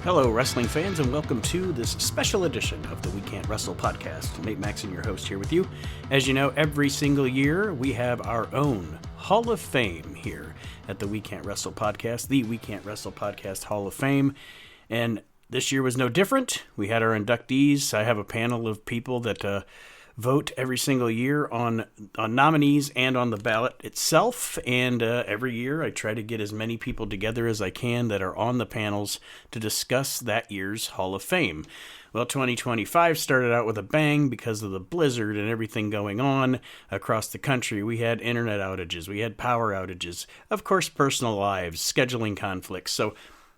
Hello, wrestling fans, and welcome to this special edition of the We Can't Wrestle podcast. Nate Maxon, your host, here with you. As you know, every single year we have our own Hall of Fame here at the We Can't Wrestle podcast, the We Can't Wrestle podcast Hall of Fame. And this year was no different. We had our inductees. I have a panel of people that vote every single year on nominees and on the ballot itself. And every year I try to get as many people together as I can that are on the panels to discuss that year's Hall of Fame. Well, 2025 started out with a bang because of the blizzard and everything going on across the country. We had internet outages, we had power outages, of course, personal lives, scheduling conflicts. So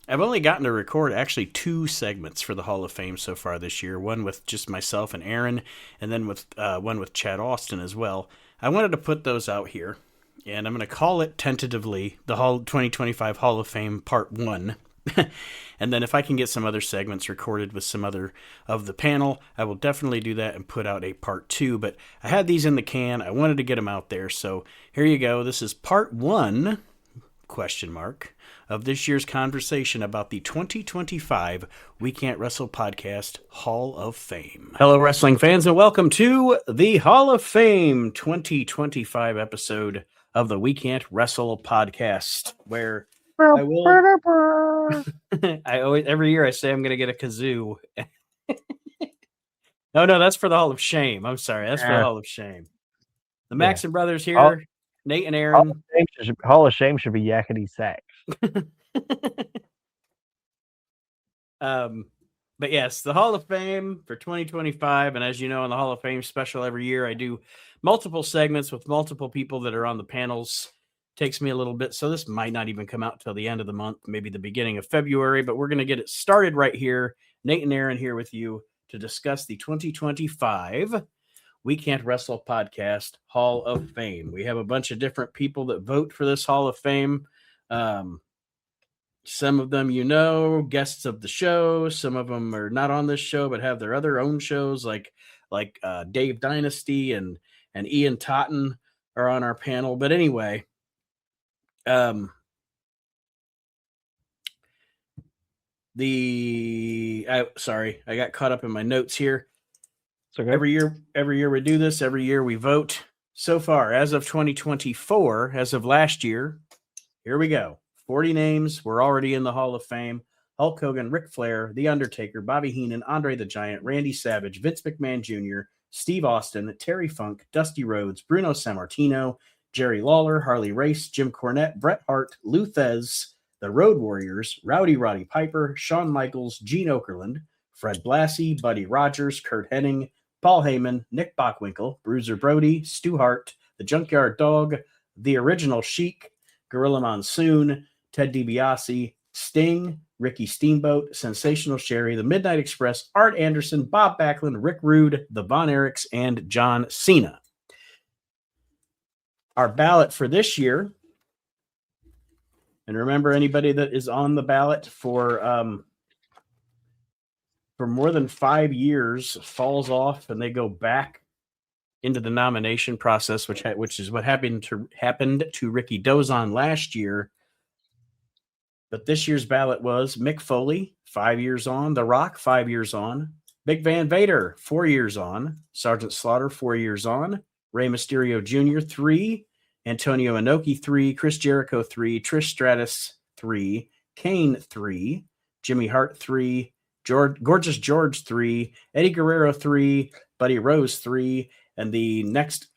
I've only gotten to record actually 2 segments for the Hall of Fame so far this year. One with just myself and Aaron, and then with one with Chad Austin as well. I wanted to put those out here, and I'm going to call it tentatively the 2025 Hall of Fame Part 1. And then if I can get some other segments recorded with some other of the panel, I will definitely do that and put out a Part 2. But I had these in the can. I wanted to get them out there. So here you go. This is Part 1, question mark, of this year's conversation about the 2025 We Can't Wrestle podcast Hall of Fame. Hello, wrestling fans, and welcome to the Hall of Fame 2025 episode of the We Can't Wrestle podcast, where I will... every year I say I'm going to get a kazoo. No, that's for the Hall of Shame. I'm sorry. That's for the Hall of Shame. The Maxon brothers here, Nate and Aaron. Hall of Shame should be yakety sax. But yes, the Hall of Fame for 2025, and as you know, in the Hall of Fame special every year, I do multiple segments with multiple people that are on the panels. Takes me a little bit, so this might not even come out till the end of the month, maybe the beginning of February, but we're going to get it started right here. Nate and Aaron here with you to discuss the 2025 We Can't Wrestle podcast Hall of Fame. We have a bunch of different people that vote for this Hall of Fame. Some of them, guests of the show. Some of them are not on this show, but have their other own shows, like Dave Dynasty and Ian Totten are on our panel. But anyway, I got caught up in my notes here. Okay. Every year we do this. Every year we vote. So far, as of 2024, as of last year, here we go. 40 names were already in the Hall of Fame. Hulk Hogan, Ric Flair, The Undertaker, Bobby Heenan, Andre the Giant, Randy Savage, Vince McMahon Jr., Steve Austin, Terry Funk, Dusty Rhodes, Bruno Sammartino, Jerry Lawler, Harley Race, Jim Cornette, Bret Hart, Lou Thez, the Road Warriors, Rowdy Roddy Piper, Shawn Michaels, Gene Okerlund, Fred Blassie, Buddy Rogers, Kurt Hennig, Paul Heyman, Nick Bockwinkel, Bruiser Brody, Stu Hart, the Junkyard Dog, the Original Sheik, Gorilla Monsoon, Ted DiBiase, Sting, Ricky Steamboat, Sensational Sherry, the Midnight Express, Art Anderson, Bob Backlund, Rick Rude, the Von Erichs, and John Cena. Our ballot for this year, and remember, anybody that is on the ballot for more than 5 years falls off, and they go back into the nomination process, which is what happened to Ricky Dozon last year. But this year's ballot was Mick Foley, 5 years on, The Rock, 5 years on, Big Van Vader, 4 years on, Sergeant Slaughter, 4 years on, Rey Mysterio Jr., 3, Antonio Inoki, 3, Chris Jericho, 3, Trish Stratus, 3, Kane, 3, Jimmy Hart, 3, Gorgeous George, 3, Eddie Guerrero, 3, Buddy Rose, 3, and the next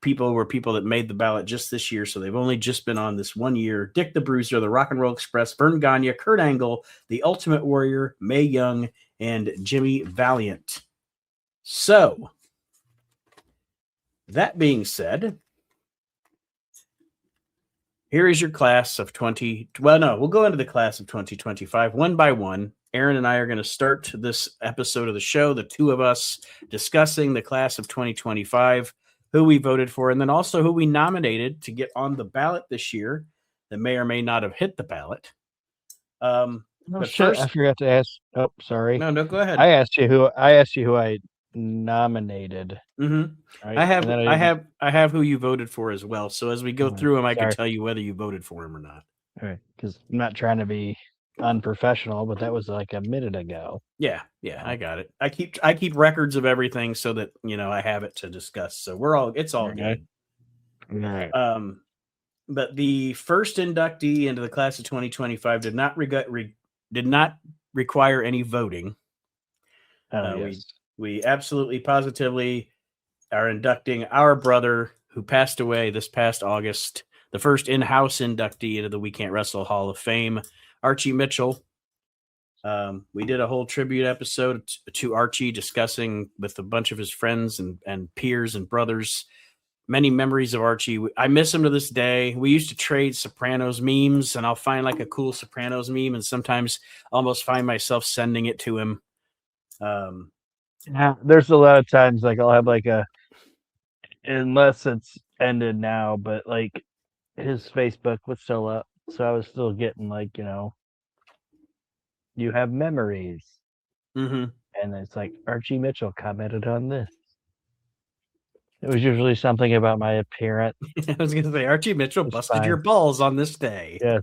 people were people that made the ballot just this year, so they've only just been on this 1 year. Dick the Bruiser, the Rock and Roll Express, Vern Gagne, Kurt Angle, the Ultimate Warrior, Mae Young, and Jimmy Valiant. So, that being said, here is your class of we'll go into the class of 2025 one by one. Aaron and I are going to start this episode of the show, the two of us discussing the class of 2025, who we voted for, and then also who we nominated to get on the ballot this year that may or may not have hit the ballot. But first, I forgot to ask. Oh, sorry. No, go ahead. I asked you who I nominated. Mm-hmm. Right? I have who you voted for as well. So as we go through them, I can tell you whether you voted for him or not. All right, because I'm not trying to be unprofessional, but that was like a minute ago. Yeah, I got it. I keep records of everything so that I have it to discuss. So it's all good. Right. But the first inductee into the class of 2025 did not require any voting. Yes. We absolutely positively are inducting our brother who passed away this past August, the first in-house inductee into the We Can't Wrestle Hall of Fame, Archie Mitchell. We did a whole tribute episode to Archie, discussing with a bunch of his friends and peers and brothers many memories of Archie. I miss him to this day. We used to trade Sopranos memes, and I'll find like a cool Sopranos meme, and sometimes almost find myself sending it to him. Yeah, there's a lot of times like I'll have like unless it's ended now, but like his Facebook was still up, so I was still getting like, you have memories. Mm-hmm. And it's like Archie Mitchell commented on this. It was usually something about my appearance. I was going to say Archie Mitchell busted your balls on this day. Yes.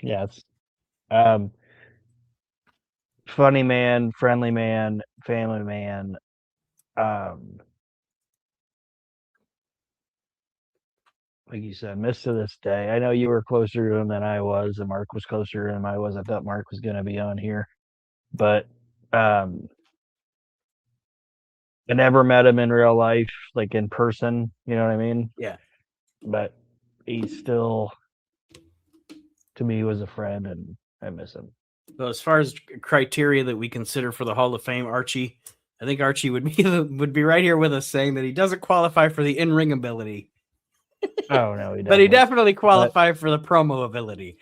Yes. Funny man, friendly man, family man. Like you said, miss to this day. I know you were closer to him than I was, and Mark was closer to him than I was. I thought Mark was going to be on here, but I never met him in real life, like in person. You know what I mean? Yeah. But he still, to me, was a friend, and I miss him. Well, as far as criteria that we consider for the Hall of Fame, Archie, I think Archie would be right here with us, saying that he doesn't qualify for the in-ring ability. Oh no, he doesn't. But he definitely qualified for the promo ability.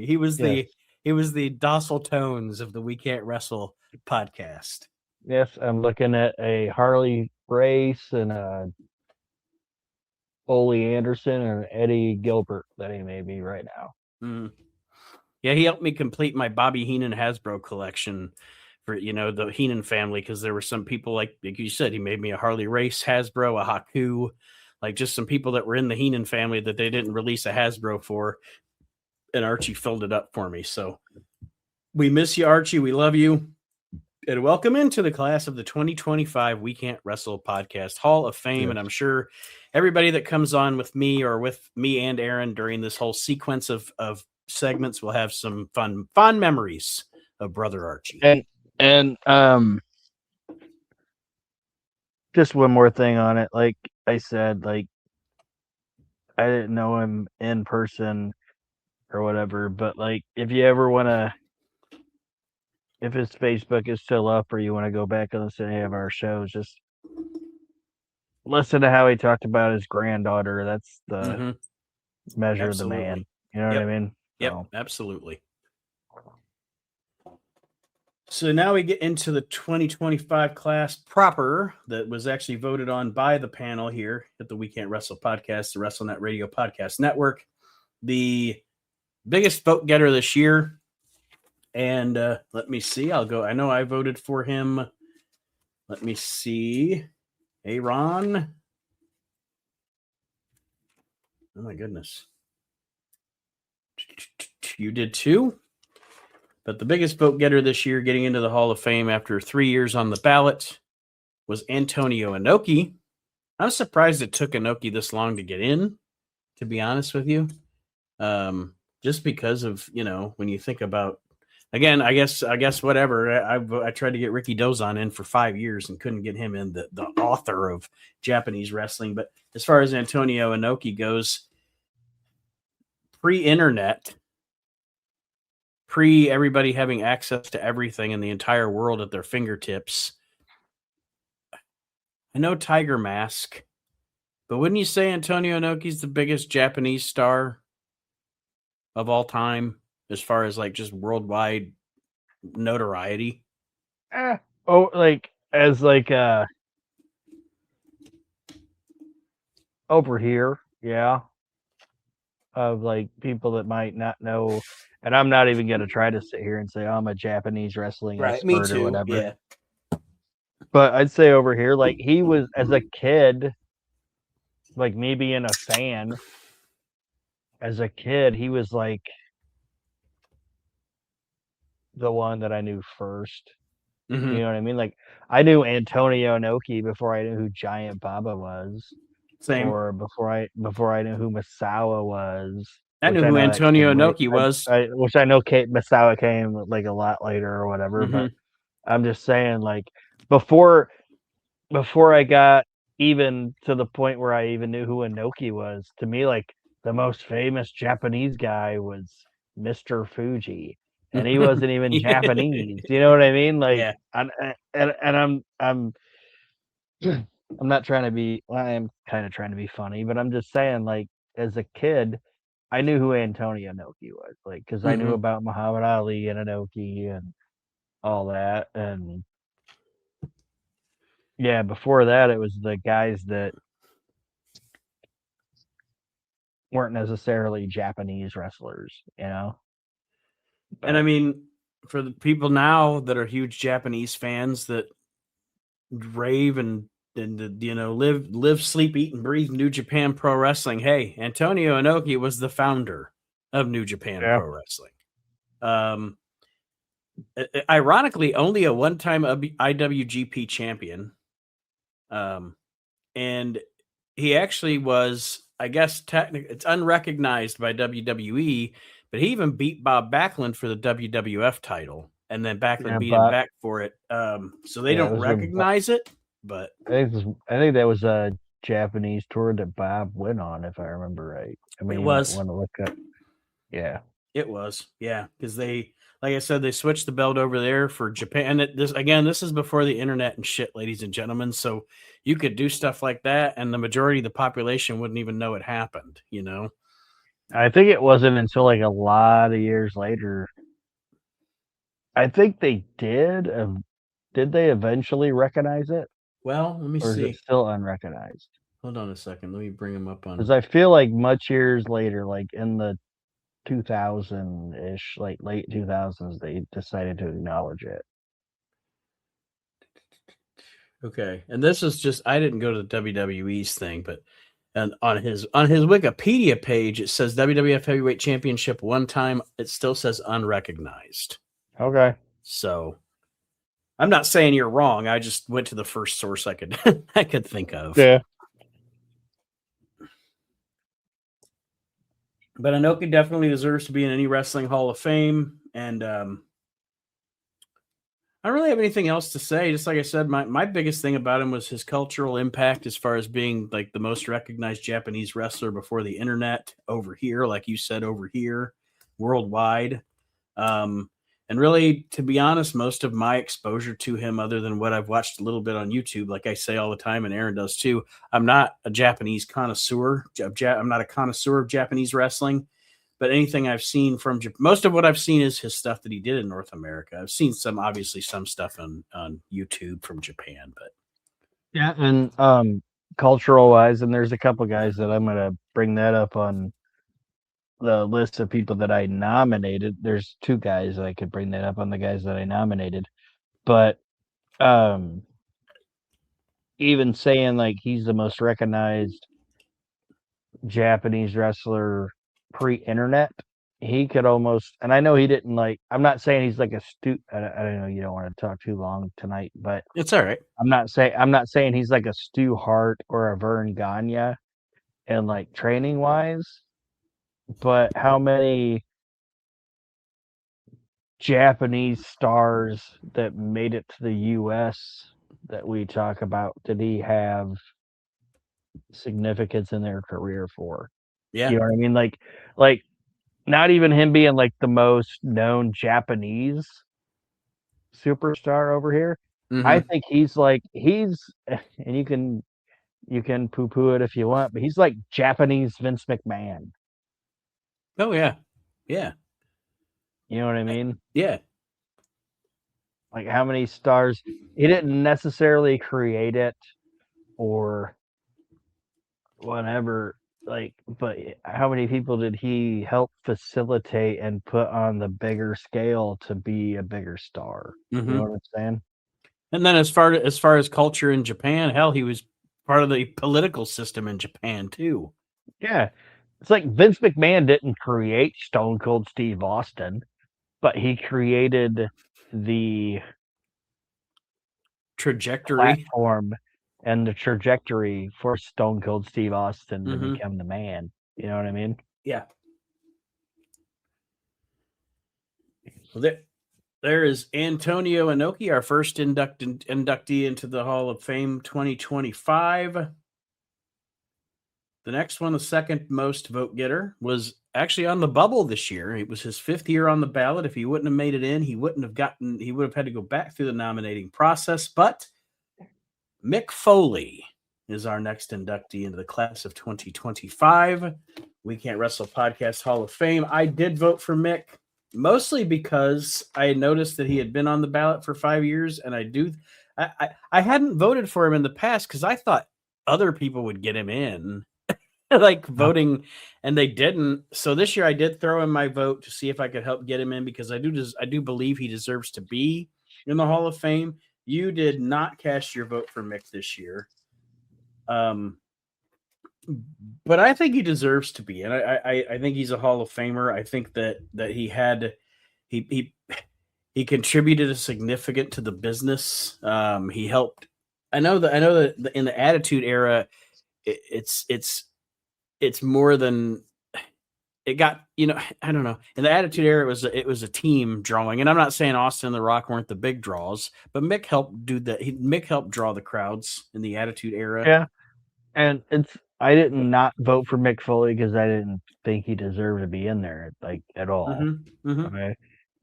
He was the docile tones of the We Can't Wrestle podcast. Yes, I'm looking at a Harley Race and a Ole Anderson and Eddie Gilbert that he may be right now. Mm. Yeah, he helped me complete my Bobby Heenan Hasbro collection for the Heenan family, because there were some people like you said, he made me a Harley Race Hasbro, a Haku, like just some people that were in the Heenan family that they didn't release a Hasbro for, and Archie filled it up for me. So we miss you, Archie. We love you. And welcome into the class of the 2025 We Can't Wrestle podcast Hall of Fame. Yes. And I'm sure everybody that comes on with me or with me and Aaron during this whole sequence of segments will have some fond memories of Brother Archie. And just one more thing on it. Like I said, like I didn't know him in person or whatever, but like if you ever want to, if his Facebook is still up or you want to go back and listen to any of our shows, just listen to how he talked about his granddaughter. That's the measure of the man. You know what I mean? Yep, absolutely. So now we get into the 2025 class proper that was actually voted on by the panel here at the We Can't Wrestle podcast, the WrestleNet Radio Podcast Network. The biggest vote getter this year. And let me see. I know I voted for him. Let me see. Hey, Ron. Oh, my goodness. You did too? But the biggest vote getter this year, getting into the Hall of Fame after 3 years on the ballot, was Antonio Inoki. I'm surprised it took Inoki this long to get in, to be honest with you. Just because of, when you think about, again, I guess whatever. I tried to get Ricky Dozan in for 5 years and couldn't get him in, the author of Japanese wrestling. But as far as Antonio Inoki goes, pre-internet, everybody having access to everything in the entire world at their fingertips. I know Tiger Mask, but wouldn't you say Antonio Inoki's the biggest Japanese star of all time as far as like just worldwide notoriety? Over here, yeah. Of like people that might not know, and I'm not even going to try to sit here and say I'm a Japanese wrestling expert or whatever. Yeah. But I'd say over here, like he was as a kid, like me being a fan, as a kid, he was like the one that I knew first. You Mm-hmm. know what I mean? Like I knew Antonio Inoki before I knew who Giant Baba was, Same. or before I knew who Masawa was, I knew which I who know that Antonio came late. Inoki was. Which I know Kate Masawa came like a lot later or whatever. Mm-hmm. But I'm just saying, like before before I got even to the point where I even knew who Inoki was, to me, like the most famous Japanese guy was Mr. Fuji, and he wasn't even Japanese. You know what I mean? Like, Yeah. and I'm not trying to be. Well, I am kind of trying to be funny, but I'm just saying, like, as a kid, I knew who Antonio Inoki was, like, because I knew Mm-hmm. about Muhammad Ali and Inoki and all that, and yeah, before that, it was the guys that weren't necessarily Japanese wrestlers, you know. And I But mean, for the people now that are huge Japanese fans that rave and live, sleep, eat, and breathe New Japan Pro Wrestling. Hey, Antonio Inoki was the founder of New Japan yeah, Pro Wrestling. Um, Ironically, only a one-time IWGP champion. And he actually was, I guess, it's unrecognized by WWE, but he even beat Bob Backlund for the WWF title, and then Backlund yeah, beat him but back for it. So they yeah, don't those are. recognize it, but I think that was a Japanese tour that Bob went on, if I remember right. I mean, it you might was. want to look up. Yeah, It was, yeah, because they, like I said, they switched the belt over there for Japan. This is before the internet and shit, ladies and gentlemen. So you could do stuff like that, and the majority of the population wouldn't even know it happened. You know. I think it wasn't until like a lot of years later. I think they did. Did they eventually recognize it, Well, let me or is it see. still unrecognized? Hold on a second. Let me bring them up Because on. I feel like much years later, like in the 2000 ish, like late 2000s, they decided to acknowledge it. Okay, and this is just I didn't go to the WWE's thing, but and on his Wikipedia page it says WWF Heavyweight Championship one time. It still says unrecognized. Okay. So I'm not saying you're wrong. I just went to the first source I could I could think of. Yeah. But Inoki definitely deserves to be in any wrestling Hall of Fame, and I don't really have anything else to say. Just like I said, my biggest thing about him was his cultural impact as far as being like the most recognized Japanese wrestler before the internet over here, like you said, over here, worldwide. Um, and really, to be honest, most of my exposure to him, other than what I've watched a little bit on YouTube, like I say all the time, and Aaron does too, I'm not a Japanese connoisseur. I'm not a connoisseur of Japanese wrestling. But anything I've seen from most of what I've seen is his stuff that he did in North America. I've seen obviously some stuff on YouTube from Japan, but Yeah. And cultural wise, and there's a couple guys that I'm gonna bring that up on the list of people that I nominated. There's two guys that I could bring that up on the guys that I nominated. But um even saying like he's the most recognized Japanese wrestler pre-internet, he could almost, and I know he didn't like, I'm not saying he's like a I don't know, you don't want to talk too long tonight, but it's all right. I'm not saying he's like a Stu Hart or a Vern Gagne and like training wise, but how many Japanese stars that made it to the US that we talk about did he have significance in their career for? Yeah. You know what I mean? Like not even him being like the most known Japanese superstar over here. I Mm-hmm. think and you can poo poo it if you want, but he's like Japanese Vince McMahon. Oh yeah. Yeah. You know what I mean? Yeah. Like how many stars he didn't necessarily create it or whatever, like, but how many people did he help facilitate and put on the bigger scale to be a bigger star? You know Mm-hmm. what I'm saying? And then as far as culture in Japan, hell, he was part of the political system in Japan too. Yeah. It's like Vince McMahon didn't create Stone Cold Steve Austin. but he created the Trajectory. platform and the trajectory for Stone Cold Steve Austin to Mm-hmm. become the man. You know what I mean? Yeah. Well, there is Antonio Inoki, our first inductee into the Hall of Fame 2025. The next one, the second most vote getter, was actually on the bubble this year. It was his 5th year on the ballot. If he wouldn't have made it in, he would have had to go back through the nominating process. But Mick Foley is our next inductee into the class of 2025. We Can't Wrestle Podcast Hall of Fame. I did vote for Mick, mostly because I noticed that he had been on the ballot for 5 years, and I hadn't voted for him in the past because I thought other people would get him in. Like voting, and they didn't. So this year I did throw in my vote to see if I could help get him in, because I do believe he deserves to be in the Hall of Fame. You did not cast your vote for Mick this year, but I think he deserves to be, and I think he's a Hall of Famer. I think that he he contributed a significant to the business. He helped. I know that in the Attitude Era, it's more than it got. I don't know. In the Attitude Era, it was a team drawing, and I'm not saying Austin and The Rock weren't the big draws, but Mick helped do that. Mick helped draw the crowds in the Attitude Era. Yeah. And I did not vote for Mick Foley because I didn't think he deserved to be in there, like, at all. Mm-hmm. Mm-hmm. Okay.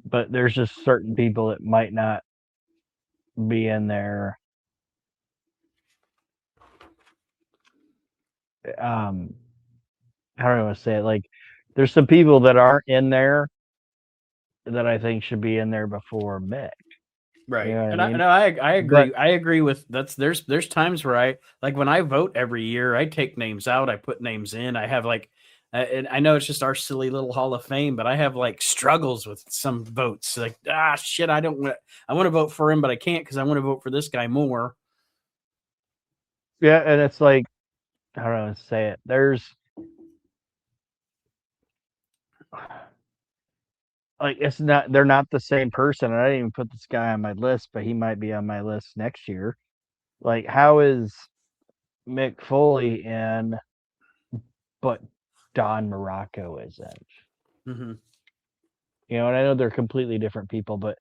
But there's just certain people that might not be in there. How do I want to say it? Like, there's some people that aren't in there that I think should be in there before Mick. Right. You know what And I mean? I agree. But I agree with that's there's times where like when I vote every year, I take names out, I put names in. I have like and I know it's just our silly little Hall of Fame, but I have like struggles with some votes. Like, shit, I want to vote for him, but I can't because I want to vote for this guy more. yeah, and it's like, how do I want to say it? There's like, they're not the same person. I didn't even put this guy on my list, but he might be on my list next year. Like, how is Mick Foley in, but Don Morocco isn't? Mm-hmm. You know, and I know they're completely different people, but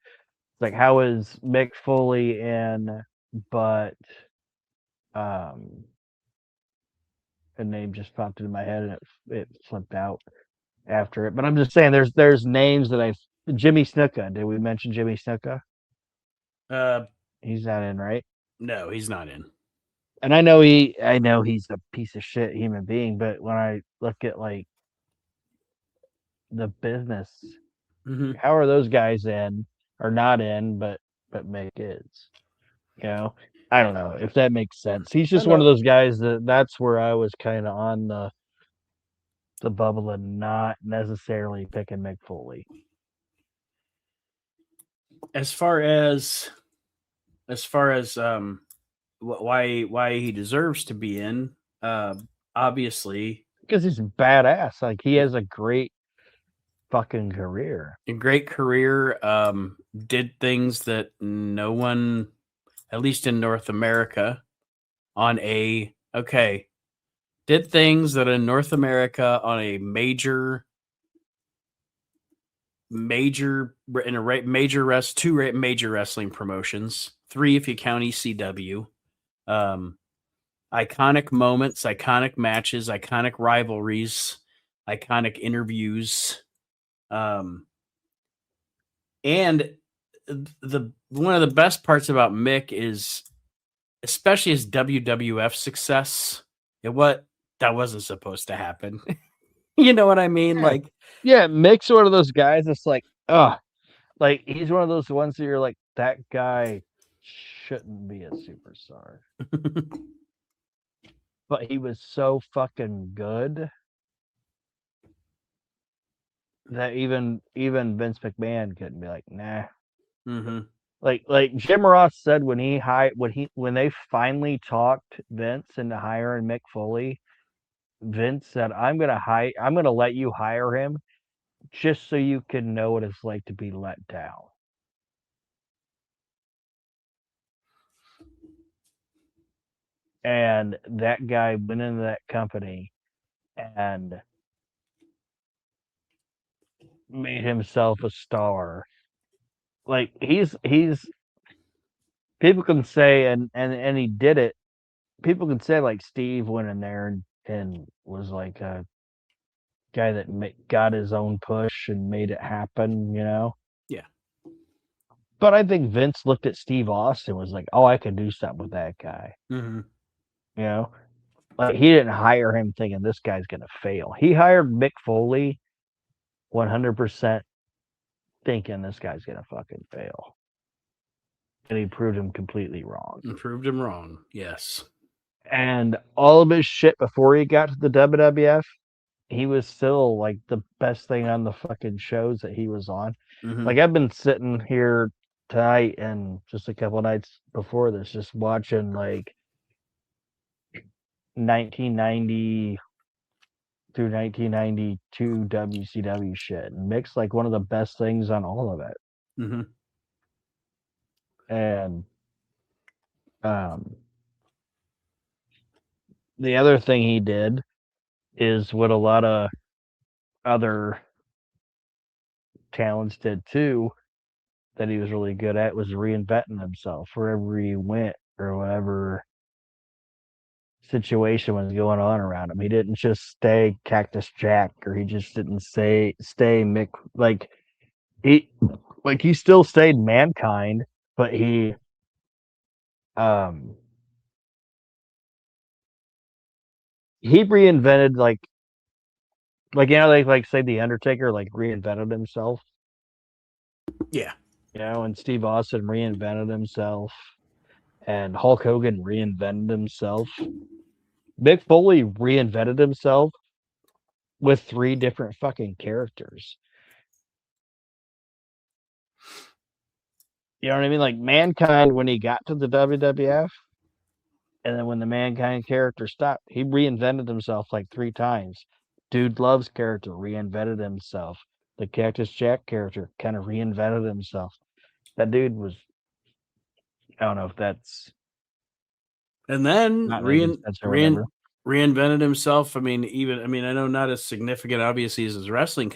like, how is Mick Foley in, but um a name just popped into my head and it slipped out after it. But I'm just saying, there's names that Jimmy Snuka. Did we mention Jimmy Snuka? He's not in, right? No, he's not in. And I know he's a piece of shit human being, but when I look at, like, the business, Mm-hmm. how are those guys in or not in, but Mick is? You know, I don't know if that makes sense. He's I just one of know. those guys that's where I was kind of on the bubble and not necessarily picking Mick Foley. As far as why he deserves to be in, obviously Because he's badass. Like, he has a great fucking career. a great career, did things that no one, at least in North America, did things that in North America on a major two major wrestling promotions, 3 if you count ECW. Iconic moments, iconic matches, iconic rivalries, iconic interviews. And the one of the best parts about Mick is, especially his WWF success, that wasn't supposed to happen. You know what I mean? Yeah. Like, Yeah, Mick's one of those guys that's like, like, he's one of those ones that you're like, that guy shouldn't be a superstar. But he was so fucking good that even Vince McMahon couldn't be like, nah. mm-hmm. Like Jim Ross said when they finally talked Vince into hiring Mick Foley, Vince said, I'm gonna let you hire him just so you can know what it's like to be let down. And that guy went into that company and made himself a star. Like he's people can say and he did it. People can say like Steve went in there and was like a guy that got his own push and made it happen, you know. Yeah. But I think Vince looked at Steve Austin and was like, "Oh, I can do something with that guy." Mm-hmm. You know, like he didn't hire him thinking this guy's gonna fail. He hired Mick Foley 100% thinking this guy's gonna fucking fail, and he proved him completely wrong. And proved him wrong. Yes. And all of his shit before he got to the WWF, he was still like the best thing on the fucking shows that he was on. Mm-hmm. Like I've been sitting here tonight and just a couple nights before this, just watching like 1990 through 1992 WCW shit, and Mick's like one of the best things on all of it. Mm-hmm. And um, the other thing he did is what a lot of other talents did too, that he was really good at, was reinventing himself wherever he went or whatever situation was going on around him. He didn't just stay Cactus Jack, or he just didn't stay Mick. He he still stayed Mankind, but um he reinvented you know, like say the Undertaker like reinvented himself, Yeah. you know, and Steve Austin reinvented himself, and Hulk Hogan reinvented himself. Mick Foley reinvented himself with 3 different fucking characters. You know what I mean? Like Mankind, when he got to the WWF, and then when the Mankind character stopped, he reinvented himself like 3 times. Dude Love's character reinvented himself. The Cactus Jack character kind of reinvented himself. That dude was, I don't know if that's And then not making sense or whatever. reinvented himself. I mean, I know not as significant, obviously, as his wrestling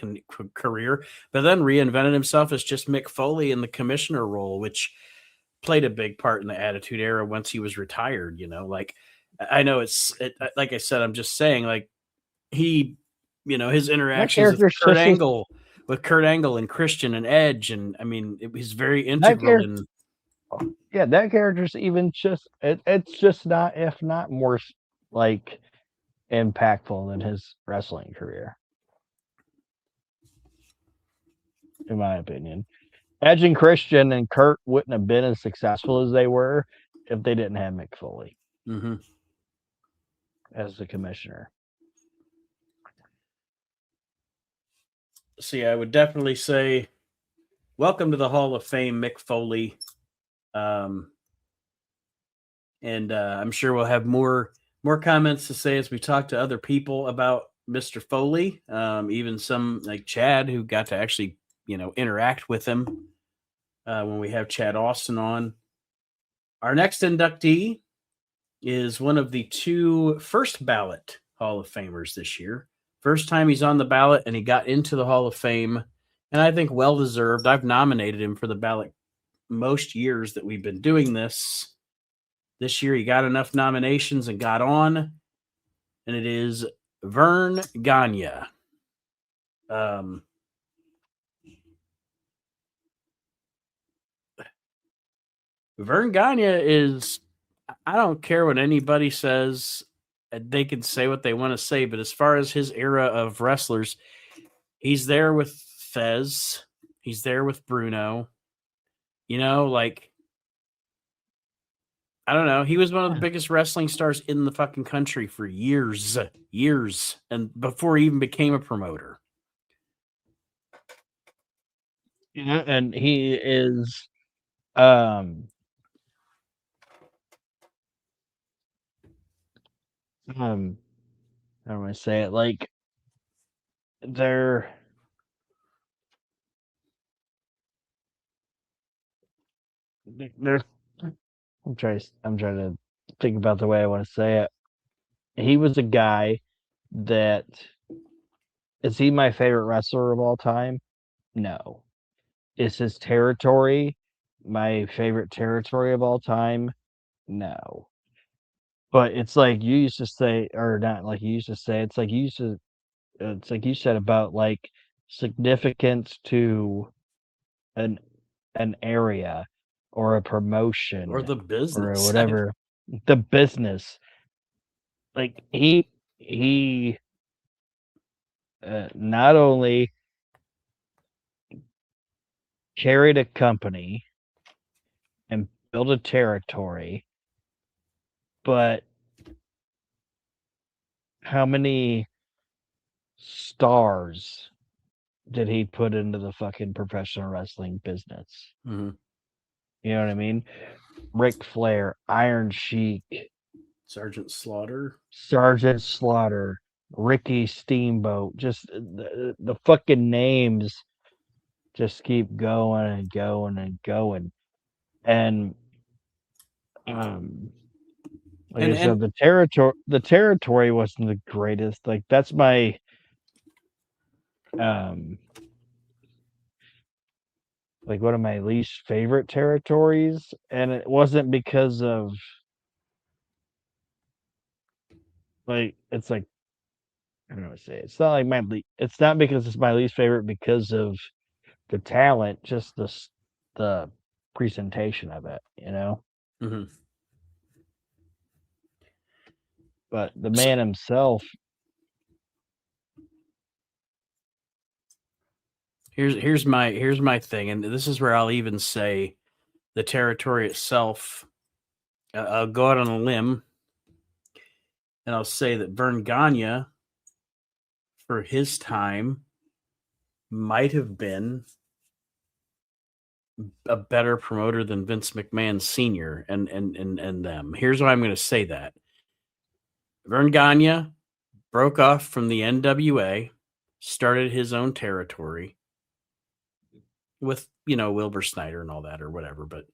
career, but then reinvented himself as just Mick Foley in the commissioner role, which played a big part in the Attitude Era once he was retired. You know, like I know like I said, I'm just saying, like he, his That interactions character's just as With Kurt Angle and Christian and Edge, and I mean, it was very that integral character. in. Yeah, that character's even just it's just not, if not more like impactful than his wrestling career, in my opinion. Edge and Christian and Kurt wouldn't have been as successful as they were if they didn't have Mick Foley Mm-hmm. as the commissioner. So yeah, I would definitely say, welcome to the Hall of Fame, Mick Foley. Um, and I'm sure we'll have more comments to say as we talk to other people about Mr. Foley. Even some like Chad, who got to actually interact with him when we have Chad Austin on. Our next inductee is one of the 2 first ballot Hall of Famers this year. First time he's on the ballot, and he got into the Hall of Fame, and I think well deserved. I've nominated him for the ballot most years that we've been doing this. This year he got enough nominations and got on, and it is Vern Gagne. Vern Gagne is, I don't care what anybody says. They can say what they want to say, but as far as his era of wrestlers, he's there with Fez. He's there with Bruno. Like, I don't know. He was one of the biggest wrestling stars in the fucking country for years, and before he even became a promoter. Yeah, and he is um how do I say it? Like they're there's I'm trying to think about the way I want to say it. He was a guy that is he my favorite wrestler of all time? No. Is his territory my favorite territory of all time? No. But it's like you used to say, or not like you used to say, it's like you said about like significance to an an area or a Or promotion the or business. whatever. The business. Like he not only carried a company and built a territory, but how many stars did he put into the fucking professional wrestling business? Mm-hmm. You know what I mean? Ric Flair, Iron Sheik, Sergeant Slaughter. Sergeant Slaughter, Ricky Steamboat, just the fucking names just keep going and going and going. And like I And said, the territory wasn't the greatest. Like that's my um like one of my least favorite territories. And it wasn't because of like it's like I don't know what to say. It's not like it's not because it's my least favorite because of the talent, just the presentation of it, you know. mm-hmm. But the So man himself, here's my thing, and this is where I'll even say the territory itself. I'll go out on a limb, and I'll say that Vern Gagne, for his time, might have been a better promoter than Vince McMahon Sr. and them. Here's why I'm going to say that. Vern Gagne broke off from the NWA, started his own territory with, Wilbur Snyder and all that or whatever. But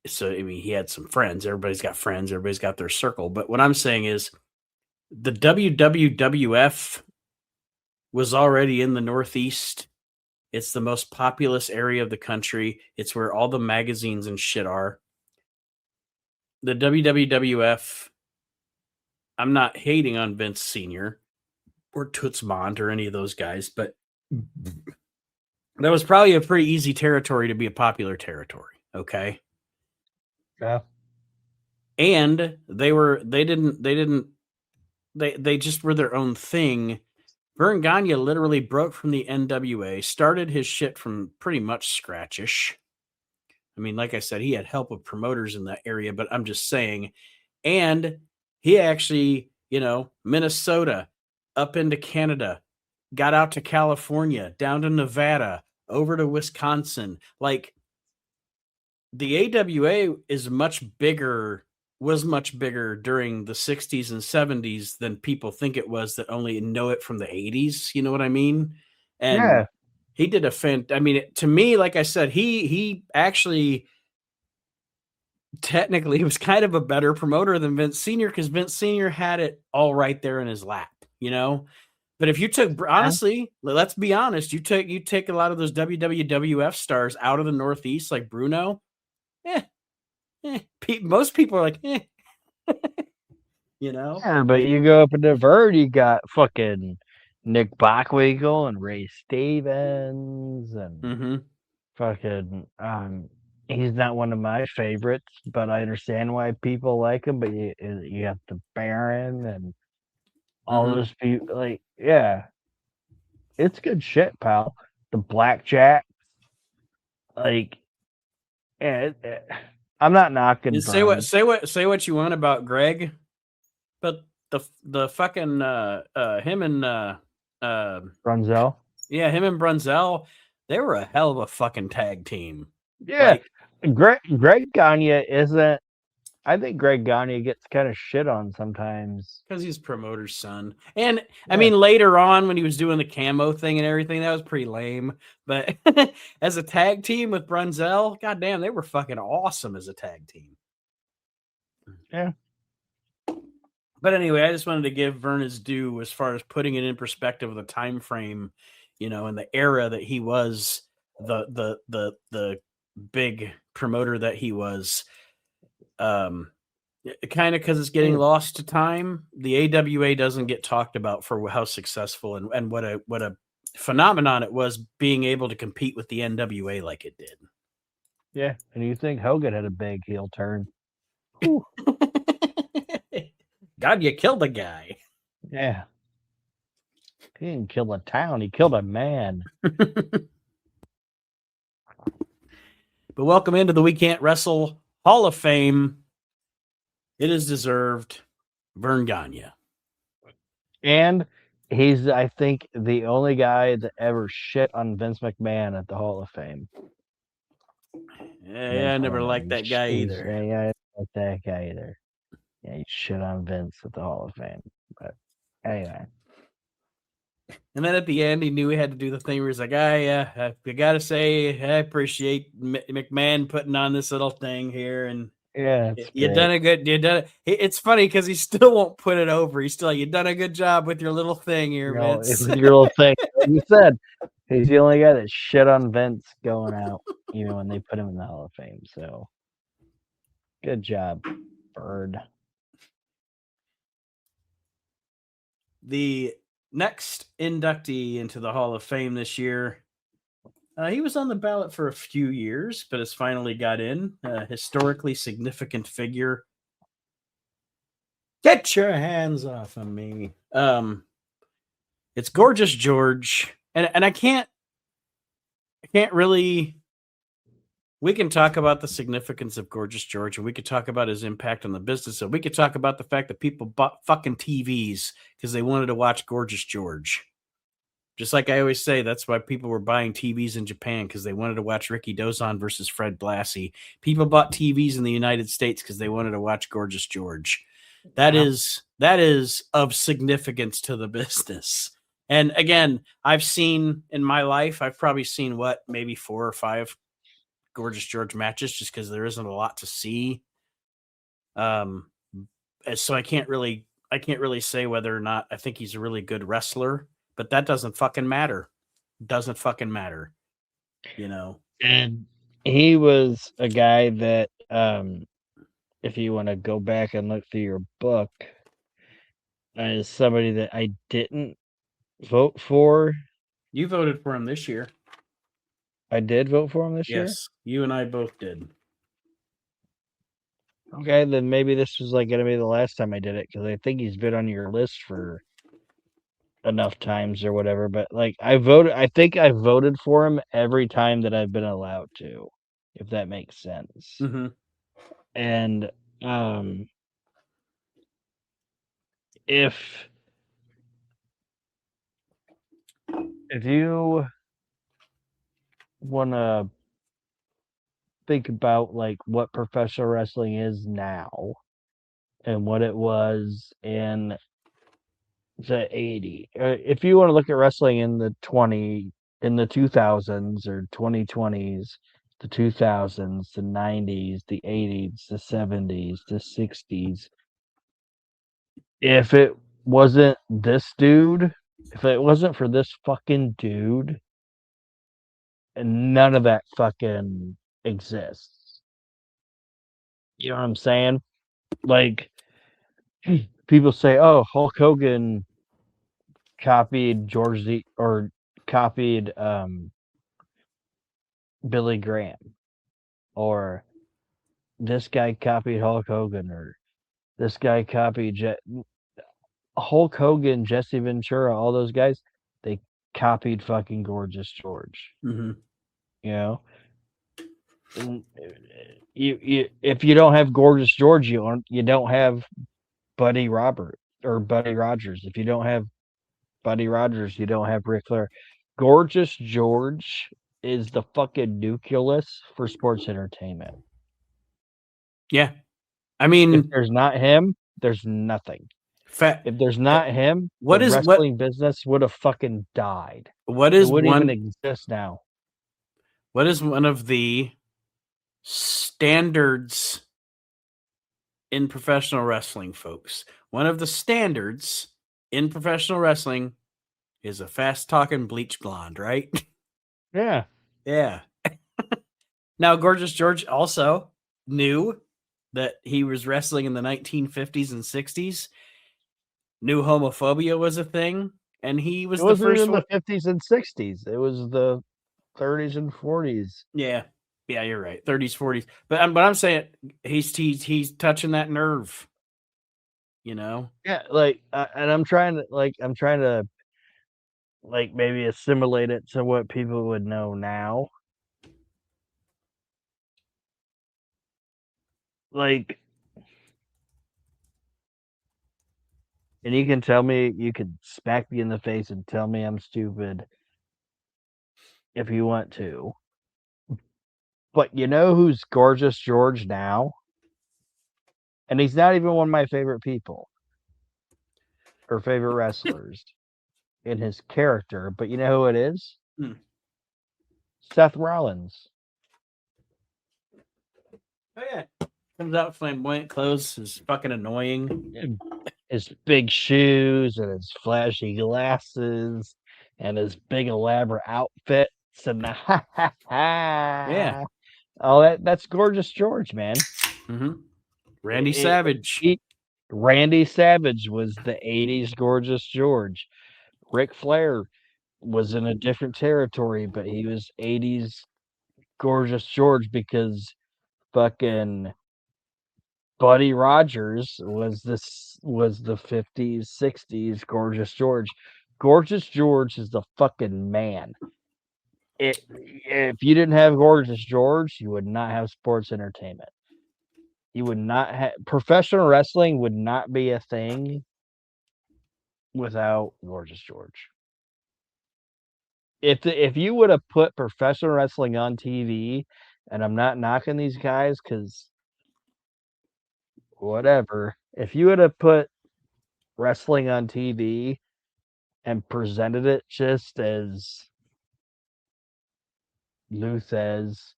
so, I mean, he had some friends. Everybody's got friends. Everybody's got their circle. But what I'm saying is the WWF was already in the Northeast. It's the most populous area of the country. It's where all the magazines and shit are. The WWF, I'm not hating on Vince Sr. or Toots Mondt or any of those guys, but that was probably a pretty easy territory to be a popular territory. Okay. yeah, And they just were their own thing. Vern Gagne literally broke from the NWA, started his shit from pretty much scratchish. I mean, like I said, he had help of promoters in that area, but I'm just saying. And he actually, Minnesota, up into Canada, got out to California, down to Nevada, over to Wisconsin. Like the AWA was much bigger during the 60s and 70s than people think it was that only know it from the 80s. You know what I mean? And yeah, he did I mean, to me, like I said, he actually technically was kind of a better promoter than Vince Sr. because Vince Sr. had it all right there in his lap, But if you took, yeah, honestly, let's be honest, you take a lot of those WWF stars out of the Northeast, like Bruno. Eh, most people are like, yeah. But you go up in the Verd, you got fucking Nick Bockwinkel and Ray Stevens and Mm-hmm. fucking he's not one of my favorites, but I understand why people like him. But you have the Baron and all Mm-hmm. those people. Like, yeah, it's good shit, pal. The Blackjack, like, yeah, I'm not knocking Vern. Say what you want about Greg, but the fucking him and Brunzel. yeah, him and Brunzel, they were a hell of a fucking tag team. Yeah, Like, Greg Gagne isn't I think Greg Gagne gets kind of shit on sometimes. Because he's promoter's son. And I Yeah. mean, later on when he was doing the camo thing and everything, that was pretty lame. But as a tag team with Brunzell, goddamn, they were fucking awesome as a tag team. Yeah. But anyway, I just wanted to give Vern his due as far as putting it in perspective of the time frame, and the era that he was the big promoter that he was. Kind of because it's getting lost to time. The AWA doesn't get talked about for how successful and what a phenomenon it was being able to compete with the NWA like it did. Yeah. And you think Hogan had a big heel turn? God, you killed a guy. Yeah. He didn't kill a town, he killed a man. But welcome into the We Can't Wrestle Hall of Fame. It is deserved. Vern Gagne. And he's, I think, the only guy that ever shit on Vince McMahon at the Hall of Fame. Yeah, I never liked that guy either. Yeah, I didn't like that guy either. Yeah, he shit on Vince at the Hall of Fame. But anyway. And then at the end, he knew he had to do the thing where he's like, I gotta say, I appreciate McMahon putting on this little thing here, and yeah, you done a good. You done. It's funny because he still won't put it over. He's still like, you done a good job with your little thing here, Vince. With your little thing. Like you said, he's the only guy that shit on Vince going out, when they put him in the Hall of Fame. So good job, Bird. The next inductee into the Hall of Fame this year, he was on the ballot for a few years, but has finally got in. Historically significant figure. Get your hands off of me. It's Gorgeous George, and I can't really. We can talk about the significance of Gorgeous George, and we could talk about his impact on the business. So we could talk about the fact that people bought fucking TVs because they wanted to watch Gorgeous George. Just like I always say, that's why people were buying TVs in Japan, because they wanted to watch Ricky Dozon versus Fred Blassie. People bought TVs in the United States because they wanted to watch Gorgeous George. That is of significance to the business. And again, I've seen in my life, I've probably seen maybe 4 or 5 Gorgeous George matches, just because there isn't a lot to see. So I can't really say whether or not I think he's a really good wrestler, but that doesn't fucking matter. Doesn't fucking matter, And he was a guy that, if you want to go back and look through your book, is somebody that I didn't vote for. You voted for him this year. I did vote for him this year? Yes, you and I both did. Okay, then maybe this was going to be the last time I did it, because I think he's been on your list for enough times or whatever. But I think I voted for him every time that I've been allowed to, if that makes sense. Mm-hmm. And if you want to think about what professional wrestling is now and what it was in the 80s, if you want to look at wrestling in the 2000s or 2020s, the 2000s, the 90s, the 80s, the 70s, the 60s, if it wasn't this dude, if it wasn't for this fucking dude, and none of that fucking exists. You know what I'm saying? Like, people say, oh, Hulk Hogan copied Billy Graham, or this guy copied Hulk Hogan, or this guy copied Hulk Hogan, Jesse Ventura, all those guys, they copied fucking Gorgeous George. Mm-hmm. You know, and if you don't have Gorgeous George, you don't have Buddy Rogers. If you don't have Buddy Rogers, you don't have Ric Flair. Gorgeous George is the fucking nucleus for sports entertainment. Yeah. I If mean, there's not him, there's nothing. If there's not him, what the is wrestling business would have fucking died. what It is wouldn't even one exist now. what is one of the standards in professional wrestling, folks? One of the standards in professional wrestling is a fast talking bleach blonde, right? Yeah. Yeah. Now, Gorgeous George also knew that he was wrestling in the 1950s and 60s, knew homophobia was a thing, and he was It the wasn't first even one. the 50s and 60s. It was the 30s and 40s. Yeah. Yeah, you're right. 30s, 40s. But I'm saying he's touching that nerve, you know? Yeah, like, and I'm trying to like maybe assimilate it to what people would know now. Like, and you can tell me, you could smack me in the face and tell me I'm stupid if you want to. But you know who's Gorgeous George now? And he's not even one of my favorite people or favorite wrestlers in his character, but you know who it is? Hmm. Seth Rollins. Oh yeah. Comes out flamboyant clothes is fucking annoying. His big shoes and his flashy glasses and his big elaborate outfits and Yeah. oh, that's Gorgeous George, man. Mm-hmm. Randy It, Savage. Randy Savage was the 80s Gorgeous George. Ric Flair was in a different territory, but he was 80s Gorgeous George because fucking Buddy Rogers was the 50s, 60s Gorgeous George. Gorgeous George is the fucking man. If you didn't have Gorgeous George, you would not have sports entertainment. You would not have professional wrestling would not be a thing without Gorgeous George. If you would have put professional wrestling on TV, and I'm not knocking these guys because whatever, if you would have put wrestling on TV and presented it just as Luthez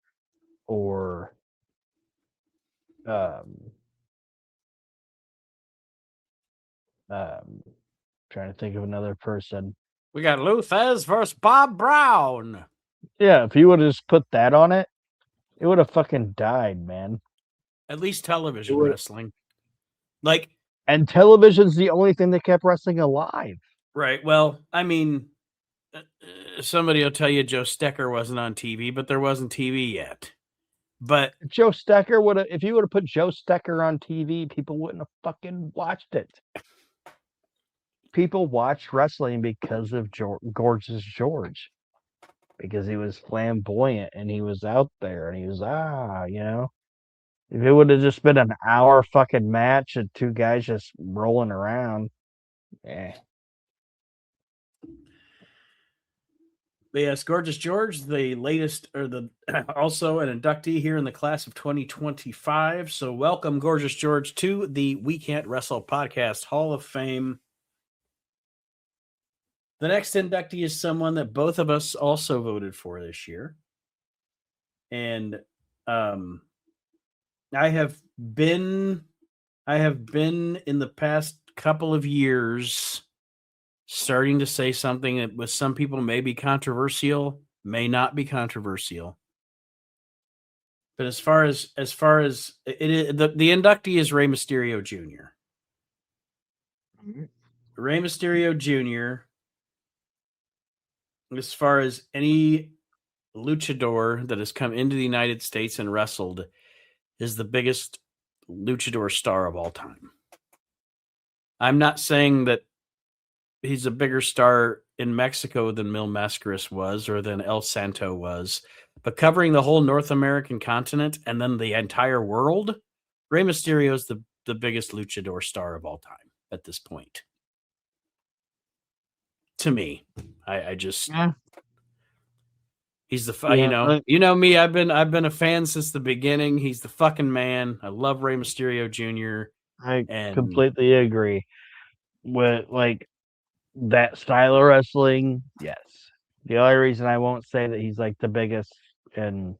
or um trying to think of another person. We got Luthez versus Bob Brown. Yeah, if you would have just put that on it, it would have fucking died, man. At least It television would, wrestling. Like, and television's the only thing that kept wrestling alive. right. Well, I mean, somebody will tell you Joe Stecker wasn't on TV, but there wasn't TV yet. But Joe Stecker would have, if you would have put Joe Stecker on TV, people wouldn't have fucking watched it. People watched wrestling because of Gorgeous George, because he was flamboyant and he was out there and he was you know. If it would have just been an hour fucking match and two guys just rolling around, eh. yes, Gorgeous George, the latest, or the also an inductee here in the class of 2025. So welcome, Gorgeous George, to the We Can't Wrestle Podcast Hall of Fame. The next inductee is someone that both of us also voted for this year. And um, I have been in the past couple of years starting to say something that with some people may be controversial, may not be controversial. But as far as it is, the inductee is Rey Mysterio Jr. Rey Mysterio Jr. As far as any luchador that has come into the United States and wrestled, is the biggest luchador star of all time. I'm not saying that he's a bigger star in Mexico than Mil Mascaras was or than El Santo was, but covering the whole North American continent and then the entire world, Rey Mysterio is the biggest luchador star of all time at this point. To me, I just Yeah. He's the Yeah, you know me. I've been a fan since the beginning. He's the fucking man. I love Rey Mysterio Jr. I and completely agree with like that style of wrestling. Yes, the only reason I won't say that he's like the biggest, and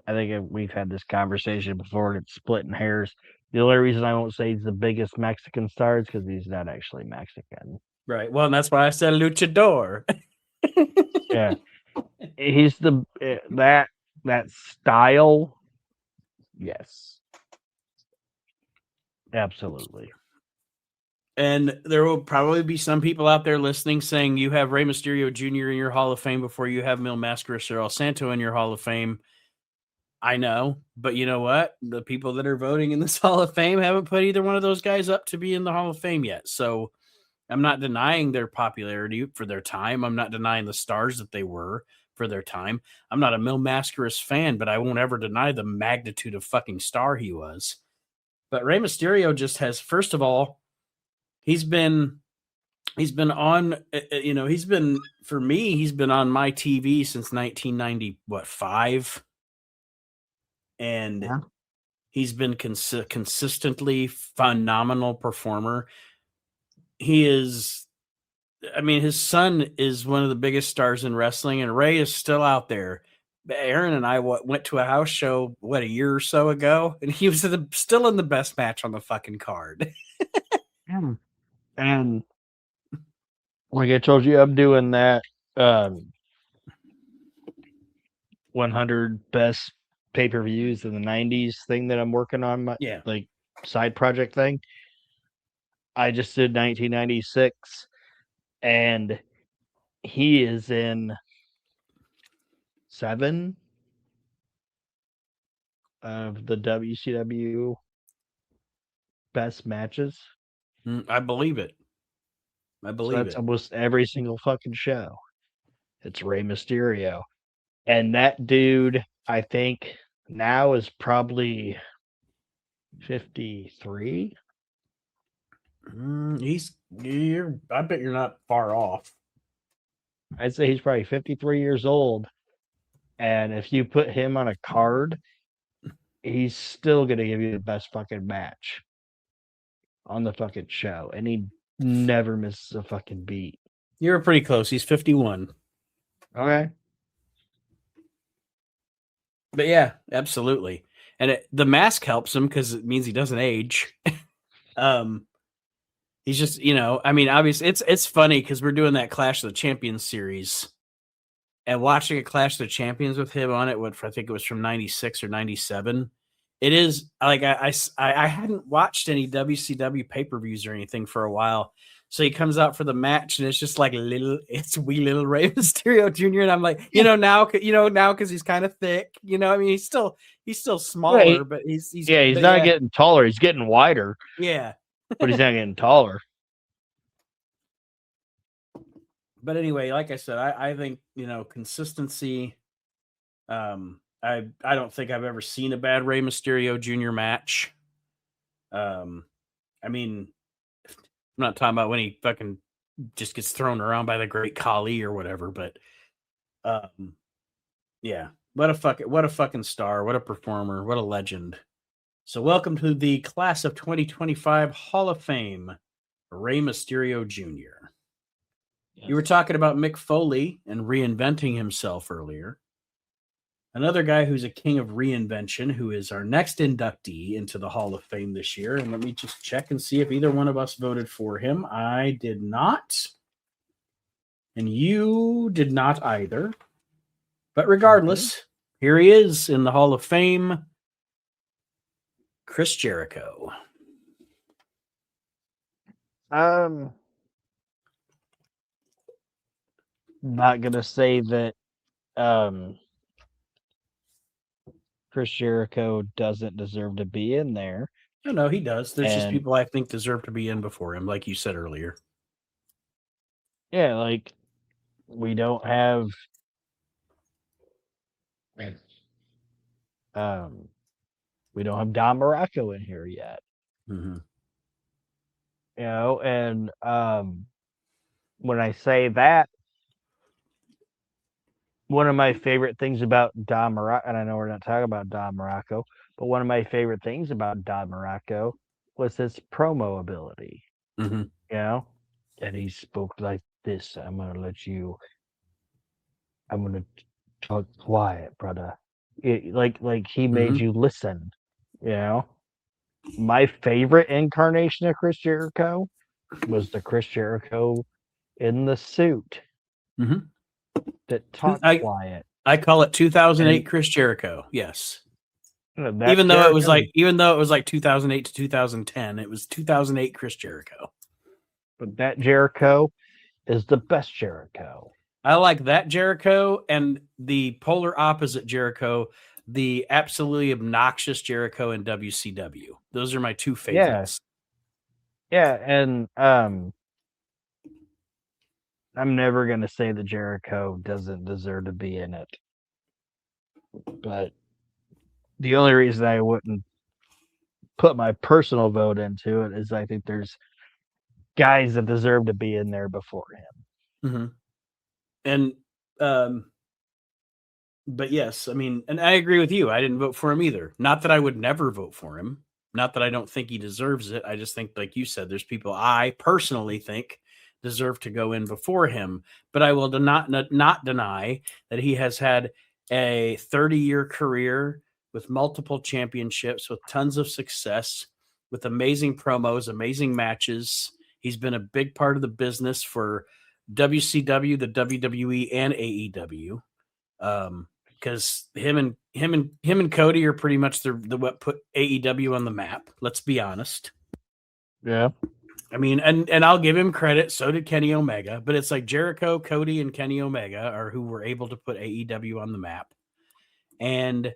I think we've had this conversation before, and it's splitting hairs. The only reason I won't say he's the biggest Mexican star is because he's not actually Mexican. right. Well, and that's why I said luchador. Yeah, he's the that style. Yes, absolutely. And there will probably be some people out there listening saying you have Rey Mysterio Jr. in your Hall of Fame before you have Mil Mascaras or El Santo in your Hall of Fame. I know, but you know what? The people that are voting in this Hall of Fame haven't put either one of those guys up to be in the Hall of Fame yet. So I'm not denying their popularity for their time. I'm not denying the stars that they were for their time. I'm not a Mil Mascaras fan, but I won't ever deny the magnitude of fucking star he was. But Rey Mysterio just has, first of all, he's been on he's been, for me, he's been on my TV since 1990 what 5, and Yeah. he's been consistently phenomenal performer. He is, I mean, his son is one of the biggest stars in wrestling, and Ray is still out there. Aaron and I went to a house show a year or so ago, and he was still in the best match on the fucking card. Yeah. And like I told you, I'm doing that um, 100 best pay-per-views in the 90s thing that I'm working on, my Yeah. like side project thing. I just did 1996, and he is in 7 of the WCW best matches. I believe it. So that's almost every single fucking show. It's Rey Mysterio. And that dude, I think now is probably 53. I bet you're not far off. I'd say he's probably 53 years old. And if you put him on a card, he's still going to give you the best fucking match on the fucking show. And he never misses a fucking beat. You were pretty close. He's 51. Okay. But yeah, absolutely. And the mask helps him because it means he doesn't age. um, he's just, I mean, obviously, it's funny because we're doing that Clash of the Champions series, and watching a Clash of the Champions with him on it. I think it was from '96 or '97. It is like I hadn't watched any WCW pay-per-views or anything for a while. So he comes out for the match, and it's just like it's wee little Rey Mysterio Jr. And I'm like, now because he's kind of thick, I mean, he's still smaller, Yeah, but he's he's but not yeah, getting taller. He's getting wider, yeah. but he's not getting taller. But anyway, like I said, I think consistency. I don't think I've ever seen a bad Rey Mysterio Jr. match. I mean, I'm not talking about when he fucking just gets thrown around by the Great Khali or whatever, but yeah, what a fucking star, what a performer, what a legend. So welcome to the class of 2025 Hall of Fame, Rey Mysterio Jr. Yes. You were talking about Mick Foley and reinventing himself earlier. Another guy who's a king of reinvention, who is our next inductee into the Hall of Fame this year. And let me just check and see if either one of us voted for him. I did not. And you did not either. But regardless, here he is in the Hall of Fame, Chris Jericho. Not gonna say that Chris Jericho doesn't deserve to be in there. No, he does. There's just And people I think deserve to be in before him, like you said earlier. yeah, like we don't have Don Morocco in here yet. Mm-hmm. And when I say that, one of my favorite things about Don Morocco, and I know we're not talking about Don Morocco, but one of my favorite things about Don Morocco was his promo ability. Mm-hmm. You know, and he spoke like this. I'm gonna talk quiet, brother. Like he made Mm-hmm. you listen. You know, my favorite incarnation of Chris Jericho was the Chris Jericho in the suit Mm-hmm. that talked I quiet. I call it 2008 And Chris Jericho. Yes. that Jericho, Even though it was like 2008 to 2010, it was 2008 Chris Jericho. but that Jericho is the best Jericho. I like that Jericho and the polar opposite Jericho, the absolutely obnoxious Jericho in WCW. Those are my two Yeah, favorites. yeah, and I'm never gonna say that Jericho doesn't deserve to be in it, but the only reason I wouldn't put my personal vote into it is I think there's guys that deserve to be in there before him. Mm-hmm. And um, but yes, I mean, and I agree with you. I didn't vote for him either. Not that I would never vote for him. Not that I don't think he deserves it. I just think, like you said, there's people I personally think deserve to go in before him. But I will not deny that he has had a 30-year career with multiple championships, with tons of success, with amazing promos, amazing matches. He's been a big part of the business for WCW, the WWE, and AEW. Because him and Cody are pretty much the what put AEW on the map. Let's be honest. Yeah. I mean, and I'll give him credit. So did Kenny Omega, but it's like Jericho, Cody, and Kenny Omega are who were able to put AEW on the map. And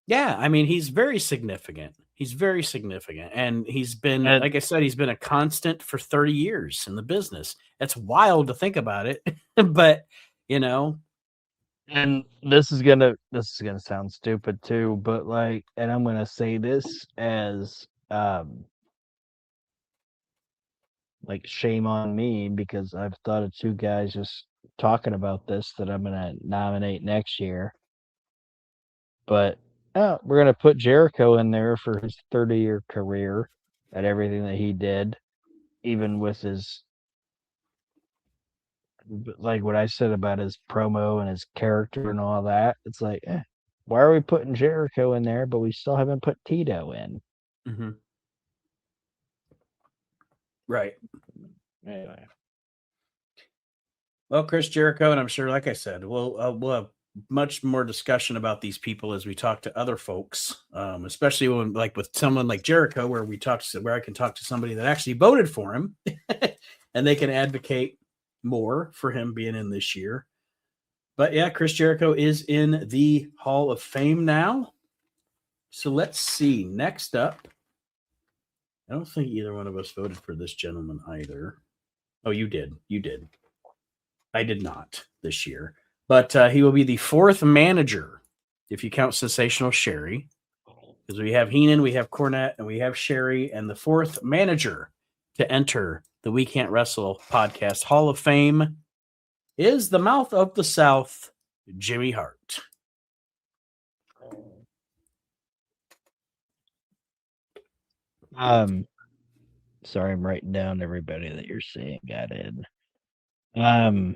yeah, I mean, he's very significant. He's very significant, and he's been, And like I said, he's been a constant for 30 years in the business. It's wild to think about it, but you know, and this is gonna sound stupid too, but like, and I'm gonna say this as like shame on me because I've thought of two guys just talking about this that I'm gonna nominate next year. But we're gonna put Jericho in there for his 30-year career at everything that he did, even with his like what I said about his promo and his character and all that. It's like, why are we putting Jericho in there, but we still haven't put Tito in? mm-hmm. Right. Anyway, Well, Chris Jericho, and I'm sure, like I said, we'll have much more discussion about these people as we talk to other folks, especially when, like, with someone like Jericho, where I can talk to somebody that actually voted for him, and they can advocate more for him being in this year. But yeah, Chris Jericho is in the Hall of Fame now. So let's see. Next up, I don't think either one of us voted for this gentleman either. Oh, you did. You did. I did not this year, but he will be the fourth manager if you count Sensational Sherry, because we have Heenan, we have Cornette, and we have Sherry, and the fourth manager to enter the We Can't Wrestle podcast Hall of Fame is the Mouth of the South, Jimmy Hart. sorry, I'm writing down everybody that you're saying got in. Um,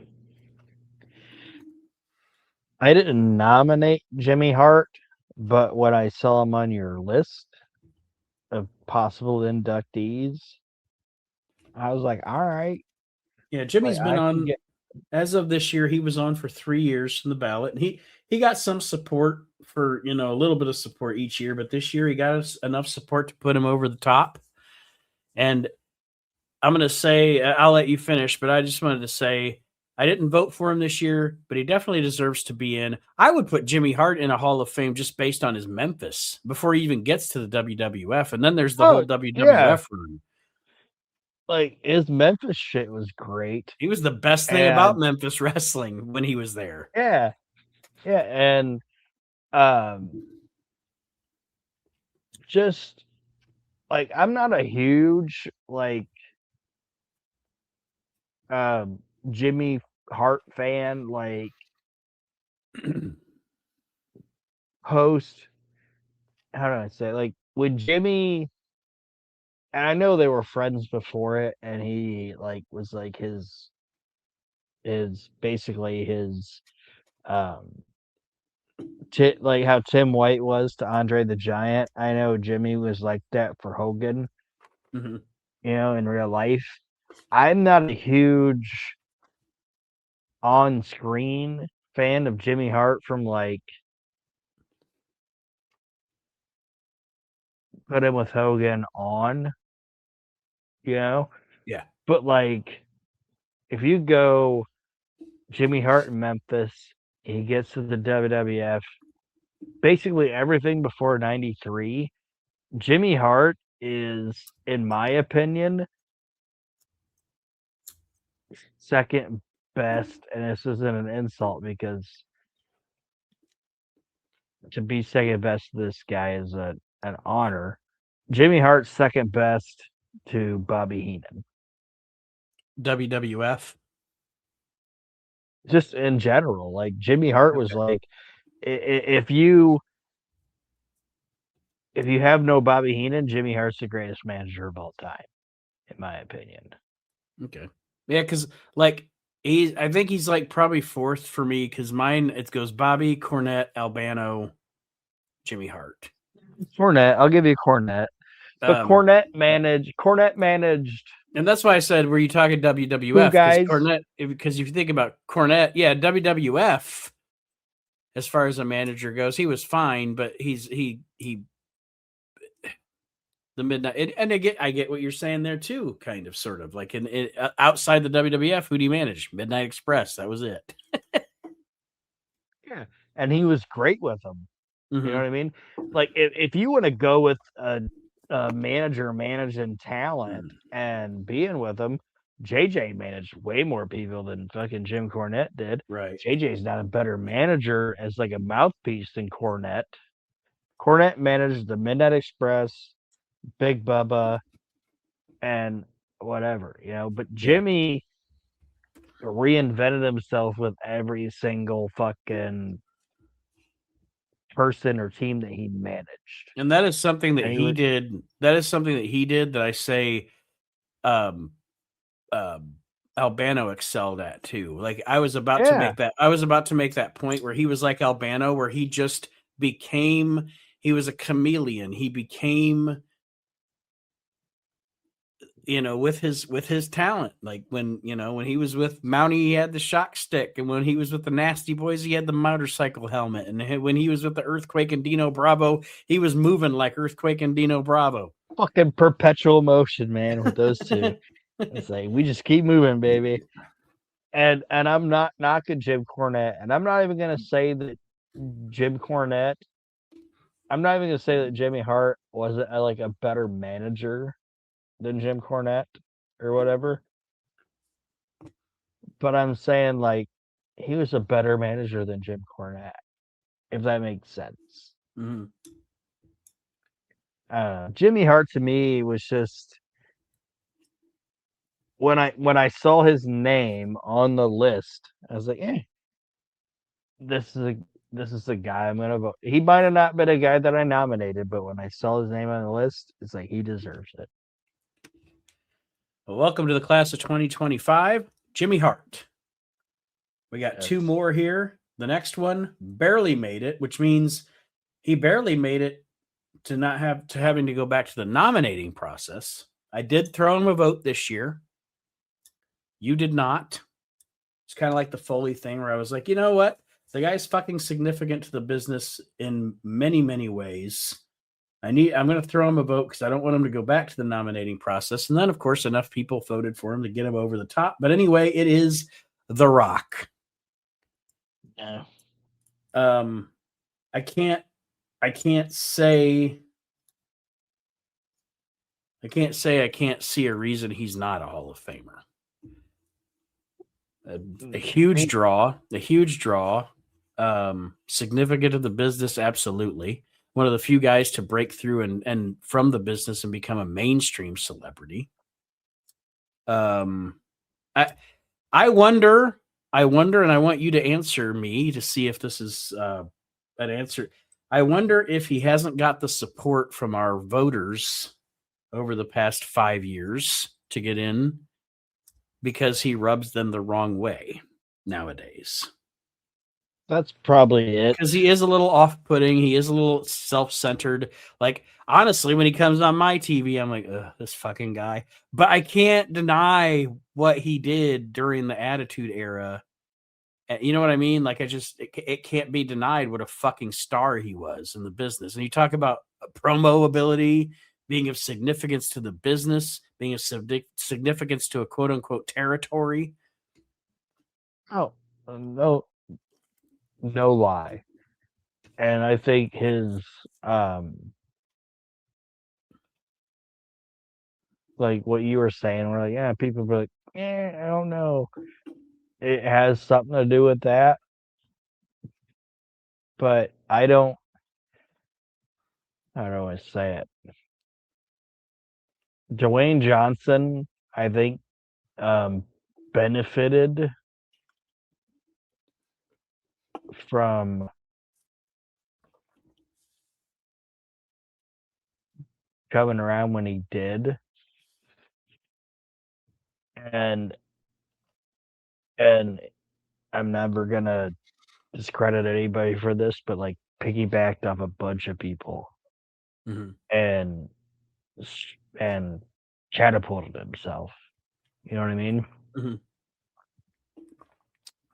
I didn't nominate Jimmy Hart, but when I saw him on your list of possible inductees, I was like, all right, Yeah, like Jimmy's been I can on get. as of this year. He was on for 3 years from the ballot, and he got some support for a little bit of support each year, but this year he got us enough support to put him over the top. And I'm going to say, I'll let you finish, but I just wanted to say I didn't vote for him this year, but he definitely deserves to be in. I would put Jimmy Hart in a Hall of Fame just based on his Memphis before he even gets to the WWF. And then there's the whole Oh yeah, WWF run. like his Memphis shit was great, He was the best thing about and Memphis wrestling when he was there. yeah, yeah, and um, just like I'm not a huge like um Jimmy Hart fan, like post, how do I say, like when Jimmy, and I know they were friends before it, and he like was like his basically his um like how Tim White was to Andre the Giant. I know Jimmy was like that for Hogan, Mm-hmm. in real life. I'm not a huge on screen fan of Jimmy Hart from like put him with Hogan on, you know? Yeah. But like if you go Jimmy Hart in Memphis, he gets to the WWF, basically everything before 93, Jimmy Hart is, in my opinion, second best, and this isn't an insult because to be second best to this guy is an honor. Jimmy Hart's second best to Bobby Heenan. WWF. Just in general, like Jimmy Hart was like, if you have no Bobby Heenan, Jimmy Hart's the greatest manager of all time, in my opinion. Okay. Yeah, because like I think he's like probably fourth for me because mine it goes Bobby, Cornette, Albano, Jimmy Hart. Cornette, I'll give you Cornette, but Cornette managed, and that's why I said, were you talking WWF? Because Cornette, because if you think about Cornette, yeah, WWF, as far as a manager goes, he was fine, but he the midnight, and I get what you're saying there too, kind of, sort of like in outside the WWF, who do you manage? Midnight Express, that was it. yeah, and he was great with them. Mm-hmm. You know what I mean? Like if you want to go with a manager managing talent and being with them, JJ managed way more people than fucking Jim Cornette did. Right. JJ's not a better manager as like a mouthpiece than Cornette. Cornette managed the Midnight Express, Big Bubba, and whatever, But Jimmy reinvented himself with every single fucking person or team that he managed. And that is something that he did. That is something that he did that I say Albano excelled at too. Like I was about to make that point where he was like Albano, where he just became, he was a chameleon. He became, with his talent. Like when he was with Mountie, he had the shock stick, and when he was with the Nasty Boys, he had the motorcycle helmet, and when he was with the Earthquake and Dino Bravo, he was moving like Earthquake and Dino Bravo. Fucking perpetual motion, man, with those two. It's like we just keep moving, baby. And I'm not knocking Jim Cornette, and I'm not even gonna say that Jim Cornette. I'm not even gonna say that Jimmy Hart wasn't like a better manager than Jim Cornette or whatever. But I'm saying like he was a better manager than Jim Cornette, if that makes sense. Mm-hmm. Jimmy Hart to me was just, when I saw his name on the list, I was like, this is the guy I'm gonna vote. He might have not been a guy that I nominated, but when I saw his name on the list, it's like he deserves it. Well, welcome to the class of 2025, Jimmy Hart. We got two more here. The next one barely made it, which means he barely made it to having to go back to the nominating process. I did throw him a vote this year. You did not. It's kind of like the Foley thing where I was like, you know what? The guy's fucking significant to the business in many, many ways. I'm going to throw him a vote because I don't want him to go back to the nominating process. And then, of course, enough people voted for him to get him over the top. But anyway, it is The Rock. Yeah. I can't say I can't see a reason he's not a Hall of Famer. A huge draw, significant to the business, absolutely. One of the few guys to break through and from the business and become a mainstream celebrity. I wonder I wonder, and I want you to answer me to see if this is an answer. I wonder if he hasn't got the support from our voters over the past 5 years to get in because he rubs them the wrong way nowadays. That's probably it. Because he is a little off-putting. He is a little self-centered. Like, honestly, when he comes on my TV, I'm like, ugh, this fucking guy. But I can't deny what he did during the Attitude Era. You know what I mean? Like, it can't be denied what a fucking star he was in the business. And you talk about promo ability, being of significance to the business, being of significance to a quote-unquote territory. Oh, no lie. And I think his like what you were saying, we're like, yeah, people be like, I don't know. It has something to do with that. But I don't know how to say it. Dwayne Johnson, I think, benefited from coming around when he did. And I'm never gonna discredit anybody for this, but like piggybacked off a bunch of people and catapulted himself. You know what I mean?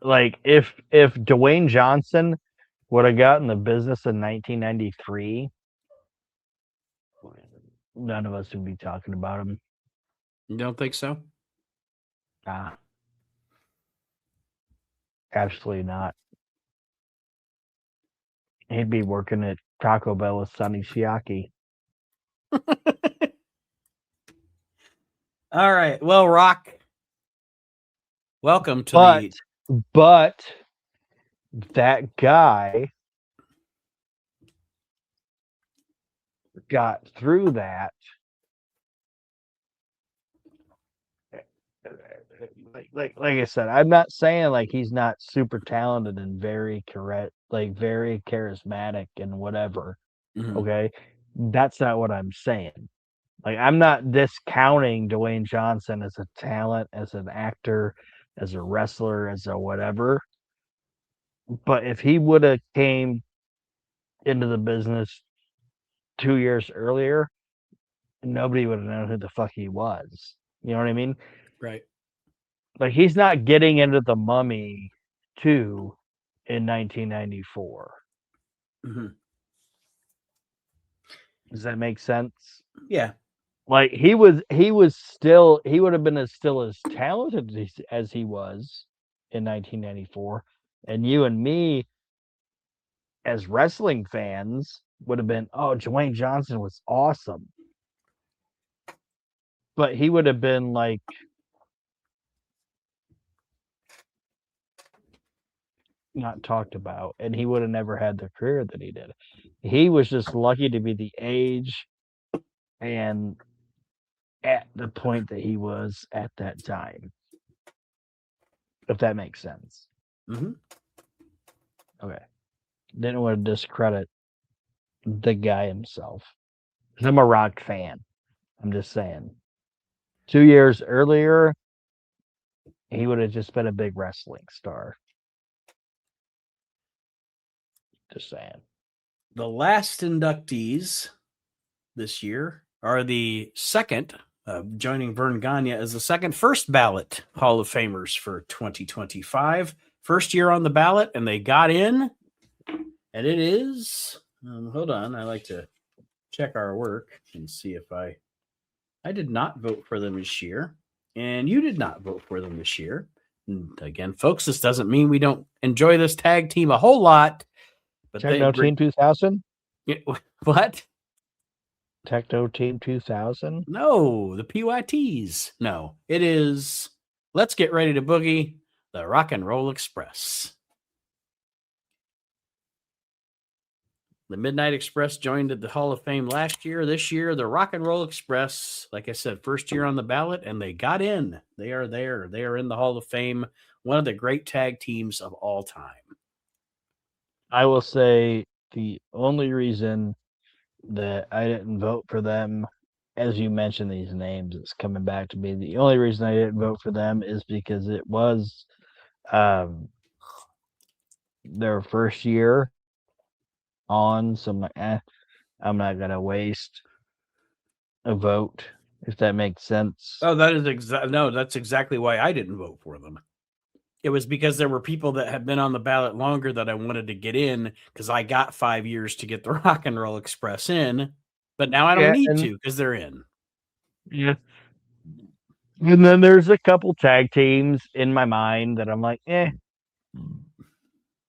Like if Dwayne Johnson would have gotten the business in 1993, none of us would be talking about him. You don't think so? Absolutely not. He'd be working at Taco Bell with Sonny Siaki. All right. Well, Rock, welcome to But that guy got through that. Like I said, I'm not saying like he's not super talented and very very charismatic and whatever. Okay, that's not what I'm saying. Like I'm not discounting Dwayne Johnson as a talent, as an actor, as a wrestler, as a whatever. But if he would have came into the business 2 years earlier, nobody would have known who the fuck he was. You know what I mean? Right. Like he's not getting into the Mummy 2 in 1994. Does that make sense? Yeah. Like he would have been still as talented as he was in 1994, and you and me as wrestling fans would have been, oh, Dwayne Johnson was awesome. But he would have been like not talked about, and he would have never had the career that he did. He was just lucky to be the age and at the point that he was at that time. If that makes sense. Okay. Didn't want to discredit the guy himself. I'm a Rock fan. I'm just saying. 2 years earlier, he would have just been a big wrestling star. Just saying. The last inductees this year are the second, joining Vern Gagne as the second first ballot Hall of Famers for 2025. First year on the ballot, and they got in. And it is, hold on, I like to check our work and see if I did not vote for them this year. And you did not vote for them this year. And again, folks, this doesn't mean we don't enjoy this tag team a whole lot. But Techno Team 2000? What? Techno Team 2000? No, the PYTs. No, it is Let's Get Ready to Boogie, the Rock and Roll Express. The Midnight Express joined the Hall of Fame last year. This year, the Rock and Roll Express, like I said, first year on the ballot, and they got in. They are there. They are in the Hall of Fame one of the great tag teams of all time. I will say the only reason that I didn't vote for them, as you mentioned these names, it's coming back to me. The only reason I didn't vote for them is because it was their first year on, so I'm like, I'm not gonna waste a vote, if that makes sense. Oh, that is no, that's exactly why I didn't vote for them. It was because there were people that had been on the ballot longer that I wanted to get in because I got 5 years to get the Rock and Roll Express in, but now I don't Yeah, need and to because they're in. yeah. And then there's a couple tag teams in my mind that I'm like,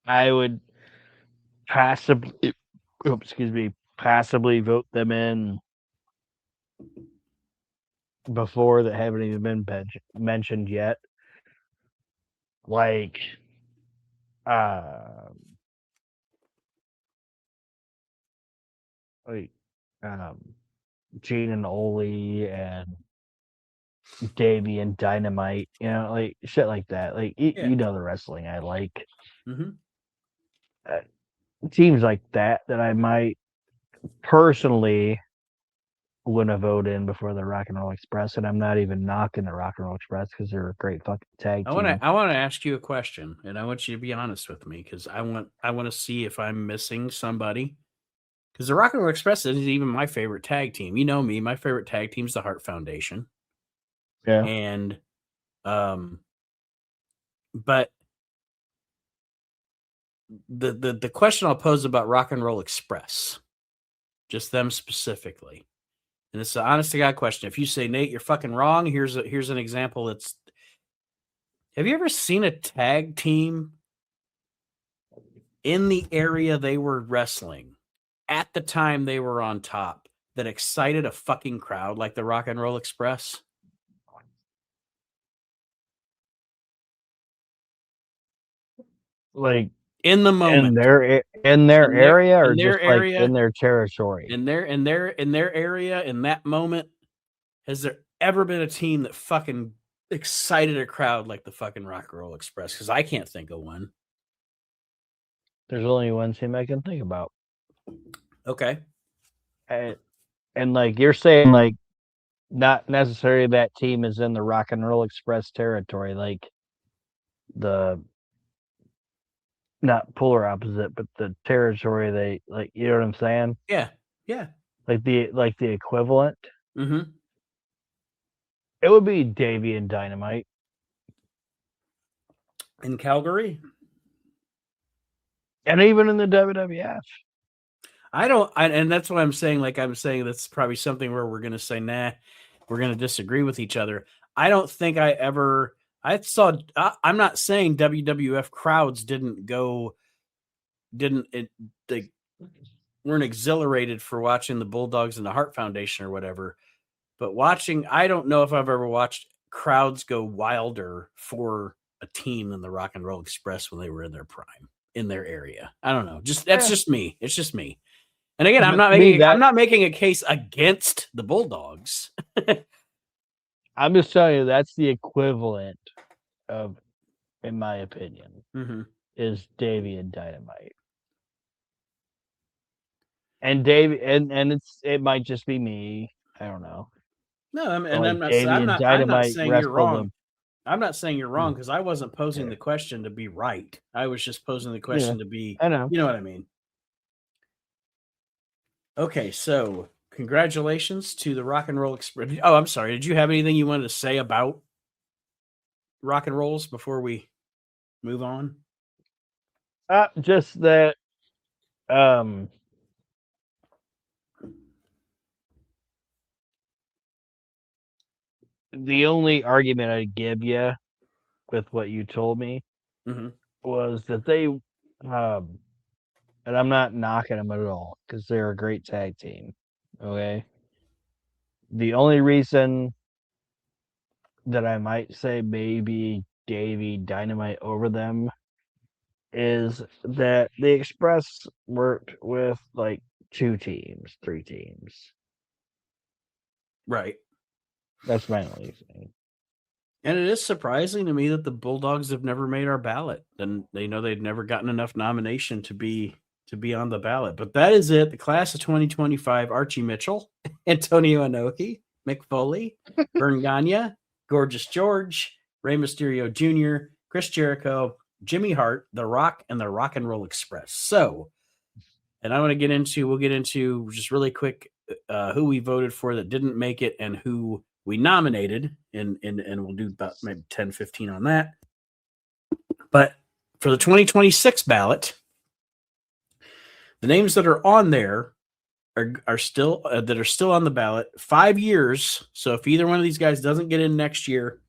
I would possibly, possibly vote them in before that haven't even been mentioned yet. Like, uh, like, um, Gene and Ole and Davey and Dynamite, like shit like that. Like, Yeah. you know the wrestling I like. Mm-hmm. Teams like that I might personally wouldn't vote in before the Rock and Roll Express, and I'm not even knocking the Rock and Roll Express because they're a great fucking tag team. I want to ask you a question, and I want you to be honest with me because I want to see if I'm missing somebody. Because the Rock and Roll Express isn't even my favorite tag team. You know me, my favorite tag team is the Hart Foundation, Yeah. and but the question I'll pose about Rock and Roll Express, just them specifically, and it's an honest to God question. If you say Nate, you're fucking wrong. Here's an example. That's have you ever seen a tag team in the area they were wrestling at the time they were on top that excited a fucking crowd like the Rock and Roll Express? Like In the moment, in their area, or in their just like area, in their territory. in their area, in that moment, has there ever been a team that fucking excited a crowd like the fucking Rock and Roll Express? Because I can't think of one. There's only one team I can think about. Okay. And like you're saying, like not necessarily that team is in the Rock and Roll Express territory, like the not polar opposite, but the territory they like. You know what I'm saying? Yeah. Yeah. Like the equivalent. Mm-hmm. It would be Davey and Dynamite. In Calgary? And even in the WWF. And that's what I'm saying. Like I'm saying, that's probably something where we're going to say, nah, we're going to disagree with each other. I don't think I'm not saying WWF crowds they weren't exhilarated for watching the Bulldogs and the Hart Foundation or whatever, but I don't know if I've ever watched crowds go wilder for a team than the Rock and Roll Express when they were in their prime in their area. I don't know. That's just me. It's just me. And again, I'm not making a case against the Bulldogs. I'm just telling you that's the equivalent of, in my opinion, is Davey and Dynamite. And Davey and it might just be me. I don't know. No, I'm not saying you're wrong. I'm not saying you're wrong because I wasn't posing the question to be right. I was just posing the question to be, I know. You know what I mean? Okay, so congratulations to the Rock and Roll Express. Oh, I'm sorry. Did you have anything you wanted to say about Rock and Rolls before we move on? Just that the only argument I'd give you with what you told me was that they and I'm not knocking them at all because they're a great tag team. Okay. The only reason that I might say maybe Davey Dynamite over them is that the Express worked with like 3 teams. Right. That's my only thing. And it is surprising to me that the Bulldogs have never made our ballot, and they know they'd never gotten enough nomination to be on the ballot. But that is it. The class of 2025: Archie Mitchell, Antonio Inoki, Mick Foley, Vern Gagne, Gorgeous George, Rey Mysterio Jr., Chris Jericho, Jimmy Hart, The Rock, and the Rock and Roll Express. So, and we'll get into just really quick who we voted for that didn't make it and who we nominated, and we'll do about maybe 10, 15 on that. But for the 2026 ballot, the names that are on there are still that are still on the ballot 5 years. So if either one of these guys doesn't get in next year,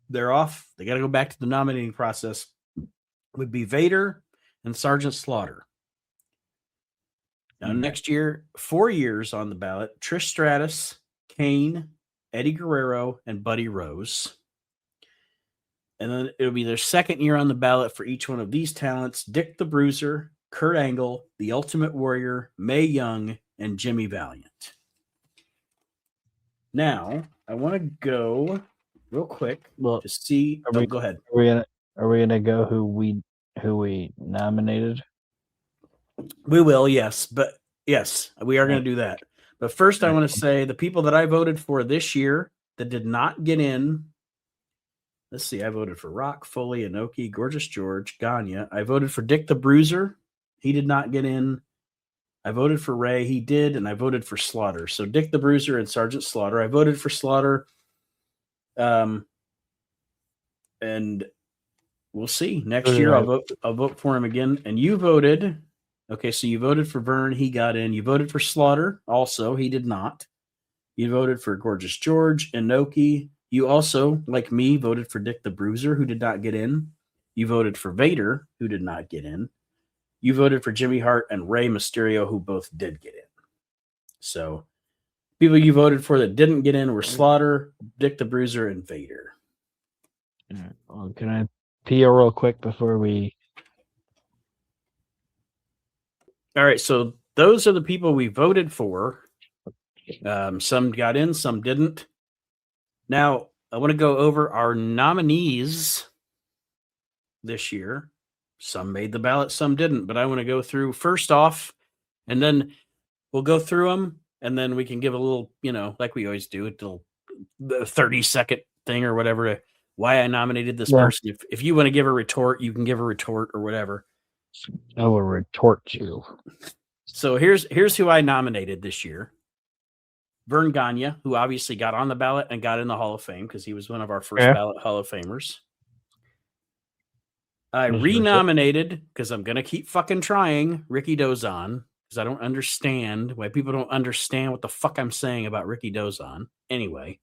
they're off. They got to go back to the nominating process. Would be Vader and Sergeant Slaughter. Now, next year, 4 years on the ballot: Trish Stratus, Kane, Eddie Guerrero, and Buddy Rose. And then it'll be their second year on the ballot for each one of these talents: Dick the Bruiser, Kurt Angle, The Ultimate Warrior, Mae Young, and Jimmy Valiant. Now, I want to go real quick to see. Go ahead. Are we gonna go who we nominated? We will, yes. But yes, we are going to do that. But first, I want to say the people that I voted for this year that did not get in. Let's see. I voted for Rock, Foley, Inoki, Gorgeous George, Gagne. I voted for Dick the Bruiser. He did not get in. I voted for Ray. He did. And I voted for Slaughter. So Dick the Bruiser and Sergeant Slaughter. I voted for Slaughter. And we'll see. Next year, I'll vote for him again. And you voted. Okay, so you voted for Vern. He got in. You voted for Slaughter. Also, he did not. You voted for Gorgeous George, Inoki. You also, like me, voted for Dick the Bruiser, who did not get in. You voted for Vader, who did not get in. You voted for Jimmy Hart and Rey Mysterio, who both did get in. So, people you voted for that didn't get in were Slaughter, Dick the Bruiser, and Vader. Well, can I pee real quick before we... All right, so those are the people we voted for. Some got in, some didn't. Now, I want to go over our nominees this year. Some made the ballot, some didn't, but I want to go through first off, and then we'll go through them, and then we can give a little, like we always do, a little 30-second thing or whatever, why I nominated this person. If you want to give a retort, you can give a retort or whatever. I will retort you. So here's who I nominated this year. Vern Gagne, who obviously got on the ballot and got in the Hall of Fame because he was one of our first ballot Hall of Famers. I renominated, because I'm going to keep fucking trying, Ricky Dozon, because I don't understand why people don't understand what the fuck I'm saying about Ricky Dozon. Anyway.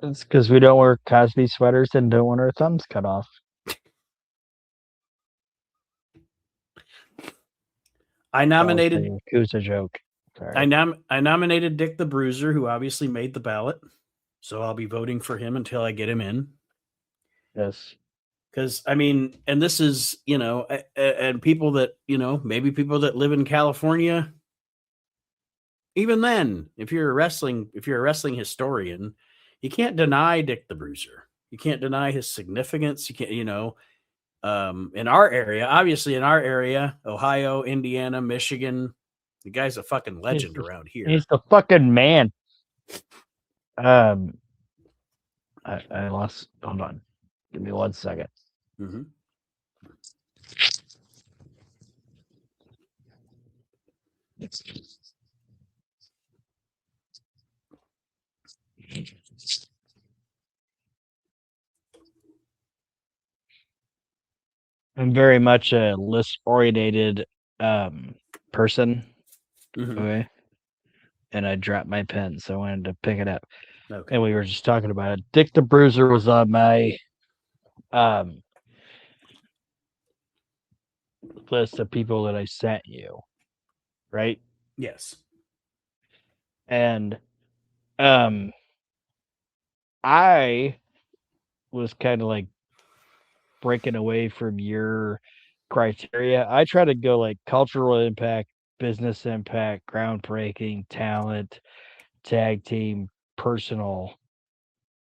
It's because we don't wear Cosby sweaters and don't want our thumbs cut off. I nominated... It was a joke. Sorry. I nominated Dick the Bruiser, who obviously made the ballot. So I'll be voting for him until I get him in. Yes. Because, and this is, and people that, maybe people that live in California, even then, if you're a wrestling historian, you can't deny Dick the Bruiser. You can't deny his significance. You can't, in our area, Ohio, Indiana, Michigan, the guy's a fucking legend around here. He's the fucking man. I lost. Hold on. Give me 1 second. Mm-hmm. I'm very much a list-oriented person. Mm-hmm. Okay. And I dropped my pen, so I wanted to pick it up. Okay. And we were just talking about it. Dick the Bruiser was on my list of people that I sent you, right? Yes. And I was kind of like breaking away from your criteria. I try to go like cultural impact, business impact, groundbreaking, talent, tag team, personal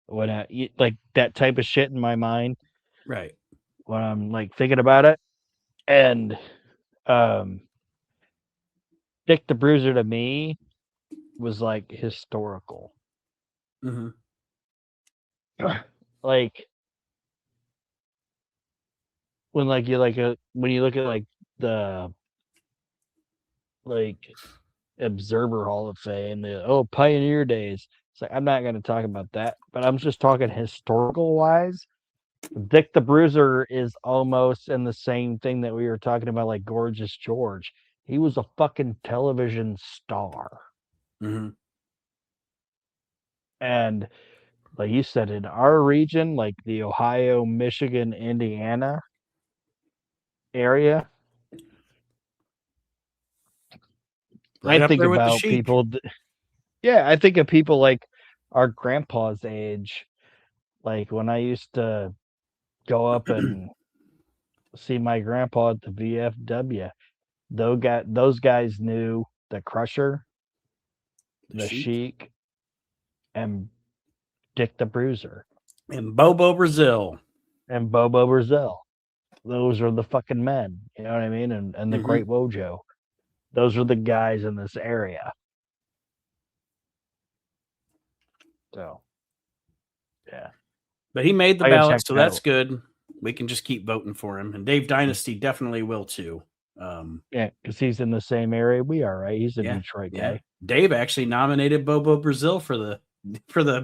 when like that type of shit in my mind Right. when I'm like thinking about it. And um, Dick the Bruiser to me was like historical. Mm-hmm. Like when when you look at like the like Observer Hall of Fame, the Pioneer Days. It's like I'm not going to talk about that, but I'm just talking historical wise. Dick the Bruiser is almost in the same thing that we were talking about, like Gorgeous George. He was a fucking television star, Mm-hmm. and like you said, in our region, like the Ohio, Michigan, Indiana area, I Right up think there with the about Sheik. people. Yeah, I think of people like our grandpa's age. Like when I used to go up and see my grandpa at the VFW. Those guys knew the Crusher, The the Sheik. Sheik, and Dick the Bruiser And Bobo Brazil. and Bobo Brazil. Those are the fucking men. You know what I mean? And the Mm-hmm. Great Wojo. Those are the guys in this area. So yeah, But he made the I gotta ballot, check so that that's out. good. We can just keep voting for him. And Dave Dynasty definitely will too. Um, Yeah, because he's in the same area we are, right? He's a yeah, Detroit yeah. guy. Dave actually nominated Bobo Brazil for the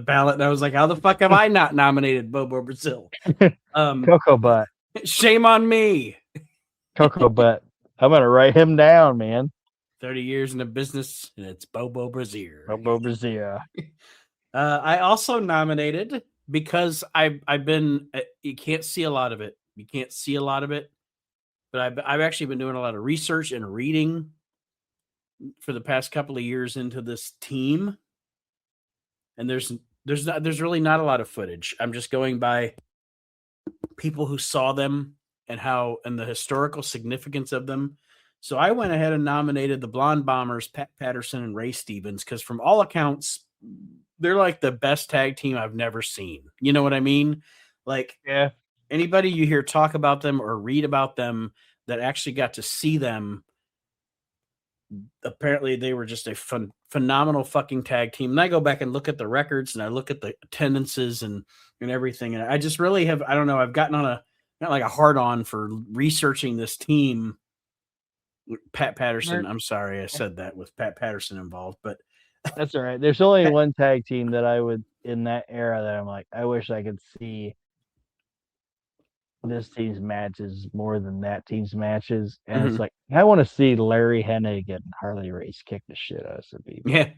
ballot, and I was like, "How the fuck have I not nominated Bobo Brazil?" Um, Cocoa Butt. shame on me. Cocoa Butt. I'm gonna write him down, man. 30 years in the business, and it's Bobo Brazil. Bobo Brazil. I also nominated because I've been you can't see a lot of it. You can't see a lot of it, but I've actually been doing a lot of research and reading for the past couple of years into this team, and there's really not a lot of footage. I'm just going by people who saw them and how and the historical significance of them. So I went ahead and nominated the Blonde Bombers, Pat Patterson and Ray Stevens, because from all accounts, they're like the best tag team I've never seen. You know what I mean? Like Yeah. anybody you hear talk about them or read about them that actually got to see them, apparently they were just a phenomenal fucking tag team. And I go back and look at the records and I look at the attendances and everything. And I just really have, I don't know, I've gotten on not like a hard on for researching this team. Pat Patterson. I'm sorry I said that with Pat Patterson involved, but That's all right. There's only one tag team that I would in that era that I'm like, I wish I could see this team's matches more than that team's matches. And it's mhm, like I want to see Larry Hennig and Harley Race kick the shit out of some people. yeah.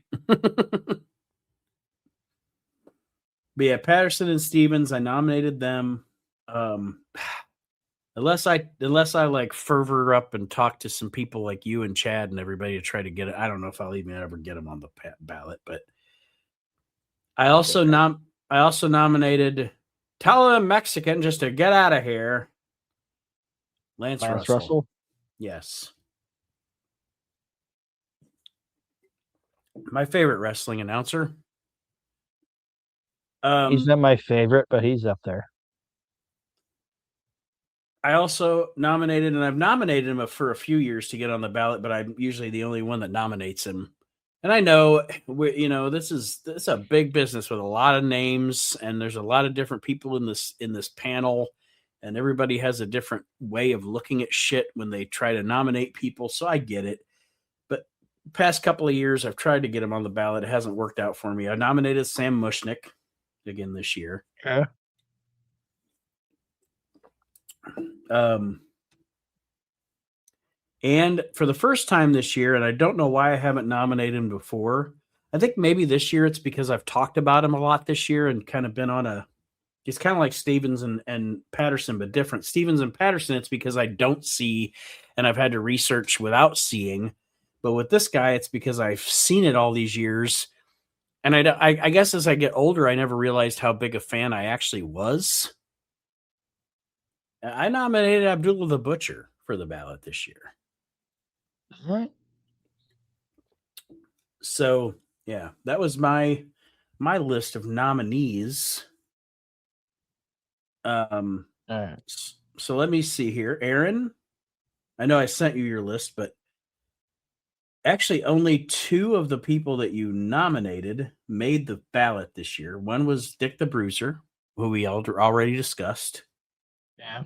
But yeah, Patterson and Stevens, I nominated them. Um, unless I like fervor up and talk to some people like you and Chad and everybody to try to get it. I don't know if I'll even ever get them on the ballot, but I also nominated tell a Mexican just to get out of here. Lance Lance Russell. Russell. Yes. My favorite wrestling announcer. He's not my favorite, but he's up there. I also nominated, and I've nominated him for a few years to get on the ballot, but I'm usually the only one that nominates him. And I know, this is a big business with a lot of names, and there's a lot of different people in this panel, and everybody has a different way of looking at shit when they try to nominate people. So I get it, but past couple of years, I've tried to get him on the ballot. It hasn't worked out for me. I nominated Sam Mushnick again this year. Yeah. And for the first time this year, and I don't know why I haven't nominated him before. I think maybe this year it's because I've talked about him a lot this year and kind of been on he's kind of like Stevens and Patterson, but different. Stevens and Patterson, it's because I don't see and I've had to research without seeing. But with this guy, it's because I've seen it all these years. And I guess as I get older, I never realized how big a fan I actually was. I nominated Abdullah the Butcher for the ballot this year. Right. So yeah, that was my list of nominees. Um, All right. so let me see here. Aaron, I know I sent you your list, but actually only two of the people that you nominated made the ballot this year. One was Dick the Bruiser, who we already discussed. Yeah.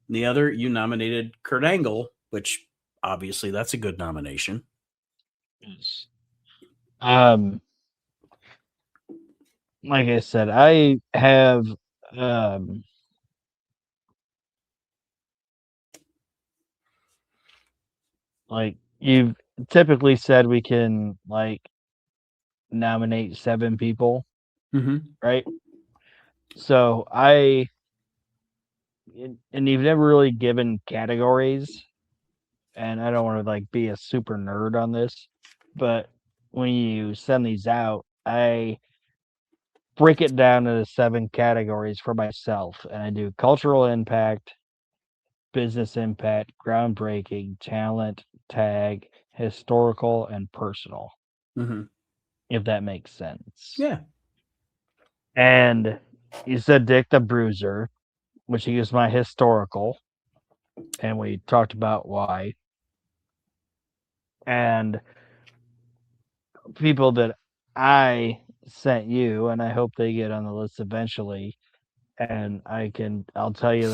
The other, you nominated Kurt Angle, which obviously that's a good nomination. Yes. Um, like I said, I have um like you've typically said we can like nominate 7 people, Mm-hmm. right? So and you've never really given categories, and I don't want to like be a super nerd on this, but when you send these out, I break it down into 7 categories for myself, and I do cultural impact, business impact, groundbreaking, talent, tag, historical, and personal, Mm-hmm. if that makes sense. Yeah. And you said Dick the Bruiser, which he is my historical, and we talked about why. And people that I sent you, and I hope they get on the list eventually. And I'll tell you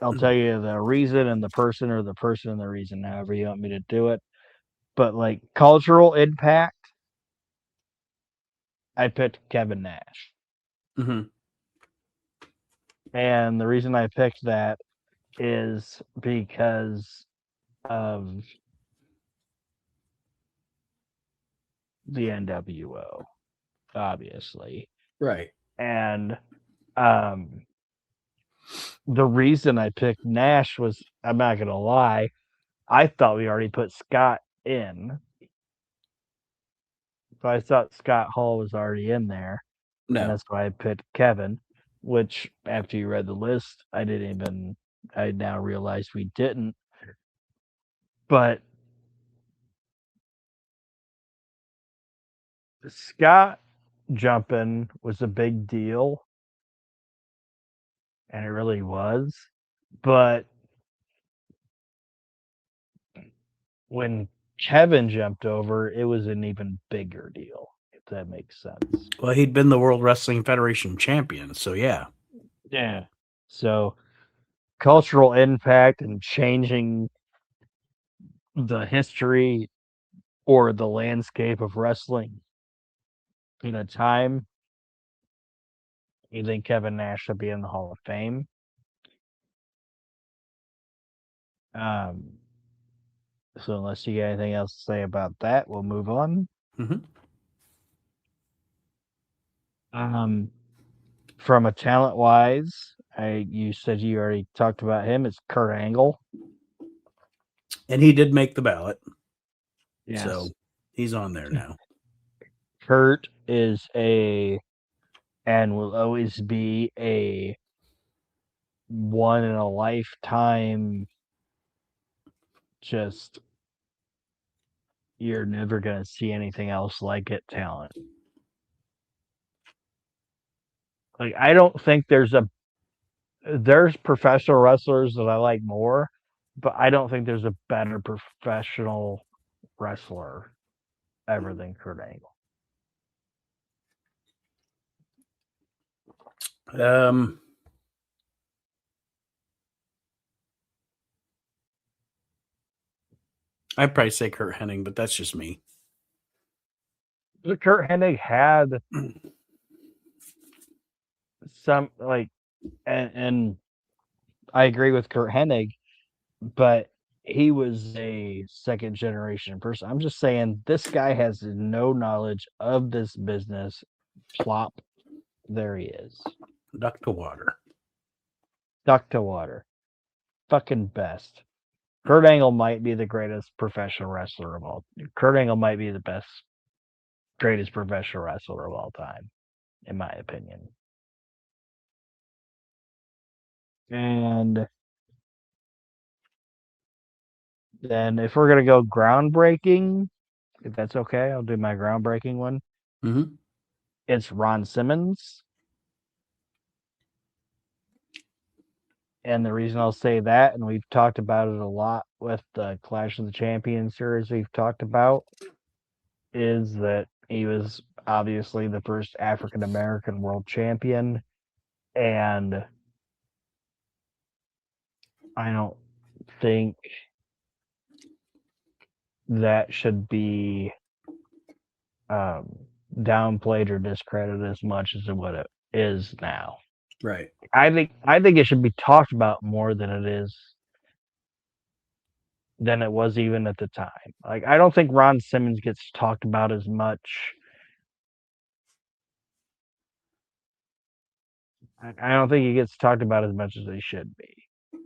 the reason and the person, or the person and the reason, however you want me to do it. But like cultural impact, I picked Kevin Nash. Mm-hmm. And the reason I picked that is because of the NWO, obviously. Right. And um, the reason I picked Nash was, I'm not going to lie, I thought we already put Scott in. So I thought Scott Hall was already in there. And No. that's why I picked Kevin, which after you read the list, I now realized we didn't. But Scott jumping was a big deal, and it really was. But when Kevin jumped over, it was an even bigger deal, if that makes sense. Well, he'd been the World Wrestling Federation champion, so yeah. Yeah. So cultural impact and changing the history or the landscape of wrestling in a time, you think Kevin Nash should be in the Hall of Fame. Um, so unless you got anything else to say about that, we'll move on. Mm-hmm. Um, from a talent wise, you said you already talked about him. It's Kurt Angle. And he did make the ballot, Yes. so he's on there now. Kurt is and will always be a one in a lifetime, just you're never going to see anything else like it talent. Like I don't think there's professional wrestlers that I like more, but I don't think there's a better professional wrestler ever than Kurt Angle. Um, I'd probably say Kurt Hennig, but that's just me. Kurt Hennig had some like, and I agree with Kurt Hennig, but he was a second generation person. I'm just saying this guy has no knowledge of this business. Plop, there he is. Duck to water. Duck to water. Fucking best. Kurt Angle might be the greatest professional wrestler of all. Kurt Angle might be the best, greatest professional wrestler of all time, in my opinion. And then if we're gonna go groundbreaking, if that's okay, I'll do my groundbreaking one. Mm-hmm. It's Ron Simmons. And the reason I'll say that, and we've talked about it a lot with the Clash of the Champions series we've talked about, is that he was obviously the first African American world champion, and I don't think that should be um, downplayed or discredited as much as what it is now. Right. I think it should be talked about more than it was even at the time. Like I don't think Ron Simmons gets talked about as much. I don't think he gets talked about as much as he should be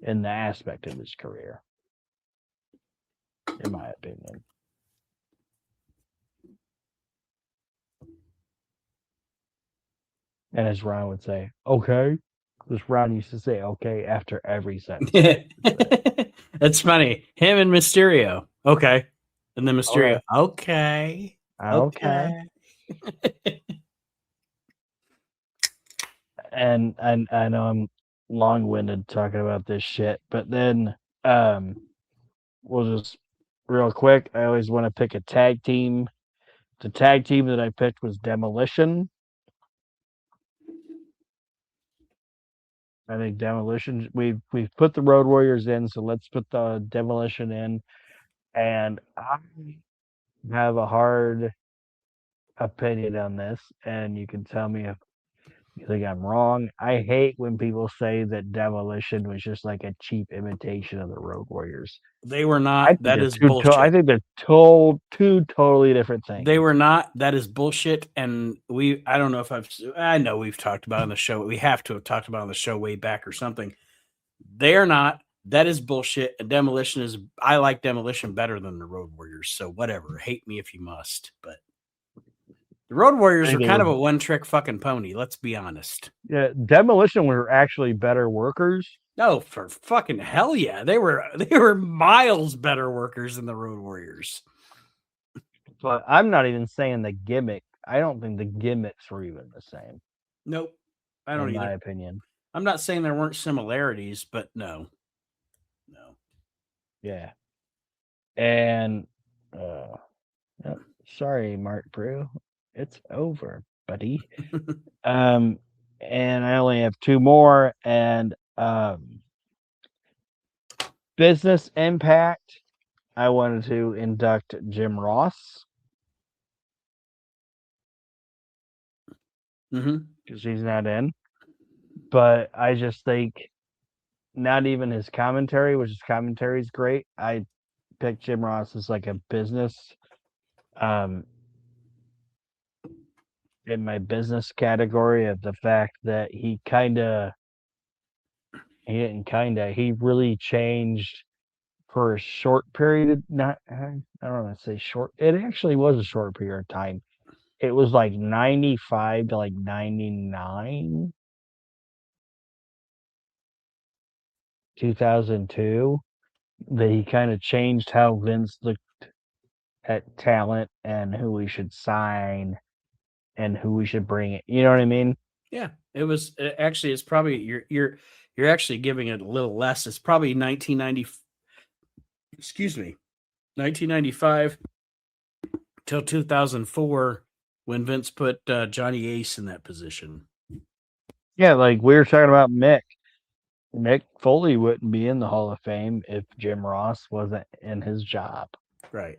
in the aspect of his career, in my opinion. And as Ron would say, okay. Because Ron used to say okay after every sentence. That's funny. Him and Mysterio. Okay. And then Mysterio. Okay. Okay. Okay. And I know I'm long winded talking about this shit, but then we'll just real quick. I always want to pick a tag team. The tag team that I picked was Demolition. I think Demolition. We've put the Road Warriors in, so let's put the Demolition in. And I have a hard opinion on this, and you can tell me if you think I'm wrong. I hate when people say that Demolition was just like a cheap imitation of the Road Warriors. They were I not. think That they're is bullshit. I think they're two totally different things. They were not. That is bullshit. And I don't know if I know we've talked about it on the show. We have to have talked about it on the show way back or something. They are not. That is bullshit. And Demolition is, I like Demolition better than the Road Warriors. So whatever. Hate me if you must. But the Road Warriors are kind of a one trick fucking pony. Let's be honest. Yeah, Demolition were actually better workers. No, for fucking hell yeah. They were miles better workers than the Road Warriors. But I'm not even saying the gimmick. I don't think the gimmicks were even the same. Nope. I don't in either. my opinion. I'm not saying there weren't similarities, but no. Yeah. And sorry, Mark Brew. It's over, buddy. And I only have two more, and Business Impact. I wanted to induct Jim Ross. Because he's not in. But I just think not even his commentary, which his commentary is great. I picked Jim Ross as like a business in my business category of the fact that he really changed for a short period. I don't want to say short. It actually was a short period of time. It was like 95 to like 99, 2002, that he kind of changed how Vince looked at talent and who we should sign and who we should bring it. You know what I mean? Yeah, it was actually. It's probably you're actually giving it a little less. It's probably 1990. Excuse me, 1995 till 2004 when Vince put Johnny Ace in that position. Yeah, like we were talking about Mick. Mick Foley wouldn't be in the Hall of Fame if Jim Ross wasn't in his job. Right.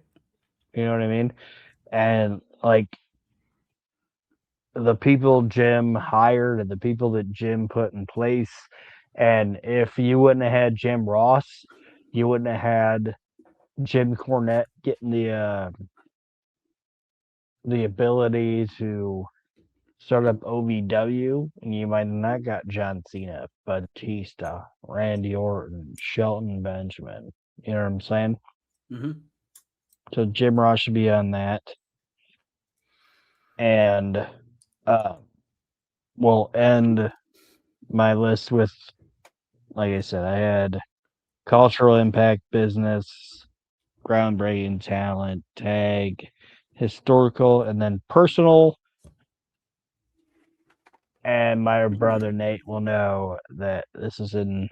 You know what I mean? And like the people Jim hired and the people that Jim put in place. And if you wouldn't have had Jim Ross, you wouldn't have had Jim Cornette getting the ability to start up OVW, and you might have not got John Cena, Batista, Randy Orton, Shelton Benjamin. You know what I'm saying? Mm-hmm. So Jim Ross should be on that. And we'll end my list with, like I said, I had cultural impact, business, groundbreaking talent, tag, historical, and then personal. And my brother Nate will know that this is in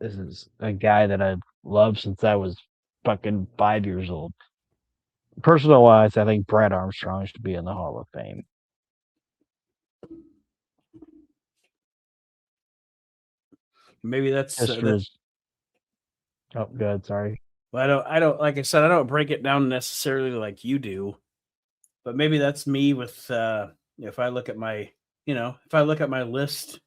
this is a guy that I've loved since I was fucking 5 years old. Personal wise, I think Brad Armstrong should be in the Hall of Fame. Maybe that's Just for his... Oh, good. Sorry. Well, I don't. Like I said, I don't break it down necessarily like you do, but maybe that's me with. If I look at my, if I look at my list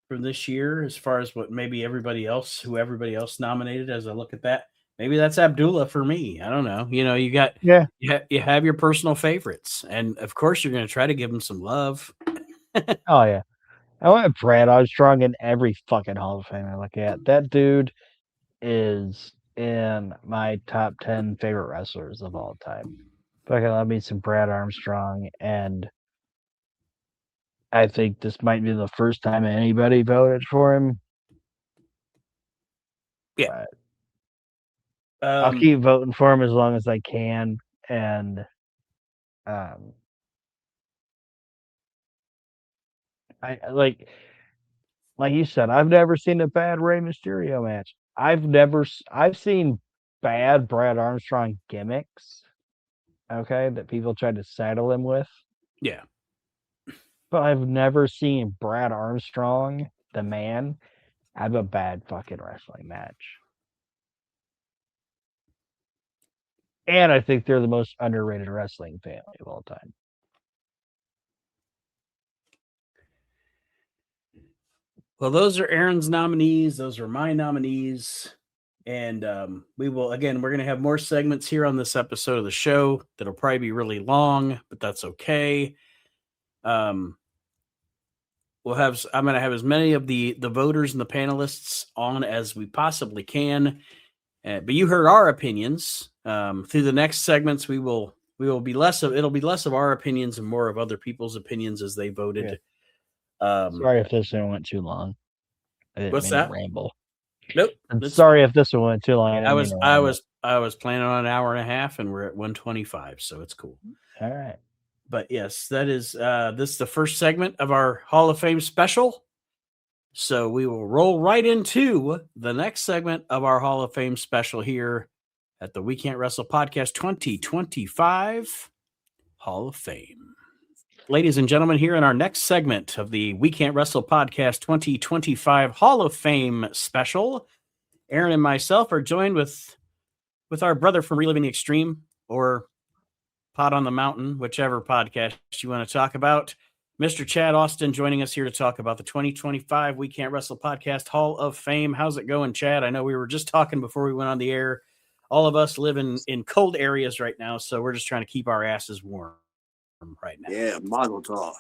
from this year, as far as what maybe who everybody else nominated, as I look at that, maybe that's Abdullah for me. I don't know. You got Yeah. you have your personal favorites, and of course you're going to try to give them some love. Oh yeah. I want Brad Armstrong in every fucking Hall of Fame I look at. That dude is in my top 10 favorite wrestlers of all time. Fucking love me some Brad Armstrong, and I think this might be the first time anybody voted for him. Yeah. But I'll keep voting for him as long as I can, and I like you said, I've never seen a bad Rey Mysterio match. I've seen bad Brad Armstrong gimmicks, okay, that people tried to saddle him with. Yeah. But I've never seen Brad Armstrong, the man, have a bad fucking wrestling match. And I think they're the most underrated wrestling family of all time. Well, those are Aaron's nominees. Those are my nominees. And we're going to have more segments here on this episode of the show that'll probably be really long, but that's okay. I'm going to have as many of the voters and the panelists on as we possibly can. But you heard our opinions. Through the next segments, it'll be less of our opinions and more of other people's opinions as they voted. Yeah. Sorry if this one went too long. I didn't what's mean that? to ramble. Nope. I'm sorry if this one went too long. I was planning on an hour and a half, and we're at 125, so it's cool. All right. But yes, that is this is the first segment of our Hall of Fame special. So we will roll right into the next segment of our Hall of Fame special here at the We Can't Wrestle Podcast 2025 Hall of Fame. Ladies and gentlemen, here in our next segment of the We Can't Wrestle Podcast 2025 Hall of Fame special, Aaron and myself are joined with our brother from Reliving the Extreme, or Pot on the Mountain, whichever podcast you want to talk about, Mr. Chad Austin, joining us here to talk about the 2025 We Can't Wrestle Podcast Hall of Fame. How's it going, Chad? I know we were just talking before we went on the air. All of us live in cold areas right now, so we're just trying to keep our asses warm right now. Yeah, mazel tov.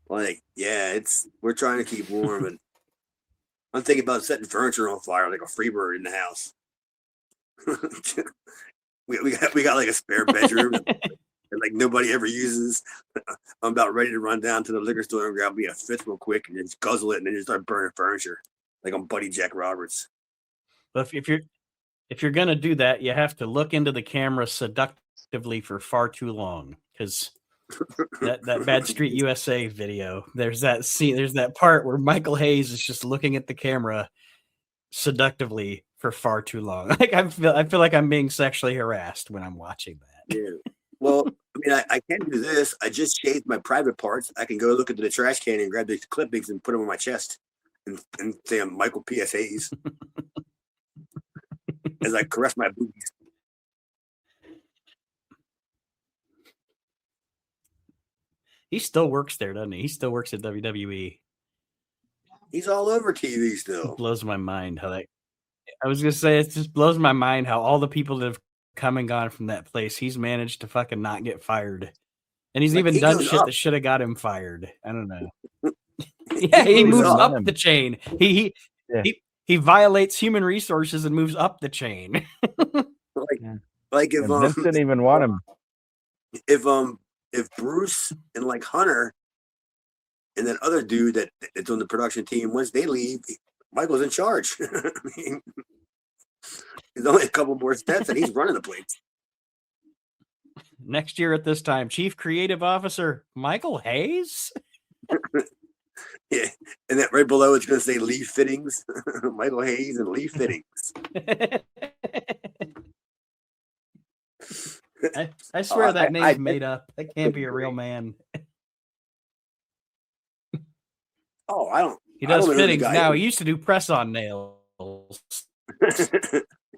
We're trying to keep warm, and I'm thinking about setting furniture on fire like a free bird in the house. we got like a spare bedroom that like nobody ever uses. I'm about ready to run down to the liquor store and grab me a fifth real quick and then just guzzle it and then just start burning furniture like I'm Buddy Jack Roberts. But if you're gonna do that, you have to look into the camera seductively for far too long, because that Bad Street USA video, there's that scene, there's that part where Michael Hayes is just looking at the camera seductively for far too long. Like I feel like I'm being sexually harassed when I'm watching that. Yeah. Well, I mean, I can do this. I just shaved my private parts. I can go look into the trash can and grab the clippings and put them on my chest and say I'm Michael P.S. Hayes as I caress my boobies. He still works there, doesn't he? He still works at WWE. He's all over TV still. It blows my mind how that. I was gonna say, it just blows my mind how all the people that have come and gone from that place, he's managed to fucking not get fired, and he's even done shit that should have got him fired. I don't know. Yeah, he moves up the chain. He violates human resources and moves up the chain. like if Vince didn't even want him. If Bruce and like Hunter and that other dude that's on the production team, once they leave, Michael's in charge. I mean, there's only a couple more steps and he's running the place. Next year at this time, Chief Creative Officer Michael Hayes. Yeah, and that right below it's going to say Lee Fittings, Michael Hayes, and Lee Fittings. I swear that name's I made up. That can't be a real man. Oh, I don't. He I does don't know who the fittings guy now. is. He used to do press-on nails.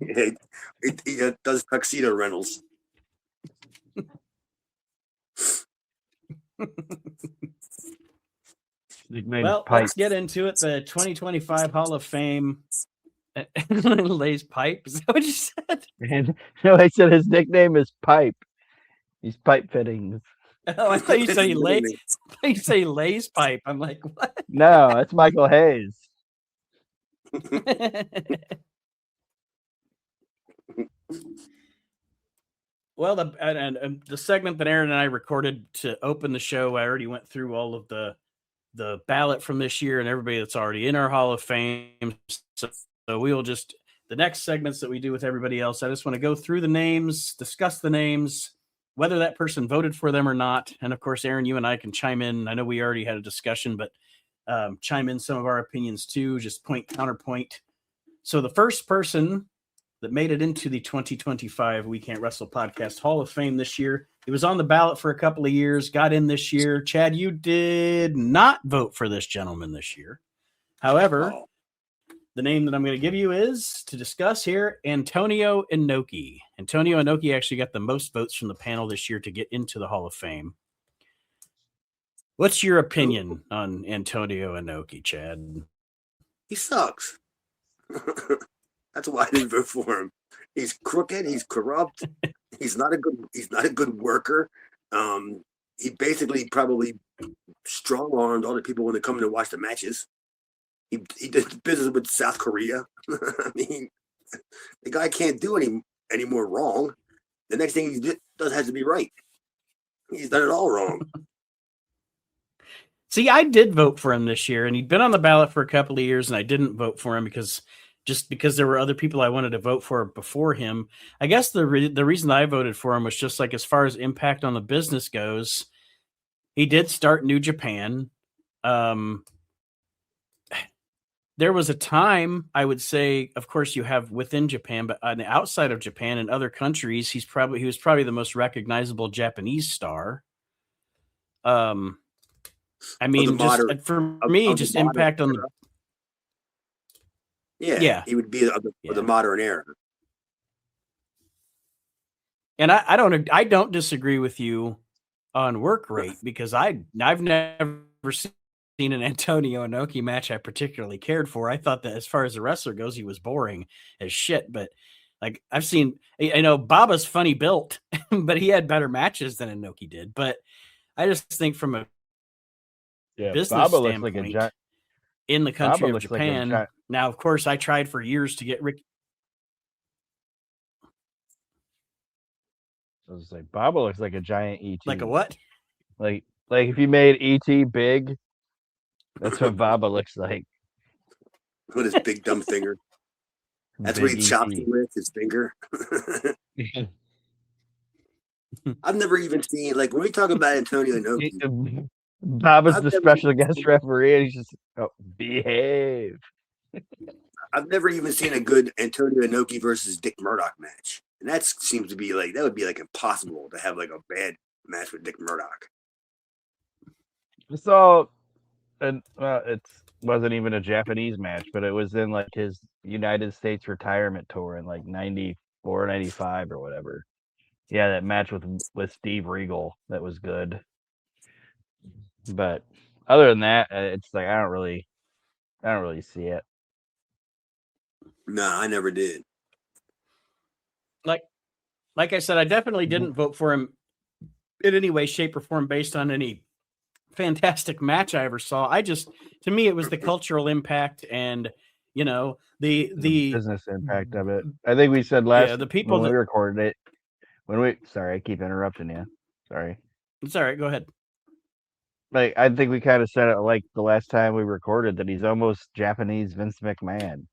Yeah, he does tuxedo rentals. Well, let's get into it. The 2025 Hall of Fame. Lays pipe. Is that what you said? No, I said his nickname is Pipe. He's Pipe Fittings. Oh, I thought you said he lays. I thought you say he lays pipe. I'm like, what? No, that's Michael Hayes. Well, the segment that Aaron and I recorded to open the show, I already went through all of the ballot from this year and everybody that's already in our Hall of Fame. So we will just, the next segments that we do with everybody else, I just want to go through the names, discuss the names, whether that person voted for them or not. And of course, Aaron, you and I can chime in. I know we already had a discussion, but chime in some of our opinions too, just point, counterpoint. So the first person that made it into the 2025 We Can't Wrestle Podcast Hall of Fame this year. He was on the ballot for a couple of years, got in this year. Chad, you did not vote for this gentleman this year. However, the name that I'm going to give you is, to discuss here, Antonio Inoki. Antonio Inoki actually got the most votes from the panel this year to get into the Hall of Fame. What's your opinion on Antonio Inoki, Chad? He sucks. That's why I didn't vote for him. He's crooked. He's corrupt. He's not a good worker. He basically probably strong-armed all the people when they come in to watch the matches. He did business with South Korea. I mean, the guy can't do any more wrong. The next thing he does has to be right. He's done it all wrong. See, I did vote for him this year, and he'd been on the ballot for a couple of years, and I didn't vote for him because there were other people I wanted to vote for before him. I guess the reason I voted for him was just like, as far as impact on the business goes, he did start New Japan. There was a time, I would say, of course, you have within Japan, but on the outside of Japan and other countries, he was probably the most recognizable Japanese star. I mean, just impact on the. Yeah, he would be of the modern era. And I don't disagree with you on work rate, because I've never seen an Antonio Inoki match I particularly cared for. I thought that as far as the wrestler goes, he was boring as shit. But like, I've seen, I know Baba's funny built, but he had better matches than Inoki did. But I just think from a business Baba standpoint, looks like in the country of Japan. Now, of course, I tried for years to get Rick. I was like, Baba looks like a giant ET. Like a what? Like if you made ET big, that's what Baba looks like. With his big dumb finger. That's what he chops you with, his finger. I've never even seen, like, when we talk about Antonio Inoki, Baba's the special guest referee, and he's just behave. I've never even seen a good Antonio Inoki versus Dick Murdoch match, and that seems to be like, that would be like impossible to have like a bad match with Dick Murdoch. So, and it wasn't even a Japanese match, but it was in like his United States retirement tour in like 94, 95 or whatever. Yeah, that match with Steve Regal, that was good. But other than that, it's like I don't really see it. No, I never did. Like I said, I definitely didn't vote for him in any way, shape, or form based on any fantastic match I ever saw. To me, it was the cultural impact and, the business impact of it. I think we said the people when we recorded it. Sorry, I keep interrupting you. Sorry. It's all right. Go ahead. Like, I think we kind of said it like the last time we recorded that he's almost Japanese Vince McMahon.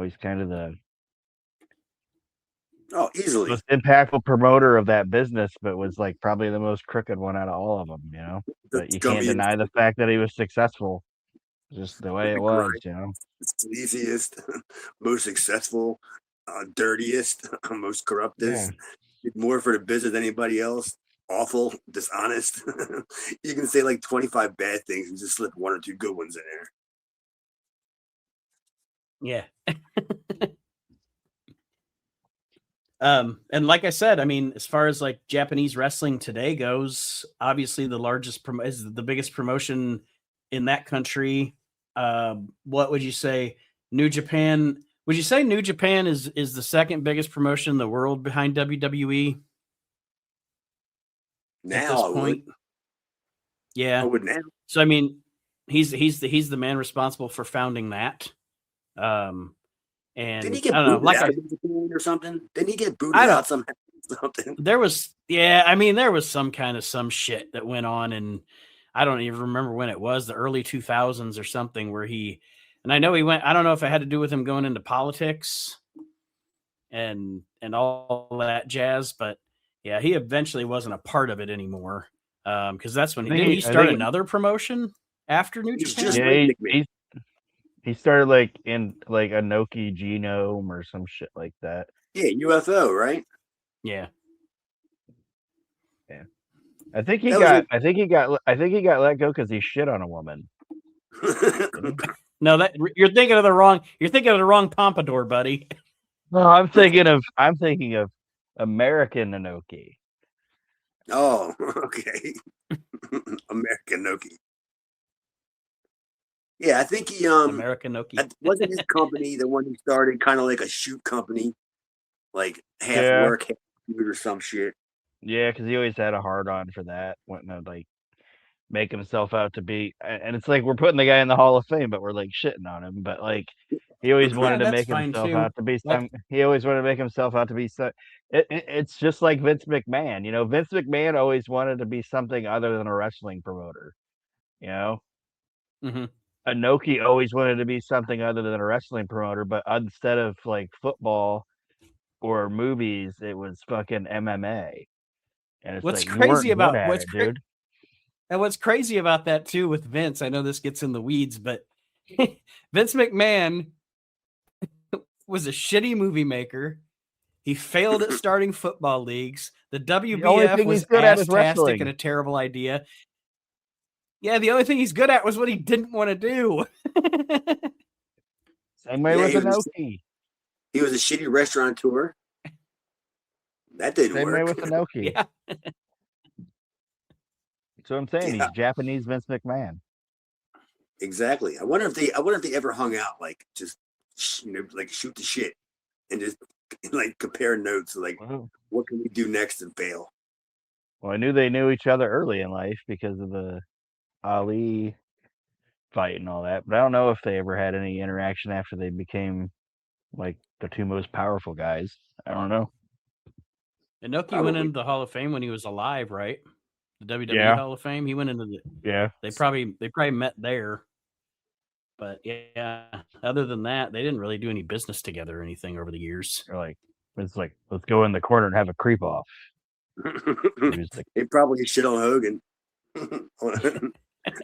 He's kind of the easily most impactful promoter of that business, but was like probably the most crooked one out of all of them. But you can't deny the fact that he was successful. Just the way it The was, grind, you know. sleaziest, most successful, dirtiest, most Yeah. corruptest, did more for the business than anybody else. Awful, dishonest. You can say like 25 bad things and just slip one or two good ones in there. Yeah. And like I said, I mean, as far as like Japanese wrestling today goes, obviously the largest is the biggest promotion in that country. What would you say? New Japan? Would you say New Japan is the second biggest promotion in the world behind WWE at this Now I point? would. Yeah. I would now. So I mean, he's the man responsible for founding that. Didn't he And get I don't know, booted like out of Japan or something? Didn't he get booted I don't out somehow? Something. there was I mean there was some shit that went on, and I don't even remember when it was, the early 2000s or something, where and I know he went, I don't know if it had to do with him going into politics and all that jazz, but yeah, he eventually wasn't a part of it anymore. Because that's when didn't he start another promotion after New He's Japan? just Yeah, like McMahon. he started like in like Anoki Genome or some shit like that. Yeah, UFO, right? Yeah. Yeah. I think he That got was let go because he shit on a woman. No, that you're thinking of the wrong pompadour, buddy. No, I'm thinking of American Anoki. Oh, okay. American Noki. Yeah, I think he American Noki. wasn't his company the one who started kind of like a shoot company, like half Yeah. work, half shoot or some shit. Yeah, because he always had a hard on for that, wanting to like make himself out to be, and it's like we're putting the guy in the Hall of Fame, but we're like shitting on him. But like he always wanted to that's make fine himself too. out to be some. Like, He always wanted to make himself out to be so. It's just like Vince McMahon. You know, Vince McMahon always wanted to be something other than a wrestling promoter. You know, mhm. Inoki always wanted to be something other than a wrestling promoter, but instead of like football or movies, it was fucking MMA. And it's What's like you weren't crazy good about at it, dude. and what's crazy about that too with Vince, I know this gets in the weeds, but Vince McMahon was a shitty movie maker. He failed at starting football leagues. The The only WBF thing was he's good at is ass-tastic wrestling. and a terrible idea. Yeah, the only thing he's good at was what he didn't want to do. Same way Yeah, with Inoki. he was a shitty restaurateur. That didn't Same way work. with Inoki. Yeah. That's what I'm saying. Yeah. He's Japanese Vince McMahon. Exactly. I wonder if they ever hung out, like just like shoot the shit and just like compare notes, like what can we do next and fail. Well, I knew they knew each other early in life because of the Ali fight and all that, but I don't know if they ever had any interaction after they became like the two most powerful guys. I don't know. Inoki went into the Hall of Fame when he was alive, right? The WWE Hall of Fame. He went into the They probably met there. But yeah, other than that, they didn't really do any business together or anything over the years. They're like, it's like, let's go in the corner and have a creep off. They probably shit on Hogan.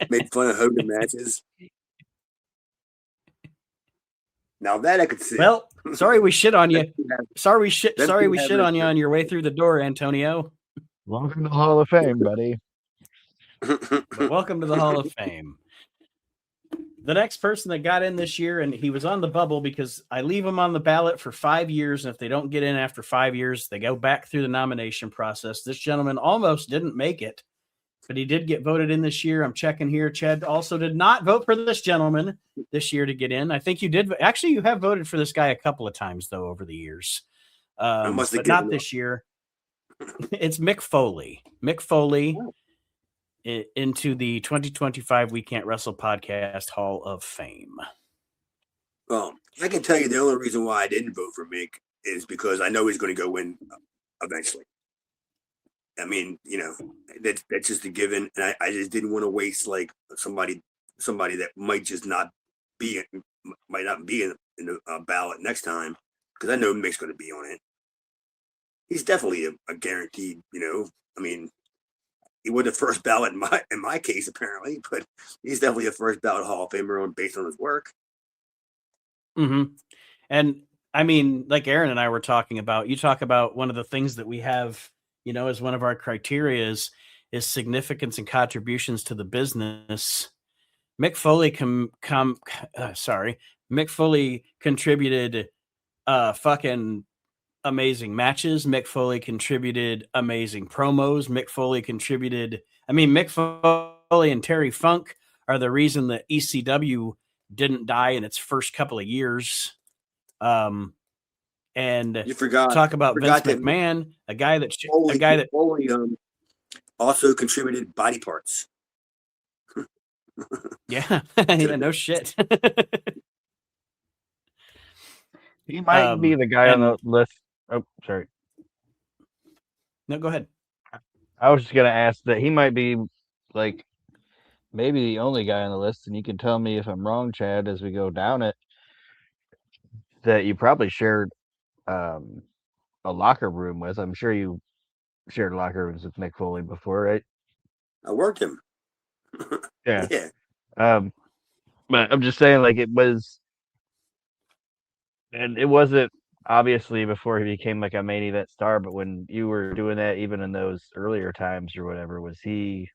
Made fun of Hogan matches. Now that I could see. Well, sorry we shit on you. Sorry we shit on you on your way through the door, Antonio. Welcome to the Hall of Fame, buddy. But welcome to the Hall of Fame. The next person that got in this year, and he was on the bubble because I leave him on the ballot for 5 years, and if they don't get in after 5 years, they go back through the nomination process. This gentleman almost didn't make it, but he did get voted in this year. I'm checking here. Chad also did not vote for this gentleman this year to get in. I think you did. Actually, you have voted for this guy a couple of times, though, over the years. But not this year. It's Mick Foley. Mick Foley into the 2025 We Can't Wrestle Podcast Hall of Fame. Well, I can tell you the only reason why I didn't vote for Mick is because I know he's going to go win eventually. I mean, that's just a given, and I just didn't want to waste like somebody that might not be in the ballot next time, because I know Mick's going to be on it. He's definitely a guaranteed. I mean, he was the first ballot in my case, apparently, but he's definitely a first ballot Hall of Famer based on his work. Mm-hmm. And I mean, like Aaron and I were talking about, you talk about one of the things that we have, as one of our criteria is significance and contributions to the business. Mick Foley Mick Foley contributed fucking amazing matches. Mick Foley contributed amazing promos. Mick Foley Mick Foley and Terry Funk are the reason that ECW didn't die in its first couple of years. And you forgot Vince McMahon, a guy that Foley also contributed body parts. Yeah, yeah, no shit. He might be the guy on the list. Oh, sorry. No, go ahead. I was just gonna ask that he might be like maybe the only guy on the list, and you can tell me if I'm wrong, Chad, as we go down it. That you probably shared a locker room with. I'm sure you shared locker rooms with Mick Foley before, right? I worked him. Yeah. Yeah. But I'm just saying, like, it was, and it wasn't obviously before he became like a main event star, but when you were doing that, even in those earlier times or whatever, could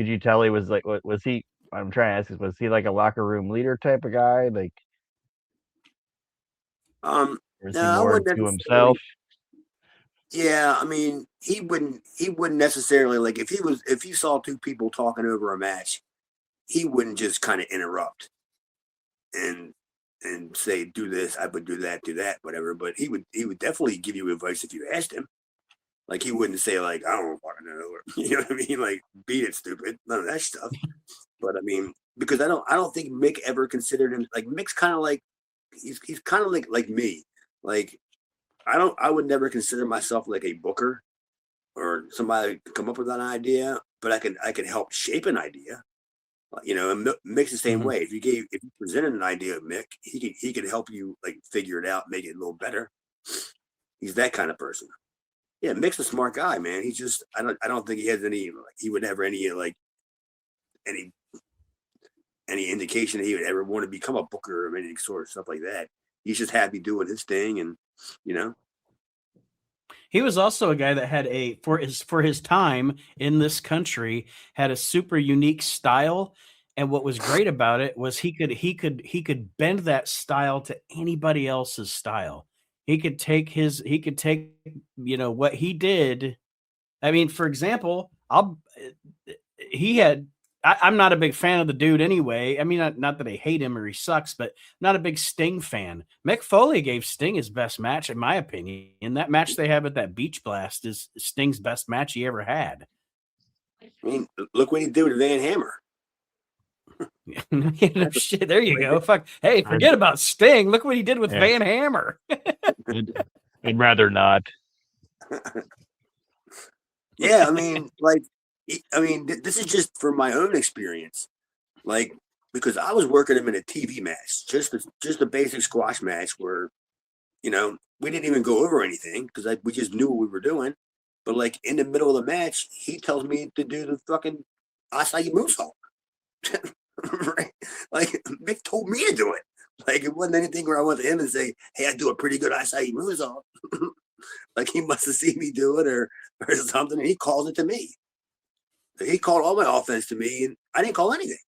you tell he was like, what was he? I'm trying to ask is, was he like a locker room leader type of guy? Like, or is he more to himself? Yeah, I mean, he wouldn't necessarily, like, if you saw two people talking over a match, he wouldn't just kind of interrupt and say, do this, I would do that, whatever. But he would definitely give you advice if you asked him. Like, he wouldn't say, like, I don't fucking know, or, you know what I mean? Like, beat it, stupid. None of that stuff. But I mean, because I don't think Mick ever considered him, like, Mick's kind of like, he's kind of like me. Like, I would never consider myself like a booker or somebody to come up with an idea, but I can help shape an idea. And Mick's the same way. If you presented an idea of Mick, he could help you like figure it out, make it a little better. He's that kind of person. Yeah, Mick's a smart guy, man. He's just I don't think he has any, like, he would have any like any indication that he would ever want to become a booker or any sort of stuff like that. He's just happy doing his thing, and He was also a guy that had for his time in this country had a super unique style, and what was great about it was he could bend that style to anybody else's style. He could take what he did. I mean, for example, I'm not a big fan of the dude anyway. I mean, not that I hate him or he sucks, but not a big Sting fan. Mick Foley gave Sting his best match, in my opinion. And that match they have at that Beach Blast is Sting's best match he ever had. I mean, look what he did with Van Hammer. Shit, there you go. Fuck. Hey, forget about Sting. Look what he did with Van Hammer. I'd rather not. Yeah, I mean, this is just from my own experience. Like, because I was working him in a TV match, just a basic squash match where, we didn't even go over anything because we just knew what we were doing. But like in the middle of the match, he tells me to do the fucking acai moonsault. Right? Like, Mick told me to do it. Like, it wasn't anything where I went to him and say, "Hey, I do a pretty good acai moonsault." Like, he must have seen me do it or something, and he calls it to me. He called all my offense to me, and I didn't call anything.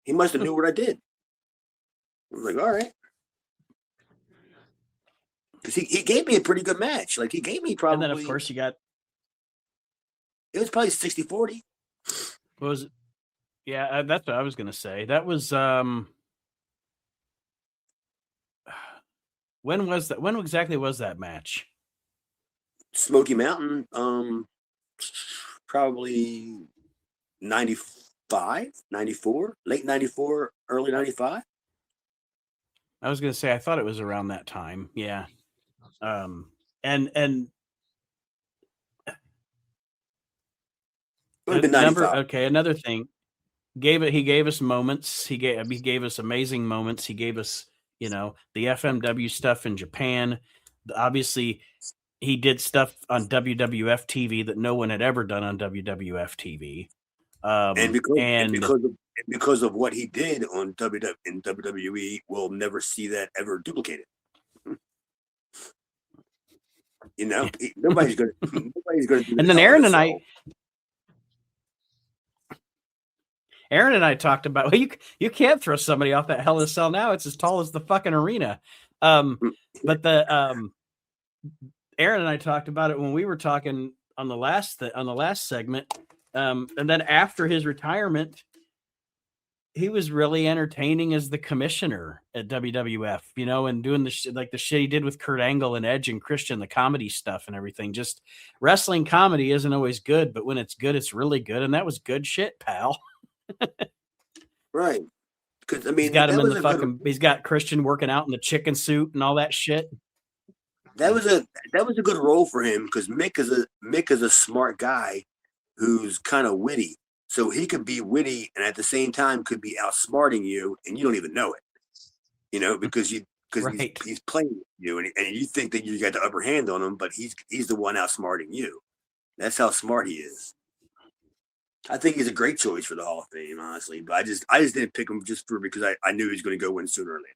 He must have knew what I did. I was like, all right. Because he gave me a pretty good match. Like, he gave me probably... And then, of course, you got... It was probably 60-40. What was it? Yeah, that's what I was going to say. That was... When was that? When exactly was that match? Smoky Mountain, probably 95, 94, late 94, early 95. I was going to say, I thought it was around that time. Yeah. And it would have been 95. Okay, another thing. He gave us moments. He gave us amazing moments. He gave us, the FMW stuff in Japan. Obviously, he did stuff on WWF TV that no one had ever done on WWF TV. And because of what he did on WWE, we'll never see that ever duplicated. You know, nobody's gonna do. And then Aaron and I talked about, well, you can't throw somebody off that Hell in a Cell now. It's as tall as the fucking arena. But Aaron and I talked about it when we were talking on the last segment. And then after his retirement, he was really entertaining as the commissioner at WWF, you know, and doing the shit he did with Kurt Angle and Edge and Christian, the comedy stuff and everything. Just wrestling comedy isn't always good, but when it's good, it's really good. And that was good shit, pal. Right. Because I mean, he's got him in the fucking. He's got Christian working out in the chicken suit and all that shit. That was a good role for him because Mick is a smart guy who's kind of witty. So he could be witty and at the same time could be outsmarting you, and you don't even know it. You know, because he's playing with you, and you think that you got the upper hand on him, but he's the one outsmarting you. That's how smart he is. I think he's a great choice for the Hall of Fame, honestly. But I just didn't pick him just because I knew he was going to go win sooner or later.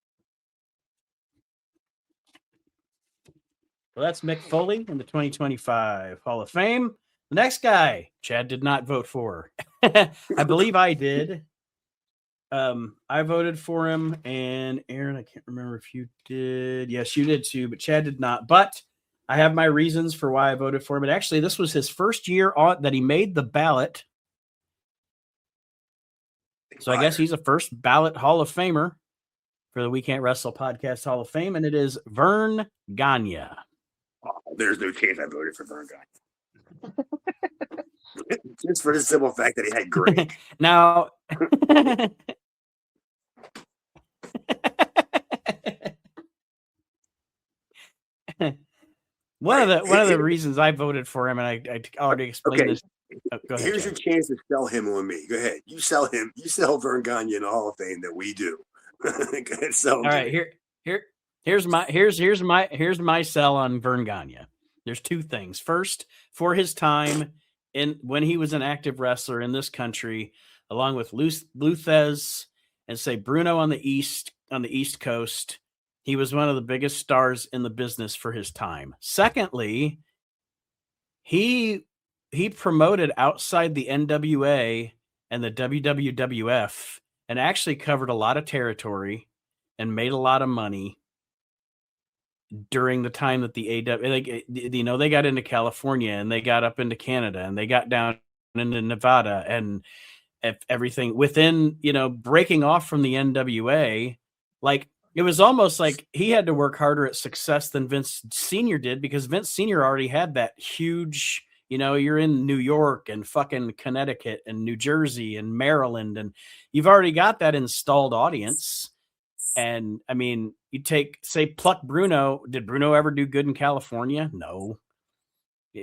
Well, that's Mick Foley in the 2025 Hall of Fame. The next guy, Chad did not vote for. I believe I did. I voted for him, and Aaron, I can't remember if you did. Yes, you did too, but Chad did not. But I have my reasons for why I voted for him. And actually, this was his first year that he made the ballot. So I guess he's a first ballot Hall of Famer for the We Can't Wrestle Podcast Hall of Fame, and it is Vern Gagne. Oh, there's no chance I voted for Vern Gagne. Just for the simple fact that he had Greg. Now, one of the reasons I voted for him, and I already explained this. Oh, go ahead, here's your chance to sell him on me. Go ahead. You sell him. You sell Vern Gagne in the Hall of Fame that we do. Go ahead, sell him. All right, here's my sell on Vern Gagne. There's two things. First, for his time when he was an active wrestler in this country, along with Luthez and say Bruno on the East Coast, he was one of the biggest stars in the business for his time. Secondly, he promoted outside the NWA and the WWF and actually covered a lot of territory and made a lot of money during the time that the AW, they got into California and they got up into Canada and they got down into Nevada and everything within, breaking off from the NWA. Like, it was almost like he had to work harder at success than Vince Sr. did, because Vince Sr. already had that huge, you're in New York and fucking Connecticut and New Jersey and Maryland, and you've already got that installed audience. And I mean, you pluck Bruno. Did Bruno ever do good in California? No.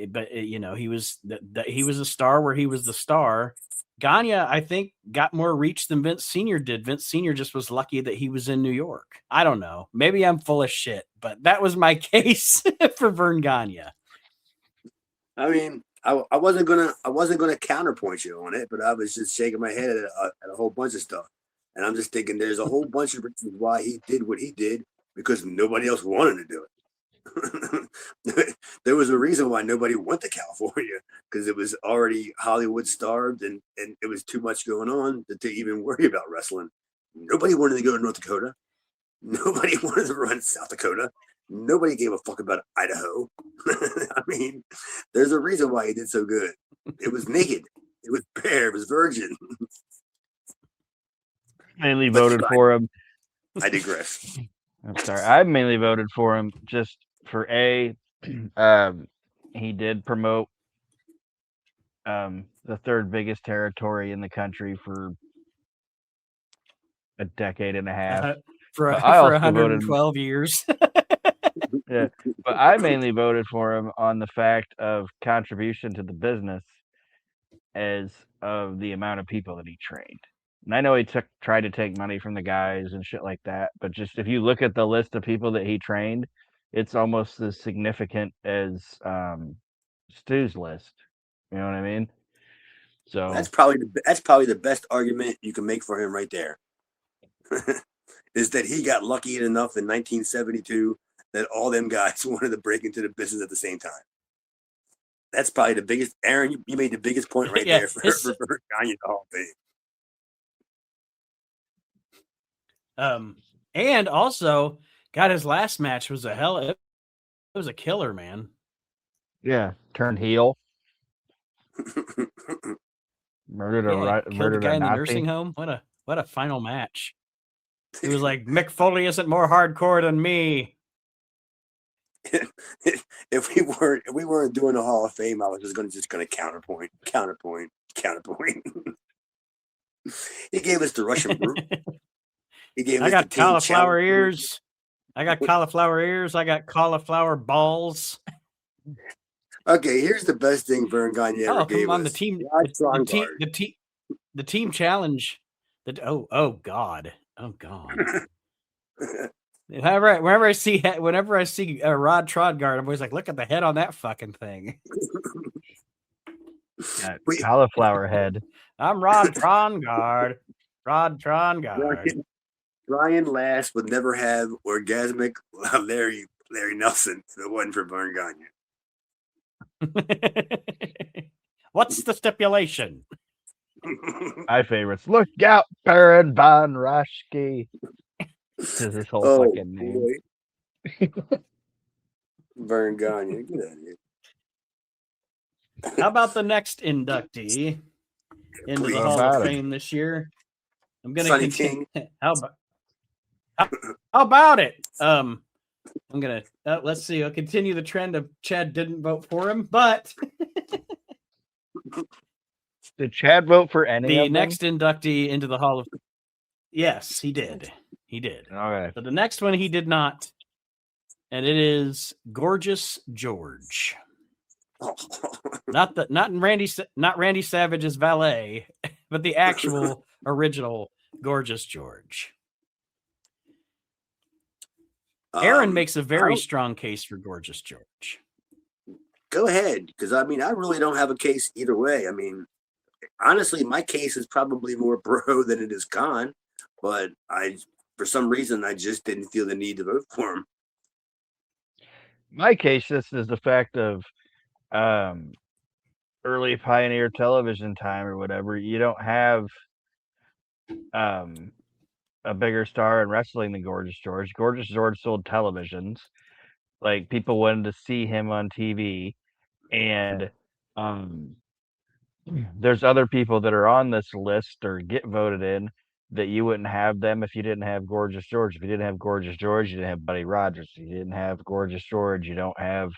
But he was a star where he was the star. Gagne, I think, got more reach than Vince Sr. did. Vince Sr. just was lucky that he was in New York. I don't know. Maybe I'm full of shit, but that was my case for Vern Gagne. I mean, I wasn't gonna counterpoint you on it, but I was just shaking my head at a whole bunch of stuff. And I'm just thinking there's a whole bunch of reasons why he did what he did, because nobody else wanted to do it. There was a reason why nobody went to California, because it was already Hollywood starved and it was too much going on to even worry about wrestling. Nobody wanted to go to North Dakota. Nobody wanted to run South Dakota. Nobody gave a fuck about Idaho. I mean, there's a reason why he did so good. It was naked. It was bare. It was virgin. Mainly voted for him. I digress. I'm sorry. I mainly voted for him just for he did promote the third biggest territory in the country for a decade and a half. For 112 years. Yeah, but I mainly voted for him on the fact of contribution to the business as of the amount of people that he trained. And I know he tried to take money from the guys and shit like that, but just if you look at the list of people that he trained, it's almost as significant as Stu's list. You know what I mean? So That's probably the best argument you can make for him right there. Is that he got lucky enough in 1972 that all them guys wanted to break into the business at the same time. That's probably the biggest. Aaron, you made the biggest point right Yeah, there for Gagne the Hall of Fame. And also, God, his last match was it was a killer, man. yeah, turned heel. Murdered killed the guy in the nursing home. What a final match. He was like, Mick Foley isn't more hardcore than me. If we weren't doing the Hall of Fame, I was just gonna counterpoint. He gave us the Russian Brute. He gave us I got the cauliflower ears. I got cauliflower ears. I got cauliflower balls. Okay, here's the best thing Vern Gagne ever gave us. The team challenge. Oh God. Whenever I see Rod Trongard, I'm always like, look at the head on that fucking thing. Cauliflower head. I'm Rod Trongard. Rod Trongard. Brian Last would never have orgasmic Larry Nelson if it wasn't for Vern Gagne. What's the stipulation? My favorites. Look out, Baron Von Raschke. This is his whole fucking name. Vern Gagne. Get out of here. How about the next inductee into the Hall of Fame this year? I'm going to continue. How about it? I'm going to, let's see. I'll continue the trend of Chad didn't vote for him, but. Did Chad vote for any of them? The next inductee into the Hall of Fame. Yes, he did. Okay. So the next one he did not. And it is Gorgeous George. Not Randy Savage's valet, but the actual original Gorgeous George. Aaron makes a very strong case for Gorgeous George. Go ahead, because I really don't have a case either way. Honestly, my case is probably more pro than it is con, but for some reason, I just didn't feel the need to vote for him. My case just is the fact of early pioneer television time or whatever. You don't have a bigger star in wrestling than Gorgeous George. Gorgeous George sold televisions. Like, people wanted to see him on TV, and there's other people that are on this list or get voted in that you wouldn't have them if you didn't have Gorgeous George. If you didn't have Gorgeous George, you didn't have Buddy Rogers. If you didn't have Gorgeous George, you don't have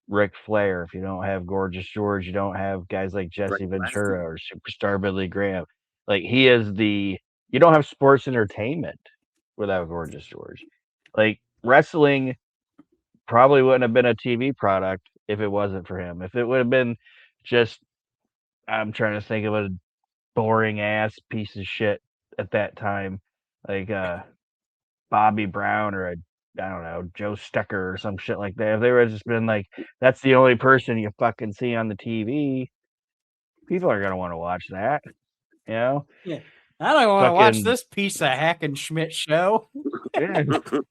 Ric Flair. If you don't have Gorgeous George, you don't have guys like Jesse Ventura or Superstar Billy Graham. Like, he is you don't have sports entertainment without Gorgeous George. Like, wrestling probably wouldn't have been a TV product if it wasn't for him. If it would have been just, I'm trying to think of a boring ass piece of shit at that time, like Bobby Brown or I don't know, Joe Stecker or some shit like that. If they would have just been like, that's the only person you fucking see on the TV, people are gonna want to watch that. You know? Yeah. I don't want to watch this piece of Hackenschmidt show. Yeah.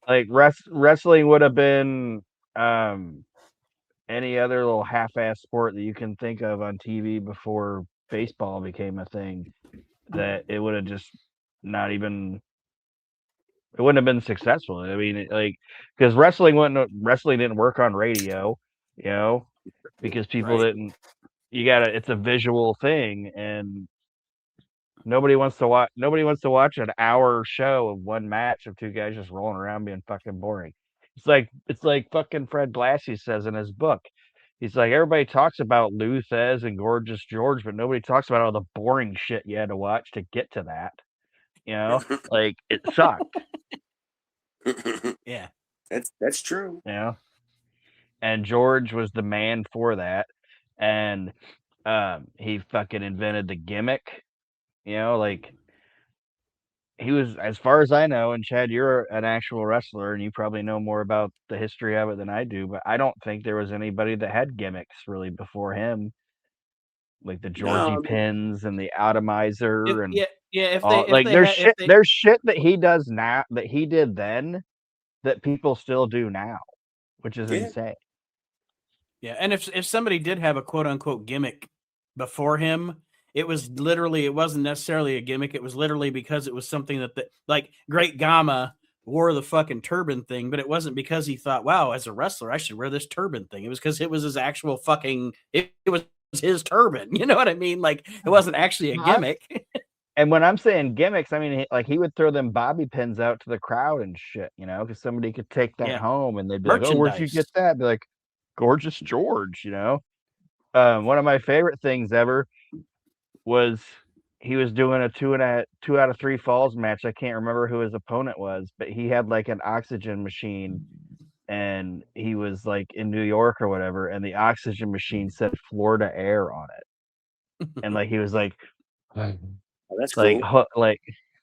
Like, wrestling would have been any other little half-ass sport that you can think of on TV before baseball became a thing, that it would have just not even, it wouldn't have been successful. I mean, because wrestling didn't work on radio, because people didn't. It's a visual thing, and nobody wants to watch an hour show of one match of two guys just rolling around being fucking boring. It's like fucking Fred Blassie says in his book. He's like, everybody talks about Lou Thez and Gorgeous George, but nobody talks about all the boring shit you had to watch to get to that. Like, it sucked. Yeah, that's true. Yeah, and George was the man for that, and he fucking invented the gimmick. Like, he was, as far as I know, and Chad, you're an actual wrestler, and you probably know more about the history of it than I do. But I don't think there was anybody that had gimmicks really before him, like the Georgie No, pins and the atomizer and If all. if Like they had if they there's shit that he does now that he did then that people still do now, which is yeah, insane. Yeah, and if somebody did have a quote unquote gimmick before him, it wasn't necessarily a gimmick. It was literally because it was something that like Great Gama wore the fucking turban thing, but it wasn't because he thought, wow, as a wrestler, I should wear this turban thing. It was because it was his actual fucking it was his turban. You know what I mean? Like it wasn't actually a gimmick. And when I'm saying gimmicks, I mean he would throw them bobby pins out to the crowd and shit, because somebody could take that home and they'd be like, "Oh, where'd you get that?" I'd be like, "Gorgeous George," One of my favorite things ever was he was doing a 2 out of 3 falls match. I can't remember who his opponent was, but he had like an oxygen machine, and he was like in New York or whatever, and the oxygen machine said Florida Air on it, and like he was like. Oh, that's cool.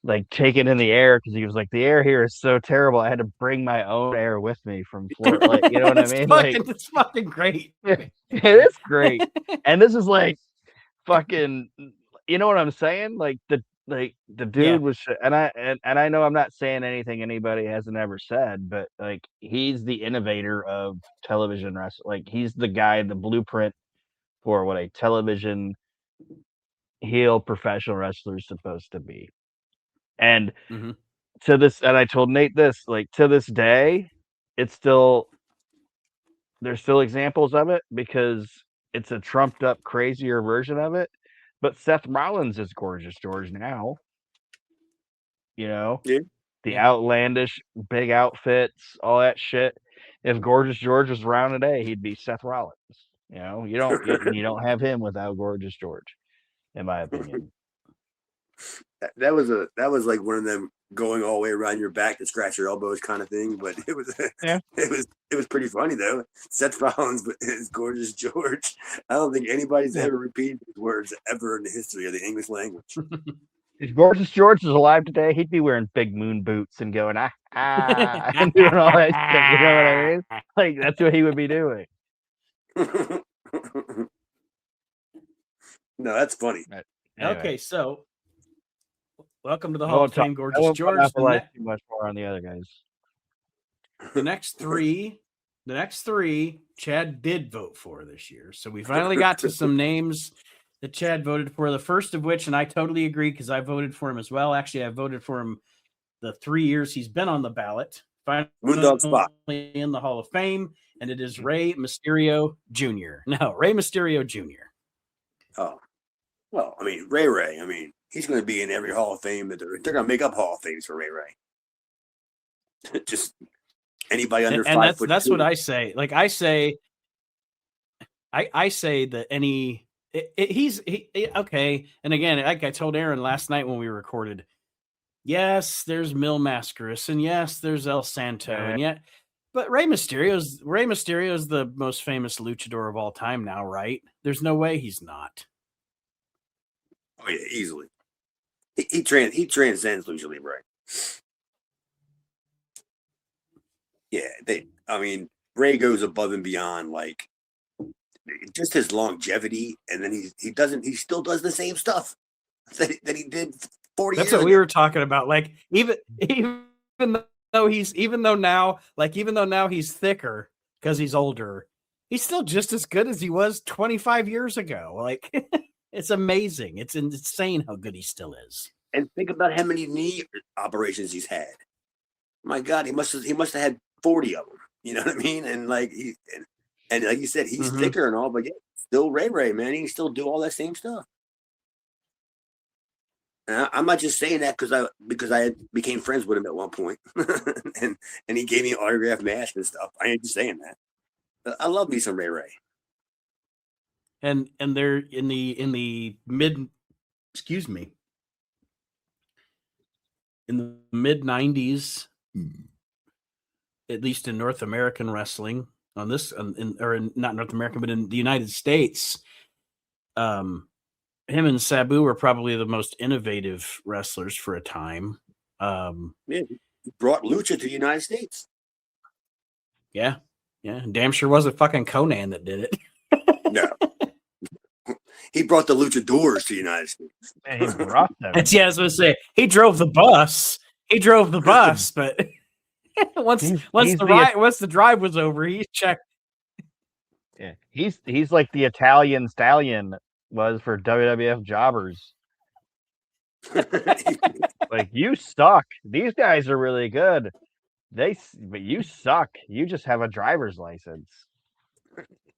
Like take it in the air, because he was like, the air here is so terrible. I had to bring my own air with me from Florida. Like, you know what I mean? It's fucking great. It is great. And this is like fucking, you know what I'm saying? Like the dude was, and I know I'm not saying anything anybody hasn't ever said, but like he's the innovator of television wrestling. Like he's the guy, the blueprint for what a television heel professional wrestler is supposed to be. And and I told Nate this, like to this day, there's still examples of it because it's a trumped up, crazier version of it. But Seth Rollins is Gorgeous George now. The outlandish big outfits, all that shit. If Gorgeous George was around today, he'd be Seth Rollins. You don't have him without Gorgeous George, in my opinion. That was like one of them going all the way around your back to scratch your elbows kind of thing, but it was it was pretty funny though. Seth Rollins is Gorgeous George. I don't think anybody's ever repeated these words ever in the history of the English language. If Gorgeous George was alive today, he'd be wearing big moon boots and going and doing all that shit. You know what I mean? Like that's what he would be doing. No, that's funny. Anyway. Okay, so welcome to the Hall of Fame, Gorgeous George. Too much more on the other guys. The next three, Chad did vote for this year. So we finally got to some names that Chad voted for. The first of which, and I totally agree because I voted for him as well. Actually, I voted for him the 3 years he's been on the ballot. Finally in the Hall of Fame, and it is Rey Mysterio Jr. No, Rey Mysterio Jr. Oh, well, I mean, Ray. I mean, he's going to be in every Hall of Fame. They're going to make up Hall of Fames for Ray. Just anybody under 5 foot. That's what I say. Like I say that he's okay. And again, like I told Aaron last night when we recorded, yes, there's Mil Mascaras, and yes, there's El Santo, and yet, but Rey Mysterio is the most famous luchador of all time now, right? There's no way he's not. Oh yeah, easily. He transcends Lucha Libre. Yeah, Ray goes above and beyond, like just his longevity, and then he still does the same stuff that he did 40 years ago. That's what we were talking about. Like even though now he's thicker because he's older, he's still just as good as he was 25 years ago. Like it's amazing. It's insane how good he still is. And think about how many knee operations he's had. My God, he must have had 40 of them. You know what I mean? And like and like you said, he's thicker and all, but yeah, still Ray, man. He can still do all that same stuff. And I'm not just saying that because I became friends with him at one point, and he gave me an autographed mask and stuff. I ain't just saying that. I love me some Ray. And they're in the mid 90s, at least in North American wrestling, not North American, but in the United States, him and Sabu were probably the most innovative wrestlers for a time. Yeah, he brought Lucha to the United States. Yeah. Damn sure wasn't fucking Conan that did it. No. He brought the luchadors to the United States. And he brought them. Yeah, I was going to say, he drove the bus. But once the drive was over, he checked. Yeah, he's like the Italian stallion was for WWF jobbers. Like, you suck. These guys are really good. But you suck. You just have a driver's license.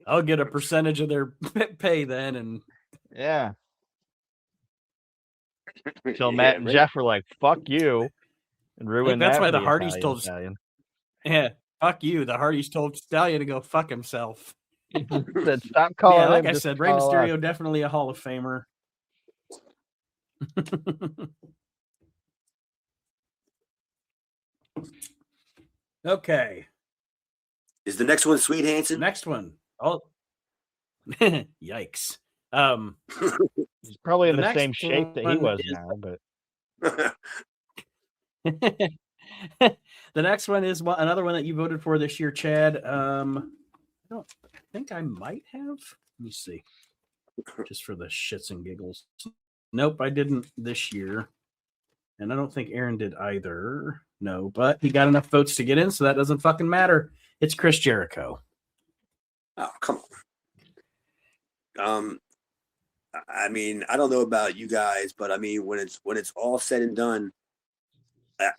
I'll get a percentage of their pay then, and yeah. Till Matt and Jeff were like, "Fuck you," and ruined that's that. why the Hardys Italian told Stallion. Yeah, fuck you. The Hardys told Stallion to go fuck himself. Said, "Stop calling." Yeah, like him, I said, Rey Mysterio definitely a Hall of Famer. Okay. Is the next one Sweet Hansen? Next one. Oh, yikes. He's probably in the next same shape that he was now, but the next one is another one that you voted for this year, Chad. I think I might have. Let me see. Just for the shits and giggles. Nope, I didn't this year. And I don't think Aaron did either. No, but he got enough votes to get in, so that doesn't fucking matter. It's Chris Jericho. Oh, come on. I mean, I don't know about you guys, but I mean, when it's all said and done,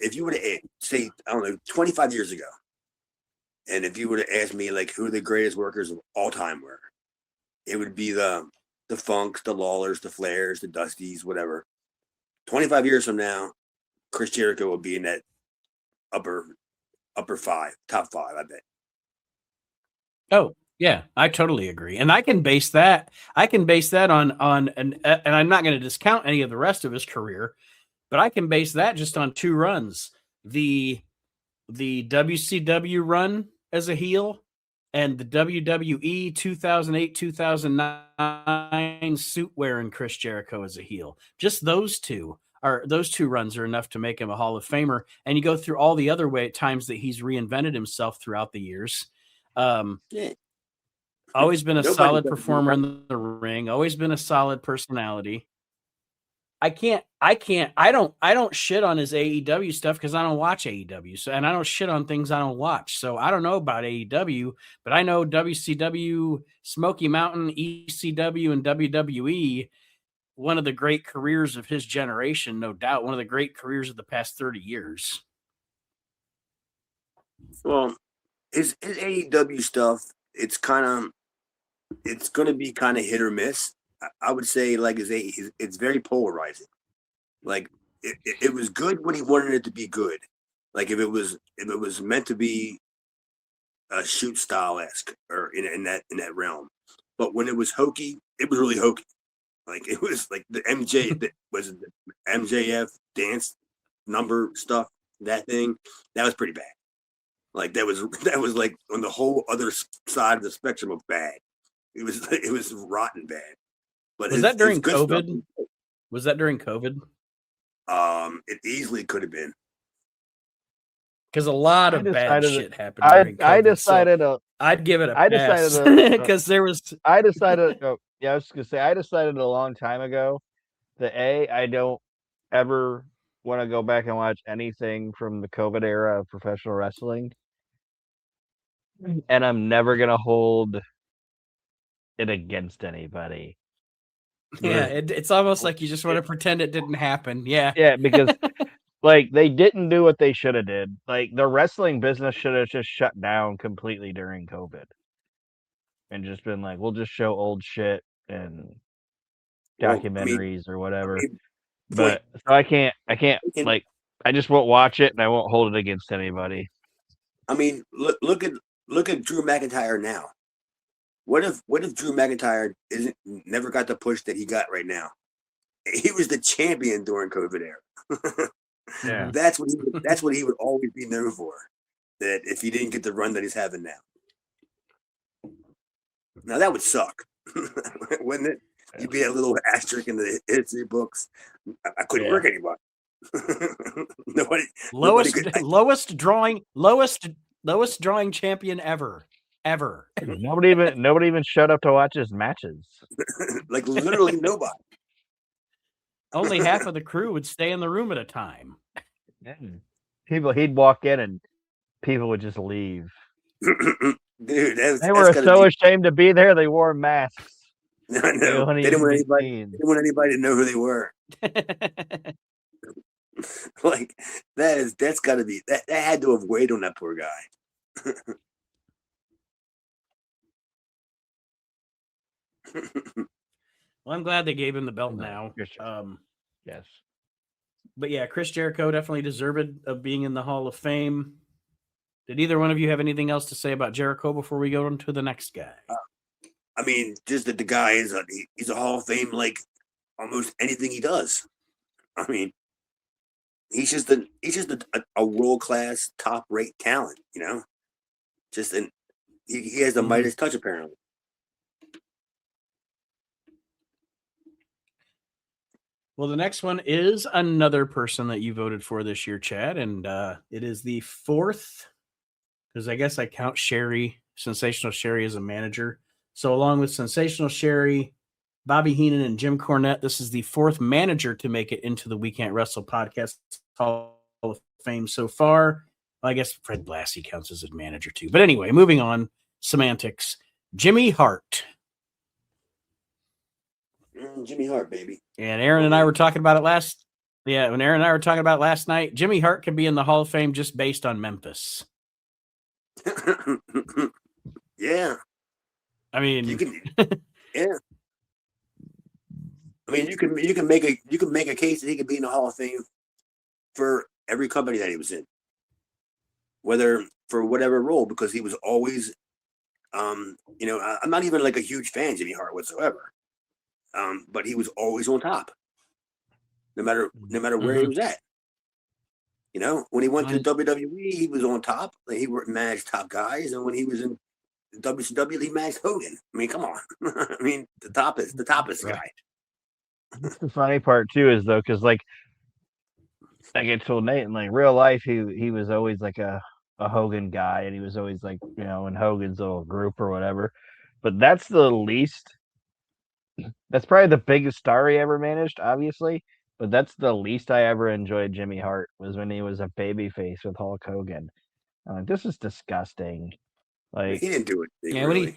if you were to say, I don't know, 25 years ago, and if you were to ask me like who the greatest workers of all time were, it would be the Funks, the Lawlers, the Flairs, the Dusties, whatever. 25 years from now, Chris Jericho will be in that upper five, top five, I bet. Oh, yeah, I totally agree. And I can base that on and I'm not going to discount any of the rest of his career, but I can base that just on two runs. The WCW run as a heel and the WWE 2008-2009 suit wearing Chris Jericho as a heel. Just those two runs are enough to make him a Hall of Famer. And you go through all the other times that he's reinvented himself throughout the years. Always been a solid performer in the ring, always been a solid personality. I don't shit on his AEW stuff because I don't watch AEW. So, and I don't shit on things I don't watch. So I don't know about AEW, but I know WCW, Smoky Mountain, ECW, and WWE, one of the great careers of his generation, no doubt. One of the great careers of the past 30 years. Well, his AEW stuff, it's going to be kind of hit or miss. I would say like it's very polarizing. Like it was good when he wanted it to be good. Like if it was meant to be a shoot style-esque or in that realm. But when it was hokey, it was really hokey. Like it was like the MJF dance number stuff, that thing, that was pretty bad. Like that was like on the whole other side of the spectrum of bad. It was rotten bad. But was that during COVID? Was that during COVID? It easily could have been. Because a lot of bad shit happened during COVID. I decided I'd give it a pass. Because there was. I decided a long time ago that I don't ever want to go back and watch anything from the COVID era of professional wrestling. And I'm never going to hold it against anybody. Yeah, it's almost like you just want to pretend it didn't happen. Yeah. Yeah, because like they didn't do what they should have did. Like the wrestling business should have just shut down completely during COVID. And just been like, we'll just show old shit and documentaries or whatever. But so I can't like I just won't watch it and I won't hold it against anybody. I mean, look at Drew McIntyre now. What if Drew McIntyre never got the push that he got right now? He was the champion during COVID era. Yeah, that's what he would always be known for. That if he didn't get the run that he's having now, that would suck, wouldn't it? You'd be a little asterisk in the history books. I couldn't work anymore. nobody Lowest could. lowest drawing champion ever. Nobody even showed up to watch his matches. Like literally nobody. Only half of the crew would stay in the room at a time. He'd walk in and people would just leave. Dude, They were so ashamed to be there. They wore masks. I know. They didn't want anybody to know who they were. Like that's got to be that had to have weighed on that poor guy. Well, I'm glad they gave him the belt now. Yes. But yeah, Chris Jericho definitely deserved of being in the Hall of Fame. Did either one of you have anything else to say about Jericho before we go on to the next guy? I mean, just that the guy is he's a Hall of Fame like almost anything he does. I mean, he's just a world class, top rate talent. You know, he has the Midas touch apparently. Well, the next one is another person that you voted for this year, Chad, and it is the fourth, because I guess I count Sensational Sherry as a manager. So along with Sensational Sherry, Bobby Heenan, and Jim Cornette, this is the fourth manager to make it into the We Can't Wrestle Podcast Hall of Fame so far. Well, I guess Fred Blassie counts as a manager too. But anyway, moving on, semantics. Jimmy Hart. Jimmy Hart, baby. And Aaron and I were talking about it last. Yeah, when Aaron and I were talking about it last night, Jimmy Hart could be in the Hall of Fame just based on Memphis. Yeah. I mean, yeah. I mean, you can make a case that he could be in the Hall of Fame for every company that he was in, whether for whatever role, because he was always, I'm not even like a huge fan of Jimmy Hart whatsoever. But he was always on top, no matter where he was at. You know, when he went to WWE, he was on top. He managed top guys, and when he was in WCW, he managed Hogan. I mean, come on. I mean, the toppest guy. The funny part too is though, because like I told Nate, in like real life, he was always like a Hogan guy, and he was always like in Hogan's little group or whatever. But that's the least. That's probably the biggest star he ever managed, obviously. But that's the least I ever enjoyed Jimmy Hart was when he was a babyface with Hulk Hogan. I'm like, this is disgusting. Like he didn't do it. When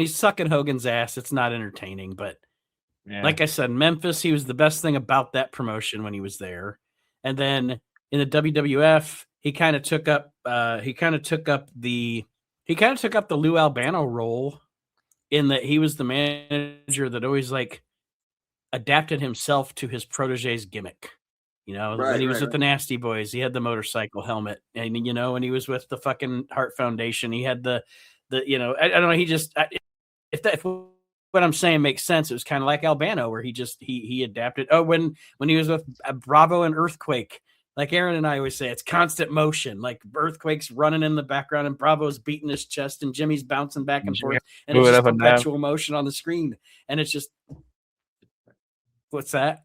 he's sucking Hogan's ass, it's not entertaining. But like I said, Memphis, he was the best thing about that promotion when he was there. And then in the WWF, he kind of took up the Lou Albano role, in that he was the manager that always like adapted himself to his protege's gimmick. When he was with the Nasty Boys, he had the motorcycle helmet, and when he was with the fucking Hart Foundation, he had the I don't know. He just if what I'm saying makes sense, it was kind of like Albano, where he adapted. Oh, when he was with Bravo and Earthquake. Like Aaron and I always say, it's constant motion. Like Earthquake's running in the background, and Bravo's beating his chest, and Jimmy's bouncing back and forth, and it's just perpetual motion on the screen. And it's just, what's that?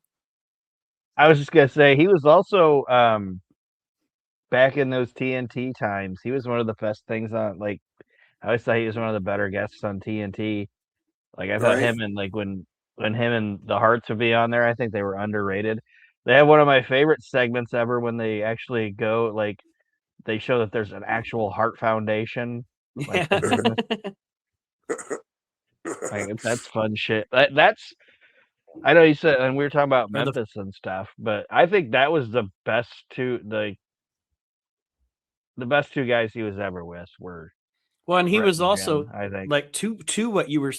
I was just gonna say he was also back in those TNT times. He was one of the best things on. Like I always thought he was one of the better guests on TNT. Like I thought him and like when him and the Hearts would be on there, I think they were underrated. They have one of my favorite segments ever when they actually go, like, they show that there's an actual Heart Foundation. Like, that's fun shit. That's, I know you said, and we were talking about Memphis and stuff, but I think that was the best two guys he was ever with were. Well, and he was also, I think, like, to what you were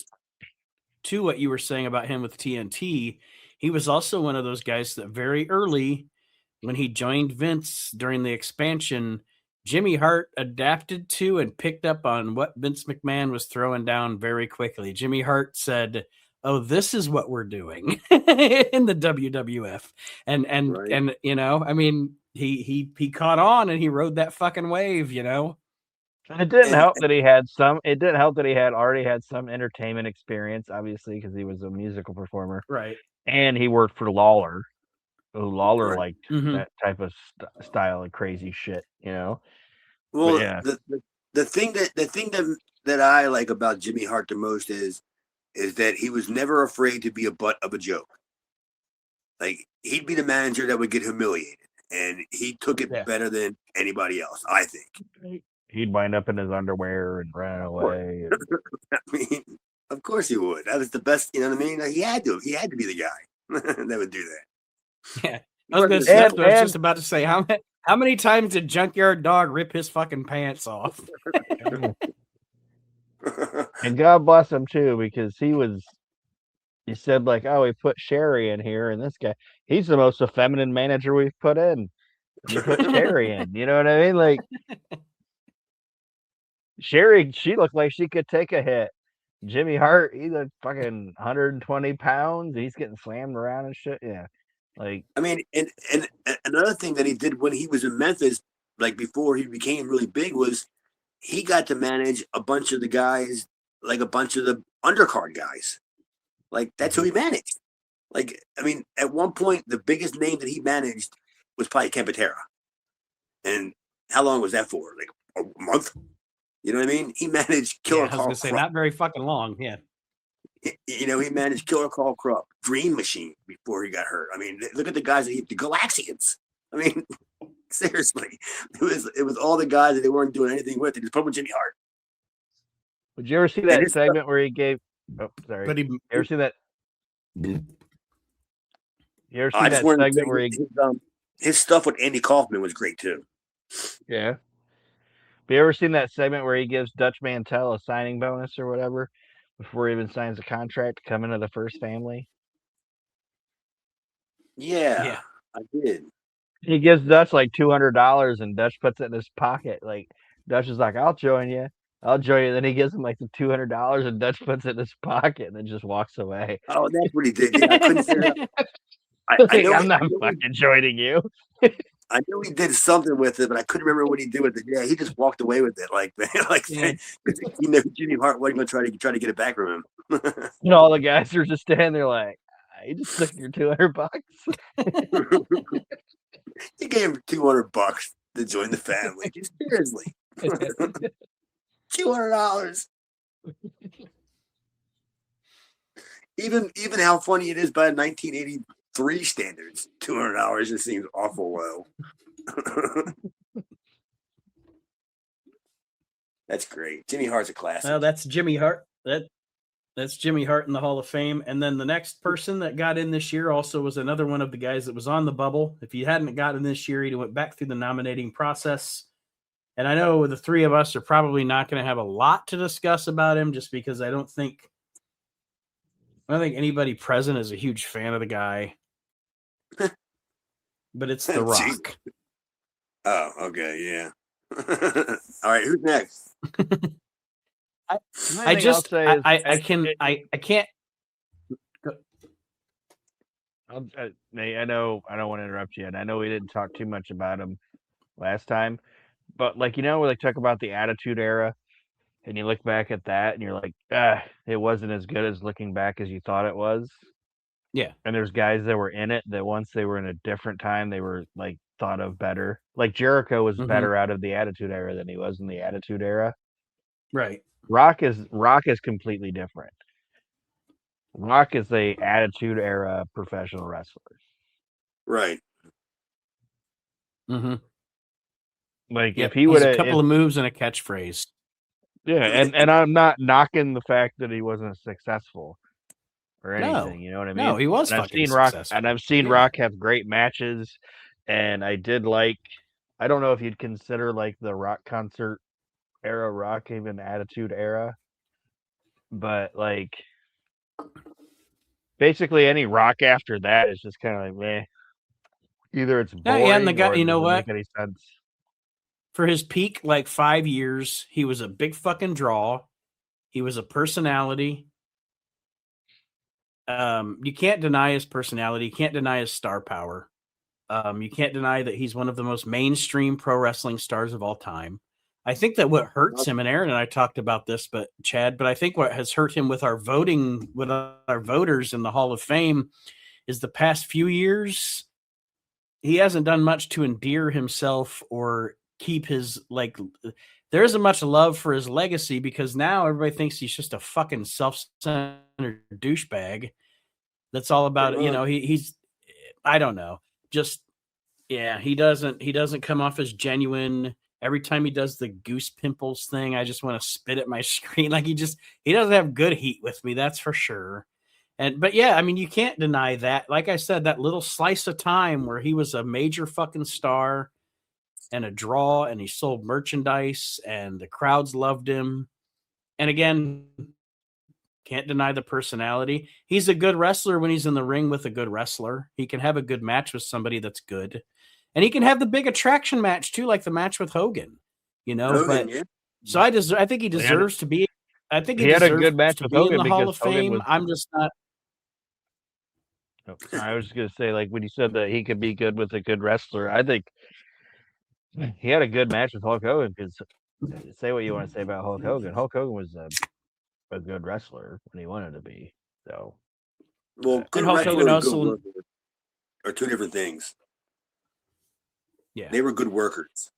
saying about him with TNT. He was also one of those guys that very early, when he joined Vince during the expansion, Jimmy Hart adapted to and picked up on what Vince McMahon was throwing down very quickly. Jimmy Hart said, "Oh, this is what we're doing in the WWF," and I mean, he caught on and he rode that fucking wave, And it didn't And help that he had some. It didn't help that he had already had some entertainment experience, obviously, because he was a musical performer, Right. and he worked for Lawler, who Lawler Right. liked Mhm. that type of style of crazy shit, you know. But well, yeah, the thing that I like about Jimmy Hart the most is that he was never afraid to be a butt of a joke. Like he'd be the manager that would get humiliated, and he took it Yeah. better than anybody else. I think. he'd wind up in his underwear and run away. And, I mean, of course he would. That was the best. You know what I mean? Like, he had to. He had to be the guy that would do that. Yeah. He I was wasn't gonna the say devil. that's what I was just about to say. How many times did Junkyard Dog rip his fucking pants off? and God bless him too, because he said like, oh, we put Sherry in here, and this guy, he's the most effeminate manager we've put in. And you put Sherry in, you know what I mean? Like Sherry, she looked like she could take a hit. Jimmy Hart, he's a fucking 120 pounds. He's getting slammed around and shit. Yeah, like I mean, and another thing that he did when he was in Memphis, like before he became really big, was he got to manage a bunch of the guys, like a bunch of the undercard guys. Like that's who he managed. Like, I mean, at one point, the biggest name that he managed was probably Campatera. And how long was that for? Like a month? You know what I mean? He managed Killer I was Carl gonna say Krupp. not very fucking long. Yeah. You know, he managed Killer Carl Krupp, Dream Machine before he got hurt. I mean, look at the guys that the Galaxians. I mean, seriously, it was all the guys that they weren't doing anything with. They just put with Jimmy Hart. would you ever see that segment where he gave? Oh, sorry. But You ever see that? You ever see I just that wanted to segment say where he? his stuff with Andy Kaufman was great too. Yeah. Have you ever seen that segment where he gives Dutch Mantel a signing bonus or whatever before he even signs a contract to come into the first family? Yeah, I did. He gives Dutch like $200, and Dutch puts it in his pocket. Like Dutch is like, "I'll join you. I'll join you." Then he gives him like the $200, and Dutch puts it in his pocket, and then just walks away. Oh, that's what he did. Yeah, I couldn't figure it out. Like, I'm not fucking joining you. I knew he did something with it, but I couldn't remember what he did with it. Yeah, he just walked away with it, like Yeah. he knew Jimmy Hart wasn't going to try to get it back from him. All the guys are just standing there like, "I just took your $200." He gave him $200 to join the family. Seriously, $200. Even how funny it is by 1983 standards, $200 just seems awful low. That's great. Jimmy Hart's a classic. Well, that's Jimmy Hart. That's Jimmy Hart in the Hall of Fame. And then the next person that got in this year also was another one of the guys that was on the bubble. If he hadn't gotten this year, he went back through the nominating process. And I know the three of us are probably not going to have a lot to discuss about him, just because I don't think anybody present is a huge fan of the guy. But it's The Rock. Oh, okay, yeah. All right, who's next? I can't. I know I don't want to interrupt you, and I know we didn't talk too much about him last time, but like where they talk about the Attitude Era, and you look back at that, and you're like, it wasn't as good as looking back as you thought it was. Yeah, and there's guys that were in it that once they were in a different time, they were like thought of better. Like Jericho was better out of the Attitude Era than he was in the Attitude Era. Right. Rock is completely different. Rock is a Attitude Era professional wrestler. Right. Mm-hmm. Like if he would have a couple of moves and a catchphrase. Yeah, and I'm not knocking the fact that he wasn't successful or anything. You know what I mean? No, he was. And I've seen Rock, and I've seen Rock have great matches, and I did like. I don't know if you'd consider like the Rock concert era Rock even Attitude Era, but like basically any Rock after that is just kind of like meh. Either it's boring and the guy, or you know what? Make any sense. For his peak, like 5 years, he was a big fucking draw. He was a personality. You can't deny his personality. You can't deny his star power. You can't deny that he's one of the most mainstream pro wrestling stars of all time. I think that what hurts him, and Aaron and I talked about this, but Chad, but I think what has hurt him with our voting, with our voters in the Hall of Fame, is the past few years he hasn't done much to endear himself or keep his there isn't much love for his legacy, because now everybody thinks he's just a fucking self-centered douchebag. That's all about it. You know, he's I don't know. Just yeah, he doesn't come off as genuine. Every time he does the goose pimples thing, I just want to spit at my screen. Like he doesn't have good heat with me, that's for sure. But yeah, I mean, you can't deny that. Like I said, that little slice of time where he was a major fucking star and a draw, and he sold merchandise and the crowds loved him. And again, can't deny the personality. He's a good wrestler when he's in the ring with a good wrestler. He can have a good match with somebody that's good. And he can have the big attraction match too, like the match with Hogan, you know. Hogan, but yeah. so I think he deserves to be. I think he had a good match with Hogan in the Hall of because Hogan Fame. was. I'm just not. Oh, I was just gonna say, like when you said that he could be good with a good wrestler, I think he had a good match with Hulk Hogan. Because say what you want to say about Hulk Hogan, Hulk Hogan was a good wrestler when he wanted to be. So, well, good Hulk wrestler Hogan and good also- worker are two different things. Yeah, They were good workers.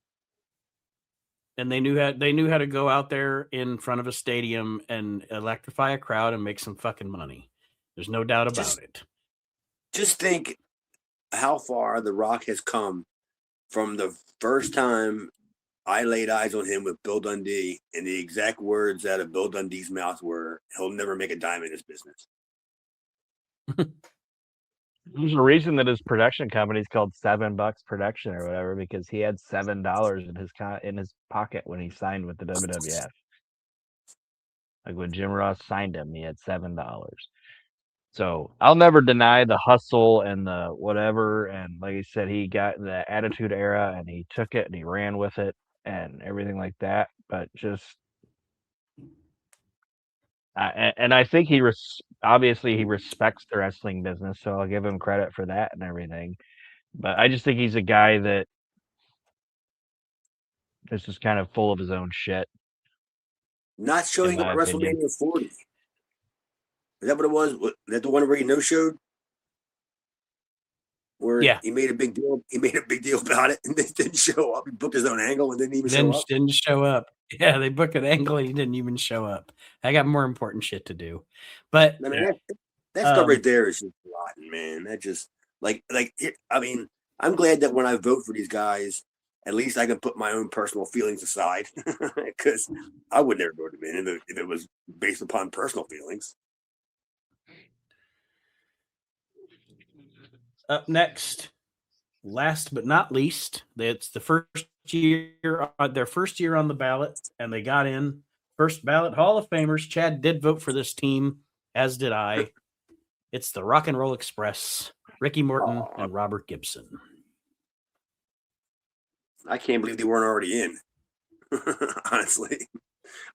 and they knew how to go out there in front of a stadium and electrify a crowd and make some fucking money. There's no doubt about it. Just think how far The Rock has come from the first time I laid eyes on him with Bill Dundee, and the exact words out of Bill Dundee's mouth were, "He'll never make a dime in this business." there's a reason that his production company is called $7 Production or whatever, because he had $7 in his pocket when he signed with the WWF. Like when Jim Ross signed him, he had $7. So I'll never deny the hustle and the whatever. And like I said, he got the Attitude Era and he took it and he ran with it and everything like that. But just, and I think obviously he respects the wrestling business, so I'll give him credit for that and everything. But I just think he's a guy that is just kind of full of his own shit. Not showing up at WrestleMania 40. Is that what it was? Was that the one where he no-showed? Where he made a big deal. He made a big deal about it, and they didn't show up. He booked his own angle and didn't even show up. Didn't show up. Yeah, they booked an angle and he didn't even show up. I got more important shit to do. But I mean, that stuff right there is just rotten, man. That just I mean, I'm glad that when I vote for these guys, at least I can put my own personal feelings aside, because I would never vote him in if it was based upon personal feelings. Up next, last but not least, it's the first year, their first year on the ballot, and they got in first ballot Hall of Famers. Chad did vote for this team, as did I. It's the Rock and Roll Express, Ricky Morton and Robert Gibson. I can't believe they weren't already in. Honestly,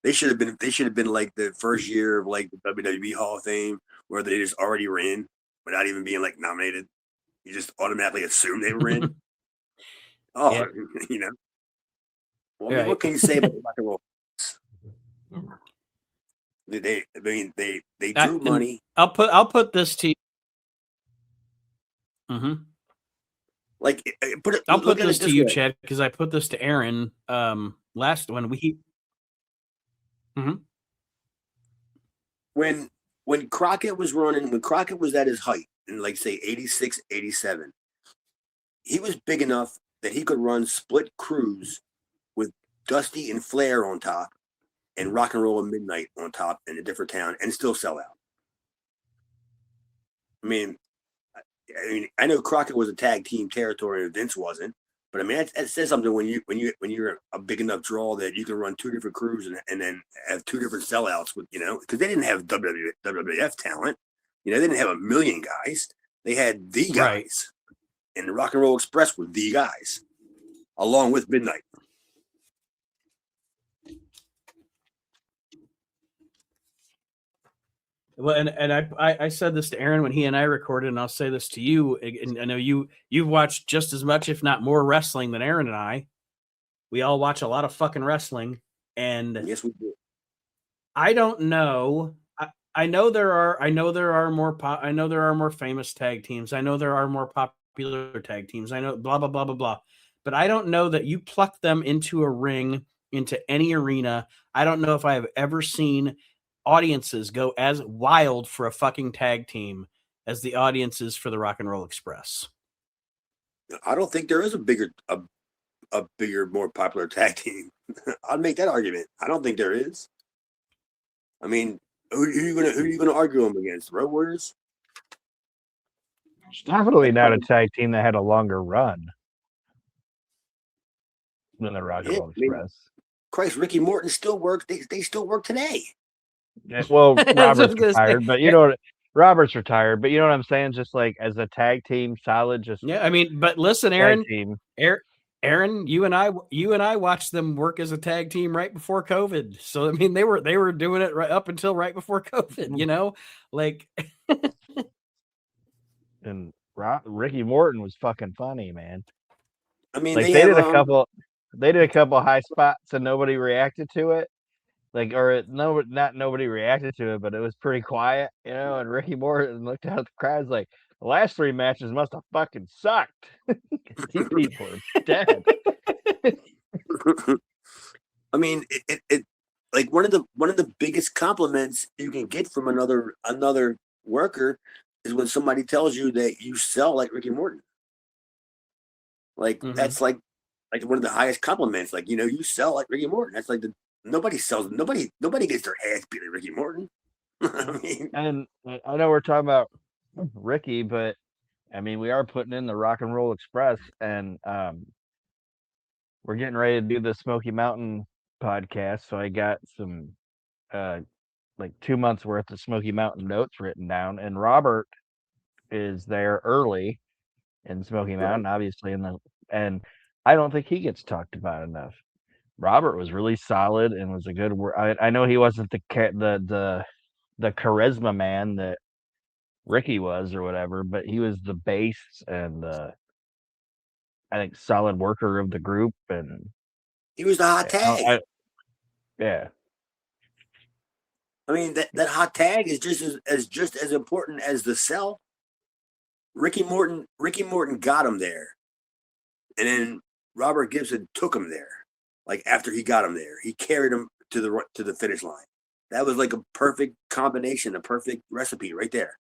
they should have been. They should have been like the first year of like the WWE Hall of Fame, where they just already were in without even being like nominated. You just automatically assume they were in. You know. Well, I mean, what can you say about the Rock and Roll? They drew money. I'll put this to you. Mm-hmm. Like, I'll put this to you, Chad, because I put this to Aaron last when we. Mm-hmm. When Crockett was running, when Crockett was at his height in like say 86, 87, he was big enough that he could run split crews with Dusty and Flair on top and Rock and Roll and Midnight on top in a different town and still sell out. I mean, I know Crockett was a tag team territory and Vince wasn't, but I mean, that says something when you're a big enough draw that you can run two different crews and then have two different sellouts with, you know, because they didn't have WWF talent. You know, they didn't have a million guys. They had the guys. Right. And the Rock and Roll Express were the guys, along with Midnight. Well, and I said this to Aaron when he and I recorded, and I'll say this to you. And I know you've watched just as much, if not more, wrestling than Aaron and I. We all watch a lot of fucking wrestling, and Yes, we do. I don't know. I know there are. I know there are more. I know there are more famous tag teams. I know there are more popular tag teams. I know blah blah blah blah blah. But I don't know that you pluck them into a ring, into any arena. I don't know if I have ever seen audiences go as wild for a fucking tag team as the audiences for the Rock and Roll Express. I don't think there is a bigger, more popular tag team. I'd make that argument. I don't think there is. I mean, who are you gonna argue them against? Road Warriors? It's definitely not a tag team that had a longer run than the Rock and Yeah, Roll I mean, Express. Christ, Ricky Morton still works. They still work today. Yeah, well, That's what I was Robert's gonna say. retired, but you know what? Robert's retired, but you know what I'm saying? Just like as a tag team, solid, just Yeah, I mean, but listen, tag Aaron, team. Aaron, you and I watched them work as a tag team right before COVID. So I mean, they were doing it right up until right before COVID. You know, like And Ricky Morton was fucking funny, man. I mean, Like they they have did a couple high spots and nobody reacted to it. Like, or no, not nobody reacted to it, but it was pretty quiet, you know. And Ricky Morton looked out at the crowd like, the last 3 matches must have fucking sucked. These people are dead. I mean, it like one of the biggest compliments you can get from another worker is when somebody tells you that you sell like Ricky Morton. Like that's like one of the highest compliments. Like, you sell like Ricky Morton. That's like nobody gets their ass beat like Ricky Morton. I mean, And I know we're talking about Ricky, but I mean, we are putting in the Rock and Roll Express, and we're getting ready to do the Smoky Mountain podcast. So I got some like 2 months worth of Smoky Mountain notes written down, and Robert is there early in Smoky right. Mountain, obviously, and I don't think he gets talked about enough. Robert was really solid and was a good. I know he wasn't the charisma man that Ricky was or whatever, but he was the base and I think solid worker of the group, and He was the hot tag. Yeah. I mean, that hot tag is just as important as the sell. Ricky Morton got him there, and then Robert Gibson took him there. Like after he got him there, he carried him to the finish line. That was like a perfect combination, a perfect recipe right there.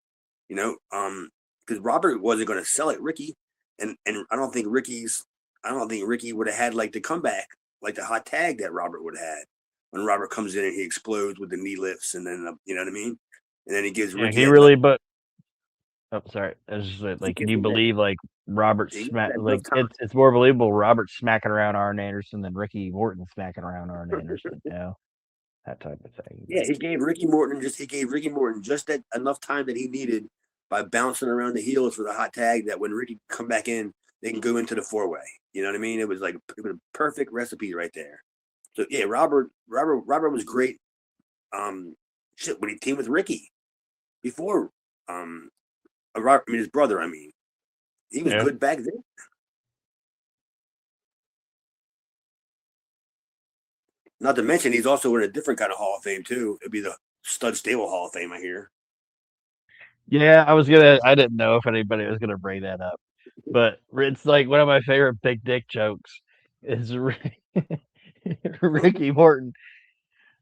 Because Robert wasn't going to sell it, Ricky, and I don't think Ricky would have had like the comeback, like the hot tag that Robert would have had when Robert comes in and he explodes with the knee lifts, and then you know what I mean, and then he gives Yeah, Ricky. he really, but oh, sorry. I was just like, can gives you him that- believe like Robert he gives smack that like enough time. it's more believable Robert smacking around Arn Anderson than Ricky Morton smacking around Arn Anderson, you know, that type of thing. Yeah, he gave Ricky Morton just that enough time that he needed by bouncing around the heels for the hot tag that when Ricky come back in, they can go into the 4-way. You know what I mean? It was a perfect recipe right there. So yeah, Robert was great. When he teamed with Ricky before, his brother. I mean, he was Yeah. good back then. Not to mention, he's also in a different kind of Hall of Fame too. It'd be the Stud Stable Hall of Fame, I hear. Yeah, I didn't know if anybody was gonna bring that up, but it's like one of my favorite big dick jokes is Ricky Morton.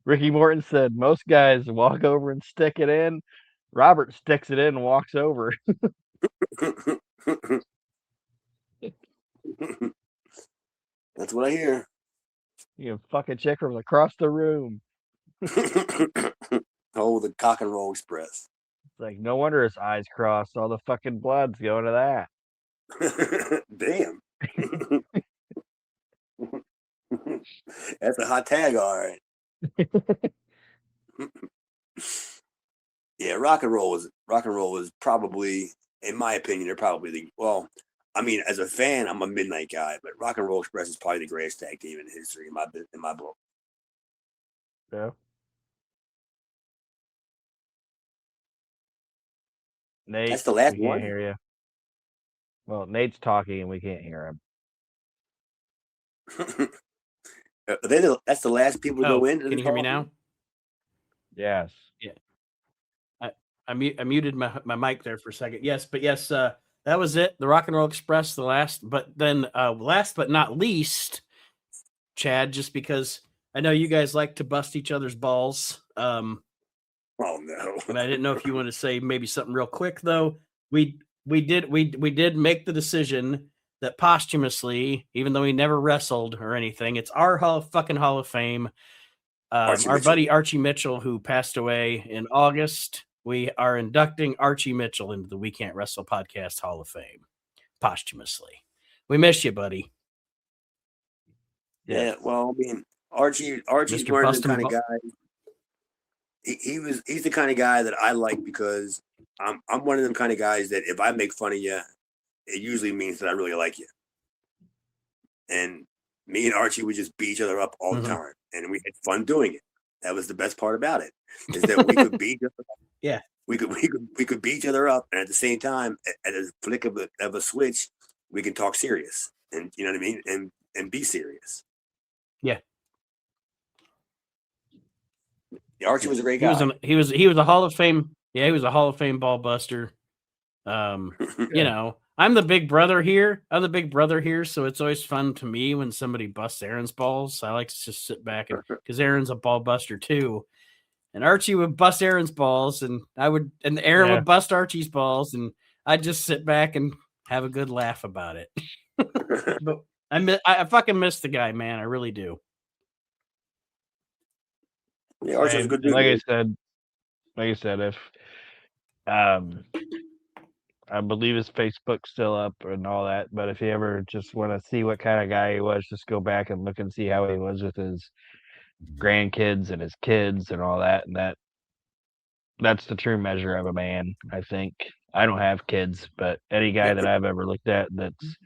Ricky Morton said most guys walk over and stick it in. Robert sticks it in and walks over. That's what I hear. You can fuck a chick from across the room. Oh, the Cock and Roll Express. It's like no wonder his eyes crossed. All the fucking blood's going to that. Damn. That's a hot tag, all right. Yeah, rock and roll is probably, in my opinion, they're probably as a fan, I'm a Midnight guy, but Rock and Roll Express is probably the greatest tag team in history in my book. Yeah. Nate, That's the last we can't one. hear you. Well, Nate's talking and we can't hear him. That's the last people to go in. Can you hear me now? Yes. Yeah. I muted my mic there for a second. Yes, but yes, that was it. The Rock and Roll Express, the last, but then last but not least, Chad, just because I know you guys like to bust each other's balls. Oh no! And I didn't know if you want to say maybe something real quick though. We did make the decision that posthumously, even though he never wrestled or anything, it's our Hall of Fame. Our buddy Archie Mitchell, who passed away in August, we are inducting Archie Mitchell into the We Can't Wrestle Podcast Hall of Fame posthumously. We miss you, buddy. Yeah, well, I mean, Archie's Mr. one of the Bustin' kind of guys. He's the kind of guy that I like because I'm one of them kind of guys that if I make fun of you, it usually means that I really like you. And me and Archie would just beat each other up all the time, and we had fun doing it. That was the best part about it, is that we could beat each other up. Yeah, we could beat each other up, and at the same time, at a flick of a switch, we can talk serious, and you know what I mean, and be serious. Yeah. Archie was a great guy. He was a Hall of Fame. Yeah, he was a Hall of Fame ball buster. You know, I'm the big brother here. So it's always fun to me when somebody busts Aaron's balls. I like to just sit back because Aaron's a ball buster too. And Archie would bust Aaron's balls, and Aaron would bust Archie's balls, and I'd just sit back and have a good laugh about it. But I fucking miss the guy, man. I really do. Yeah, Archie was a good dude. Like I said, if I believe his Facebook's still up and all that, but if you ever just want to see what kind of guy he was, just go back and look and see how he was with his grandkids and his kids and all that, and that's the true measure of a man, I think. I don't have kids, but any guy that I've ever looked at that's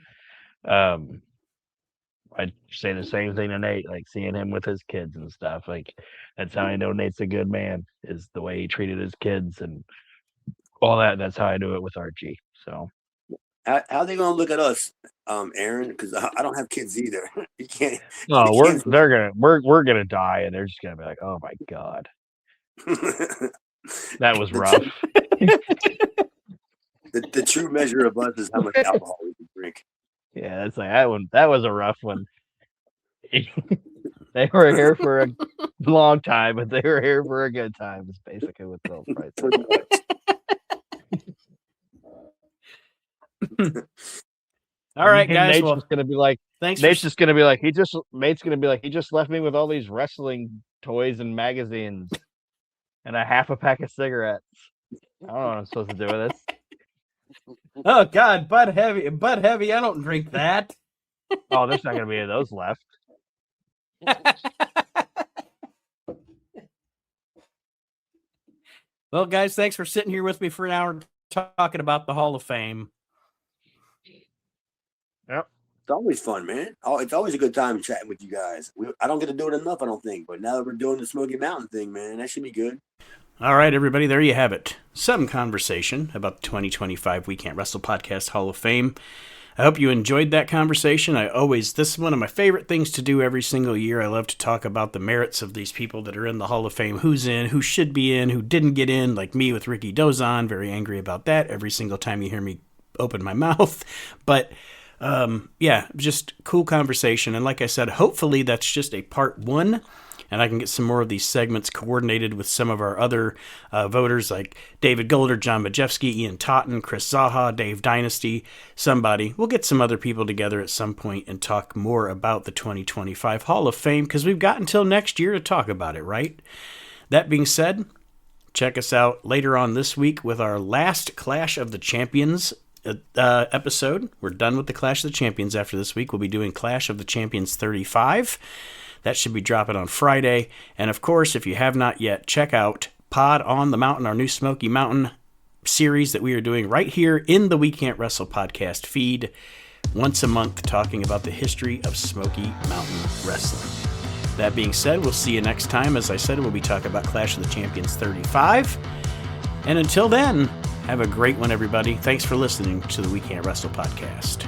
I'd say the same thing to Nate, like seeing him with his kids and stuff. Like, that's how I know Nate's a good man, is the way he treated his kids and all that. That's how I do it with Archie. So, how are they gonna look at us, Aaron? Because I don't have kids either. You can't. No, we're gonna die, and they're just gonna be like, "Oh my god, that was rough." The true measure of us is how much alcohol we can drink. Yeah, it's like that was a rough one. They were here for a long time, but they were here for a good time. It's basically what they'll price. All right, guys. Nate's just gonna be like, Nate's gonna be like, he just left me with all these wrestling toys and magazines and a half a pack of cigarettes. I don't know what I'm supposed to do with this. Oh God, Bud Heavy. I don't drink that. Oh, there's not gonna be any of those left. Well, guys, thanks for sitting here with me for an hour talking about the Hall of Fame. Yep. It's always fun, man. It's always a good time chatting with you guys. I don't get to do it enough, I don't think. But now that we're doing the Smoky Mountain thing, man, that should be good. All right, everybody, there you have it. Some conversation about the 2025 We Can't Wrestle Podcast Hall of Fame. I hope you enjoyed that conversation. This is one of my favorite things to do every single year. I love to talk about the merits of these people that are in the Hall of Fame, who's in, who should be in, who didn't get in, like me with Ricky Dozon. Very angry about that every single time you hear me open my mouth. But yeah, just cool conversation. And like I said, hopefully that's just a part one, and I can get some more of these segments coordinated with some of our other voters like David Golder, John Majewski, Ian Totten, Chris Zaha, Dave Dynasty, somebody. We'll get some other people together at some point and talk more about the 2025 Hall of Fame, because we've got until next year to talk about it, right? That being said, check us out later on this week with our last Clash of the Champions episode. We're done with the Clash of the Champions after this week. We'll be doing Clash of the Champions 35. That should be dropping on Friday. And of course, if you have not yet, check out Pod on the Mountain, our new Smoky Mountain series that we are doing right here in the We Can't Wrestle podcast feed once a month, talking about the history of Smoky Mountain Wrestling. That being said, we'll see you next time. As I said, we'll be talking about Clash of the Champions 35. And until then, have a great one, everybody. Thanks for listening to the We Can't Wrestle podcast.